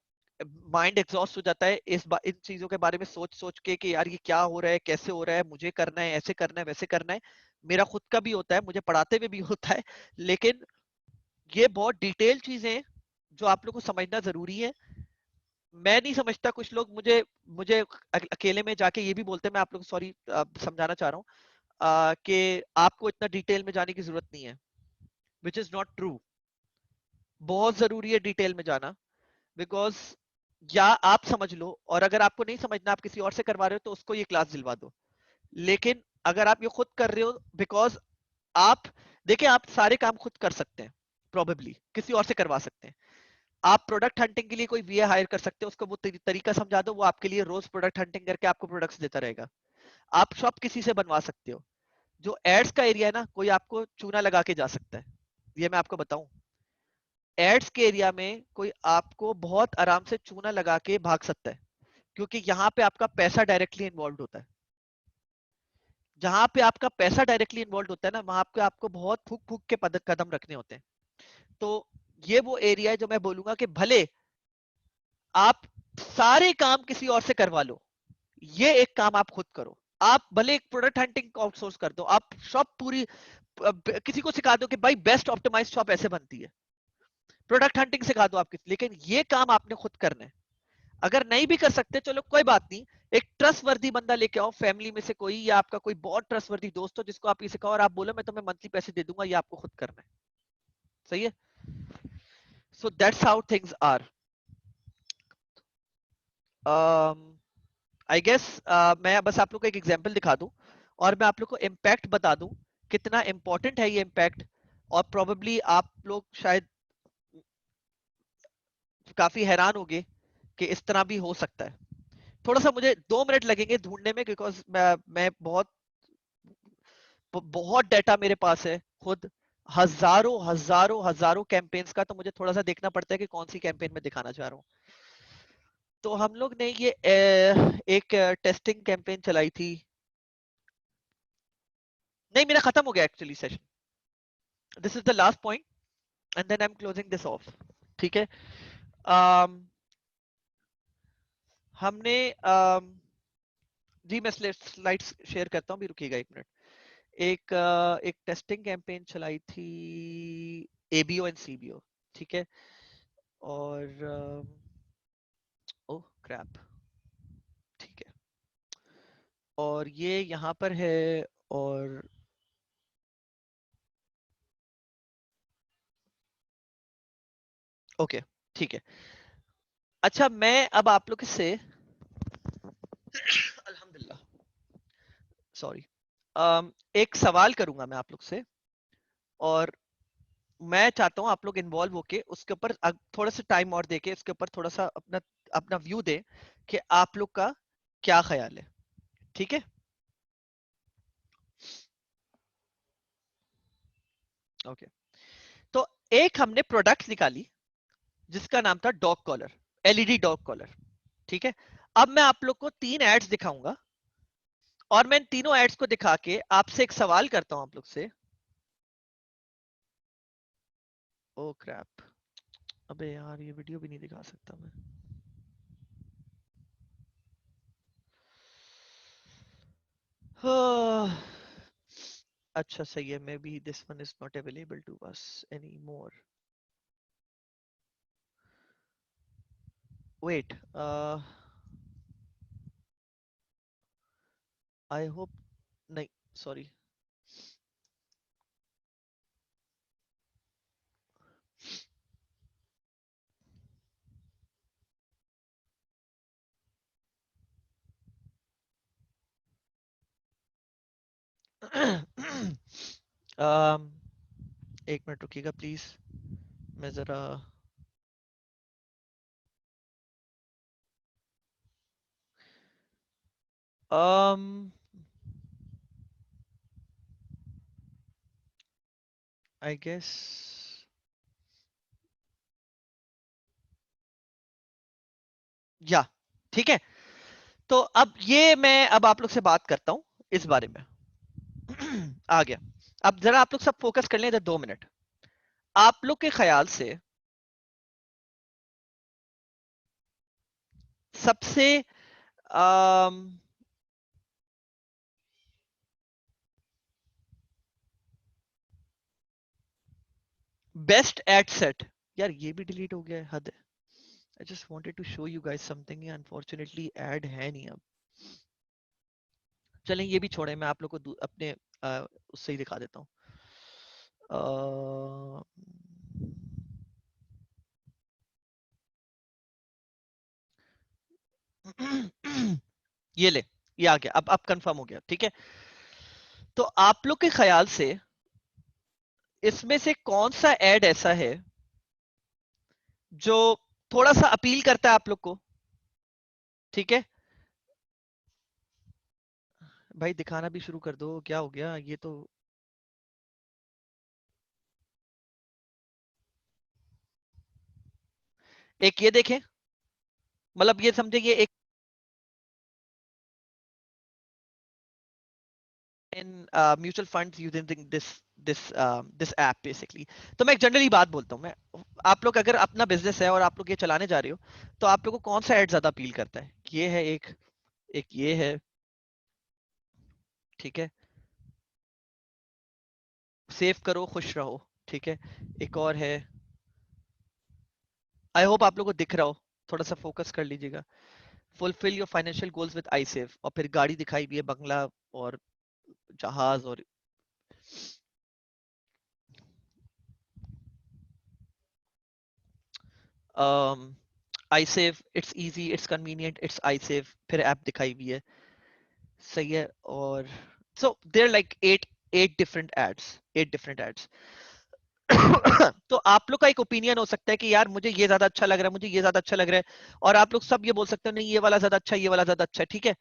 माइंड एग्जॉस्ट हो जाता है इन चीजों के बारे में सोच सोच के कि यार ये क्या हो रहा है, कैसे हो रहा है, मुझे करना है, ऐसे करना है, वैसे करना है। मेरा खुद का भी होता है, मुझे पढ़ाते हुए भी होता है। लेकिन ये बहुत डिटेल चीजें हैं जो आप लोग को समझना जरूरी है। मैं नहीं समझता, कुछ लोग मुझे मुझे अकेले में जाके ये भी बोलते हैं, मैं आप लोग को सॉरी समझाना चाह रहा हूँ कि आपको इतना डिटेल में जाने की जरूरत नहीं है, विच इज नॉट ट्रू। बहुत जरूरी है डिटेल में जाना, बिकॉज या आप समझ लो, और अगर आपको नहीं समझना, आप किसी और से करवा रहे हो, तो उसको ये क्लास दिलवा दो। लेकिन अगर आप ये खुद कर रहे हो, बिकॉज आप देखिए, आप सारे काम खुद कर सकते हैं, प्रोबेबली किसी और से करवा सकते हैं। आप प्रोडक्ट हंटिंग के लिए कोई वीए हायर कर सकते हो, उसको वो तरीका समझा दो, वो आपके लिए रोज प्रोडक्ट हंटिंग करके आपको प्रोडक्ट्स देता रहेगा। आप शॉप किसी से बनवा सकते हो, जो एड्स का एरिया है ना, कोई आपको चूना लगा के जा सकता है, ये मैं आपको बताऊं। एड्स के एरिया में कोई आपको बहुत आराम से चूना लगा के भाग सकता है, क्योंकि यहाँ पे आपका पैसा डायरेक्टली इन्वॉल्व होता है। जहां पे आपका पैसा डायरेक्टली इन्वॉल्व होता है ना, वहां पे आपको बहुत फूक फूक के कदम रखने होते हैं। तो ये वो एरिया है जो मैं बोलूंगा कि भले आप सारे काम किसी और से करवा लो, ये एक काम आप खुद करो। आप भले एक प्रोडक्ट हंटिंग आउटसोर्स कर दो, आप शॉप पूरी किसी को सिखा दो कि भाई बेस्ट ऑप्टिमाइज शॉप ऐसे बनती है, प्रोडक्ट हंटिंग सिखा दो आप किसी, लेकिन ये काम आपने खुद करना है। अगर नहीं भी कर सकते चलो कोई बात नहीं, एक ट्रस्ट वर्दी बंदा लेके आओ फैमिली में से कोई, या आपका कोई बहुत ट्रस्ट वर्दी दोस्त हो जिसको आप ये सिखाओ और आप बोलो मैं तुम्हें मंथली पैसे दे दूंगा, ये आपको खुद करना है। सही है? So that's how things are. I guess मैं बस आप लोग को एक एग्जांपल दिखा दूं और मैं आप लोग को इम्पैक्ट बता दूं कितना इंपॉर्टेंट है ये इम्पैक्ट। और प्रोबेबली आप लोग शायद काफी हैरान होंगे कि इस तरह भी हो सकता है। थोड़ा सा मुझे 2 मिनट लगेंगे ढूंढने में, बिकॉज मैं बहुत डाटा मेरे पास है खुद, हजारों हजारों हजारों कैंपेन्स का, तो मुझे थोड़ा सा देखना पड़ता है कि कौन सी कैंपेन में दिखाना चाह रहा हूँ। तो हम लोग ने ये एक टेस्टिंग कैंपेन चलाई थी। नहीं, मेरा खत्म हो गया actually session. This is the last point and then I am closing this off. ठीक है? um, हमने जी मैं स्लाइड्स शेयर करता हूँ, भी रुकिएगा 1 मिनट। एक टेस्टिंग कैंपेन चलाई थी, एबीओ एंड सीबीओ। ठीक है? और ओह क्रैप, ठीक है, और ये यहाँ पर है। और ओके, ठीक है। अच्छा, मैं अब आप लोग से अल्हम्दुलिल्लाह, सॉरी, एक सवाल करूंगा मैं आप लोग से, और मैं चाहता हूं आप लोग इन्वॉल्व होके उसके ऊपर थोड़ा सा टाइम और देके इसके ऊपर थोड़ा सा अपना अपना व्यू दें कि आप लोग का क्या ख्याल है। ठीक है? ओके। तो एक हमने प्रोडक्ट निकाली जिसका नाम था dog collar, LED dog collar. ठीक है? अब मैं आप लोग को 3 एड्स दिखाऊंगा और मैं इन तीनों एड्स को दिखा के आपसे एक सवाल करता हूं आप लोग से। ओ क्रैप, अबे यार ये वीडियो भी नहीं दिखा सकता मैं। अच्छा सही है, maybe this one is not available to us any more. Wait, I hope, नहीं, सॉरी। um, 1 मिनट रुकिएगा प्लीज, मैं जरा आई गेस, या ठीक है। तो अब ये मैं अब आप लोग से बात करता हूं इस बारे में। आ गया। अब जरा आप लोग सब फोकस कर लें इधर 2 मिनट। आप लोग के ख्याल से सबसे बेस्ट एड सेट, यार ये भी डिलीट हो गया है, हद है। I just wanted to show you guys something, unfortunately ad है नहीं अब। चलें ये भी छोड़ें, मैं आप लोग को अपने उससे ही दिखा देता हूँ। ये ले, ये आ गया, अब कंफर्म हो गया। ठीक है? तो आप लोग के ख्याल से इसमें से कौन सा एड ऐसा है जो थोड़ा सा अपील करता है आप लोग को? ठीक है? भाई दिखाना भी शुरू कर दो, क्या हो गया ये तो। एक ये देखें, मतलब ये समझे ये एक in mutual funds using this app basically. तो मैं एक जनरली बात बोलता हूँ, मैं आप लोग अगर अपना बिजनेस है और आप लोग ये चलाने जा रहे हो, तो आप लोग को कौन सा ऐड ज्यादा अपील करता है? ये है एक, एक ये है, ठीक है, सेव करो खुश रहो, ठीक है, एक और है, आई होप आप लोग को दिख रहा हो, थोड़ा सा फोकस कर लीजिएगा, fulfil your financial goals with I save, और फिर गाड़ी दिखाई भी है, बंगला और जहाज और I save, it's easy, it's convenient, it's I save, फिर ऐप दिखाई भी है, सही है। और so there like at different ads, at different ads. तो आप लोग का एक ओपिनियन हो सकता है कि यार मुझे ये ज्यादा अच्छा लग रहा है, मुझे ये ज्यादा अच्छा लग रहा है, और आप लोग सब ये बोल सकते हो नहीं ये वाला ज्यादा अच्छा है, ये वाला ज्यादा अच्छा है, ठीक है।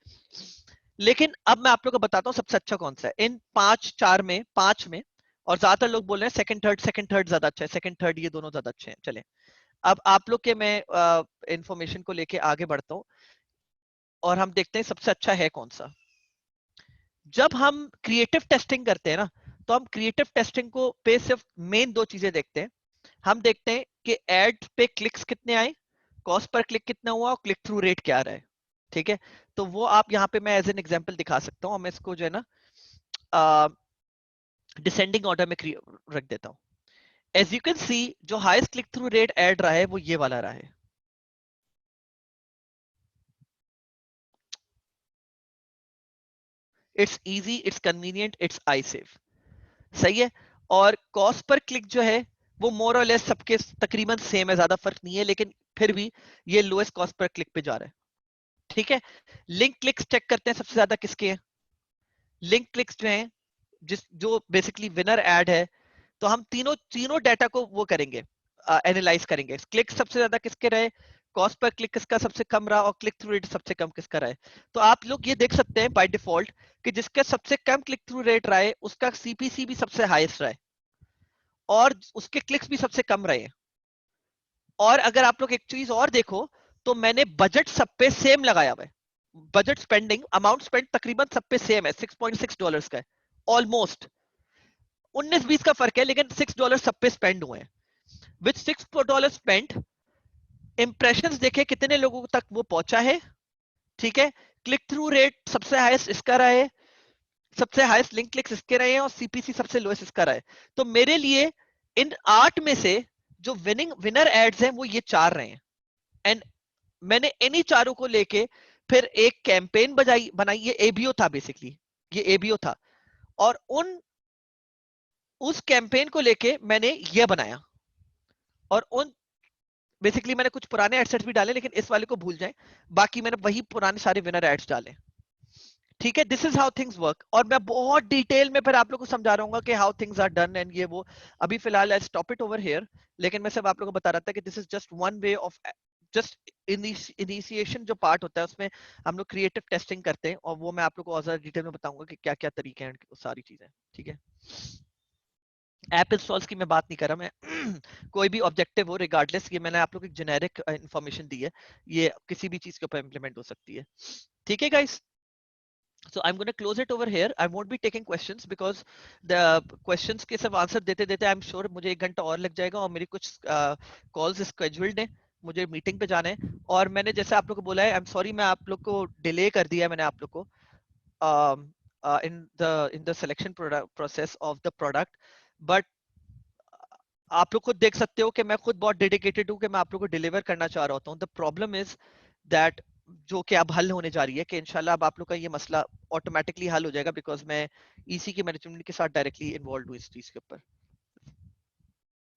लेकिन अब मैं आप लोग को बताता हूँ सबसे अच्छा कौन सा है इन पांच चार में, पांच में। और ज्यादातर लोग बोल रहे हैं सेकंड थर्ड ज्यादा अच्छा है, सेकंड थर्ड ये दोनों ज्यादा अच्छे हैं। चले, अब आप लोग के मैं इंफॉर्मेशन को लेके आगे बढ़ता हूँ और हम देखते हैं सबसे अच्छा है कौन सा। जब हम क्रिएटिव टेस्टिंग करते हैं ना, तो हम क्रिएटिव टेस्टिंग को पे सिर्फ मेन दो चीजें देखते हैं। हम देखते हैं कि एड पे क्लिक्स कितने आए, कॉस्ट पर क्लिक कितना हुआ, और क्लिक थ्रू रेट क्या आ रहा है, ठीक है। तो वो आप यहाँ पे मैं एज एन एग्जांपल दिखा सकता हूँ, मैं इसको जो है ना डिसेंडिंग ऑर्डर में रख देता हूँ। एज यू कैन सी, जो highest click through rate add रहा है वो ये वाला रहा है। It's easy, it's convenient, it's I save, सही है। और कॉस्ट पर क्लिक जो है वो मोर और लेस सबके तकरीबन सेम है, ज्यादा फर्क नहीं है, लेकिन फिर भी ये लोएस्ट कॉस्ट पर क्लिक पे जा रहा है, ठीक है। लिंक क्लिक्स चेक करते हैं सबसे ज्यादा किसके हैं। लिंक क्लिक्स जो हैं, जिस जो बेसिकली विनर ऐड है, तो हम तीनों तीनों डाटा को वो करेंगे, एनालाइज करेंगे। क्लिक सबसे ज्यादा किसके रहे, कॉस्ट पर क्लिक किसका सबसे कम रहा, और क्लिक थ्रू रेट सबसे कम किसका रहा है। तो आप लोग ये देख सकते हैं बाय डिफॉल्ट कि जिसका सबसे कम क्लिक थ्रू रेट रहा है उसका सीपीसी भी सबसे हाईएस्ट रहा है, और उसके क्लिक्स भी सबसे कम रहे हैं। और अगर आप लोग एक चीज और देखो, तो मैंने बजट सब पे सेम लगाया हुआ है। बजट स्पेंडिंग अमाउंट स्पेंड तकरीबन सब पे सेम है, $6.6 का है, ऑलमोस्ट 19-20 का फर्क है, लेकिन $6 सब पे स्पेंड हुए हैं। विथ $6 स्पेंड, इंप्रेशन देखे कितने लोगों तक वो पहुंचा है, ठीक है। क्लिक थ्रू रेट सबसे हाईएस्ट इसका रहा है, सबसे हाईएस्ट लिंक क्लिक्स इसके रहे हैं, और सीपीसी सबसे लोएस्ट इसका रहा है। तो मेरे लिए इन 8 में से जो विनर एड्स हैं वो ये चार रहे हैं। एंड मैंने इन्हीं चारों को लेके फिर एक कैंपेन बनाई, ये एबीओ था बेसिकली, ये एबीओ था। और उन उस कैंपेन को लेके मैंने ये बनाया, और उन बेसिकली मैंने कुछ पुराने एडसेट्स भी डाले, लेकिन इस वाले को भूल जाएं, बाकी मैंने वही पुराने सारे विनर एड्स डाले, ठीक है। This is how things work, और मैं बहुत डिटेल में फिर आप लोगों को समझा रहा हूँ कि how things are done and ये वो। अभी फिलहाल I stop it over here, लेकिन मैं सिर्फ आप लोगों को बता रहा था कि this is just one way of, just initiation जो पार्ट होता है उसमें हम लोग क्रिएटिव टेस्टिंग करते हैं, और वो मैं आप लोगों को और ज्यादा डिटेल में बताऊंगा कि क्या क्या तरीके हैं सारी चीजें, ठीक है। ऐप इंस्टॉल्स की मैं बात नहीं कर रहा, मैं कोई भी ऑब्जेक्टिव हो रिगार्डलेस, ये मैंने आप लोग को एक जेनेरिक इंफॉर्मेशन दी है, ये किसी भी चीज के ऊपर इंप्लीमेंट हो सकती है, ठीक है guys. So I'm going to close it over here. I won't be taking questions because the questions के सब आंसर देते देते I'm sure मुझे 1 घंटा और लग जाएगा, और मेरी कुछ कॉल्स स्केड्यूल्ड हैं, मुझे मीटिंग पे जाना है। और मैंने जैसे आप लोग को बोला है, आई एम सॉरी मैं आप लोग को डिले कर दिया है, मैंने आप लोग को in the selection process of the product, but आप लोग खुद देख सकते हो कि मैं खुद बहुत डेडिकेटेड हूँ कि मैं आप लोग को डिलीवर करना चाह रहा होता हूँ। द प्रॉब्लम इज दैट, जो कि अब हल होने जा रही है, कि इंशाल्लाह अब आप लोग का ये मसला ऑटोमेटिकली हल हो जाएगा, बिकॉज मैं ईसी के मैनेजमेंट के साथ डायरेक्टली इन्वॉल्व हूँ इस चीज के ऊपर।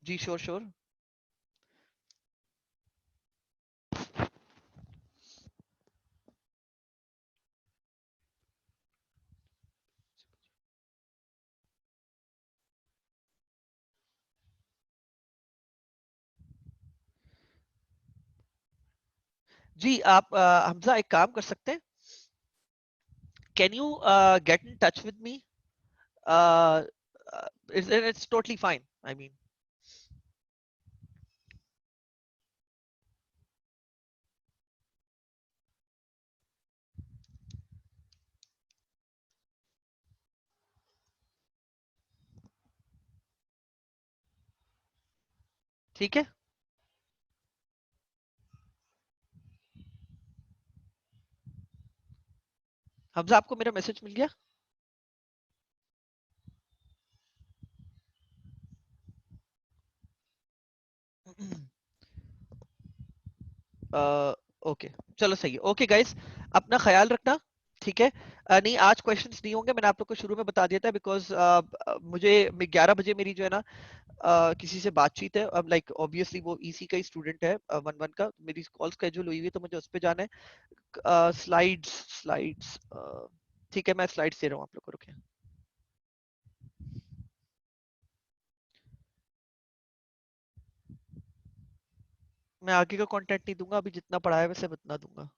जी श्योर श्योर। जी आप हमजा एक काम कर सकते हैं can you get in touch with me? It's totally fine. I mean, ठीक है? हमजा, आपको मेरा मैसेज मिल गया? ओके, चलो सही है। ओके गाइस, अपना ख्याल रखना, ठीक है? नहीं, आज क्वेश्चंस नहीं होंगे, मैंने आप लोग को शुरू में बता दिया था, बिकॉज मुझे 11 बजे मेरी जो है ना किसी से बातचीत है। अब लाइक ऑब्वियसली वो ईसी का ही स्टूडेंट है, 1-1 का, मेरी कॉल स्केड्यूल हुई हुई है, तो मुझे उस पर जाना है। स्लाइड्स स्लाइड्स ठीक है, मैं स्लाइड्स दे रहा हूँ आप लोग को, रुके। मैं आगे का कंटेंट नहीं दूंगा, अभी जितना पढ़ा है वैसे उतना दूंगा।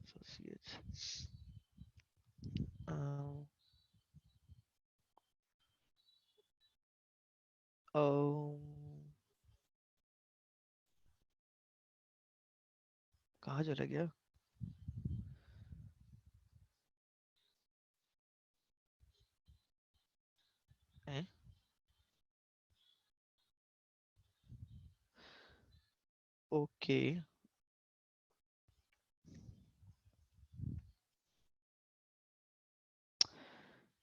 Associates. Uh, um, कहाँ चला गया? ओके,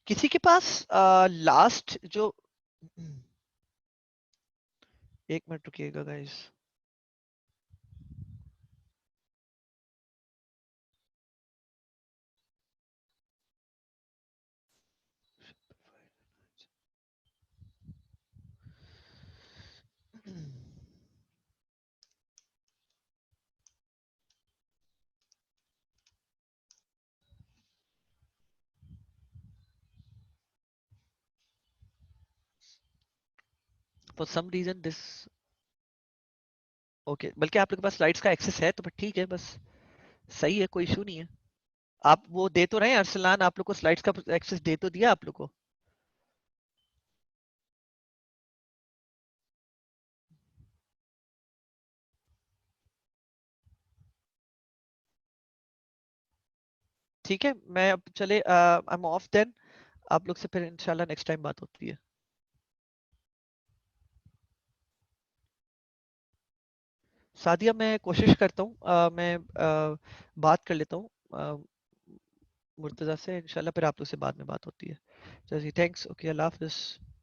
किसी के पास लास्ट जो एक मिनट रुकिएगा guys. For some reason this, okay, बल्कि आप लोग के पास स्लाइड्स का एक्सेस है तो फिर ठीक है, बस सही है, कोई इशू नहीं है। आप वो दे तो रहे हैं, अरसलान आप लोग को स्लाइड्स का एक्सेस दे तो दिया आप लोग को? ठीक है, मैं अब चले, आई एम ऑफ देन। आप लोग से फिर इंशाल्लाह नेक्स्ट टाइम बात होती है। सादिया, मैं कोशिश करता हूँ, मैं बात कर लेता हूँ मुर्तज़ा से, इंशाल्लाह फिर आप लोग से बाद में बात होती है। चलिए, थैंक्स, ओके, अल्लाह हाफिज़।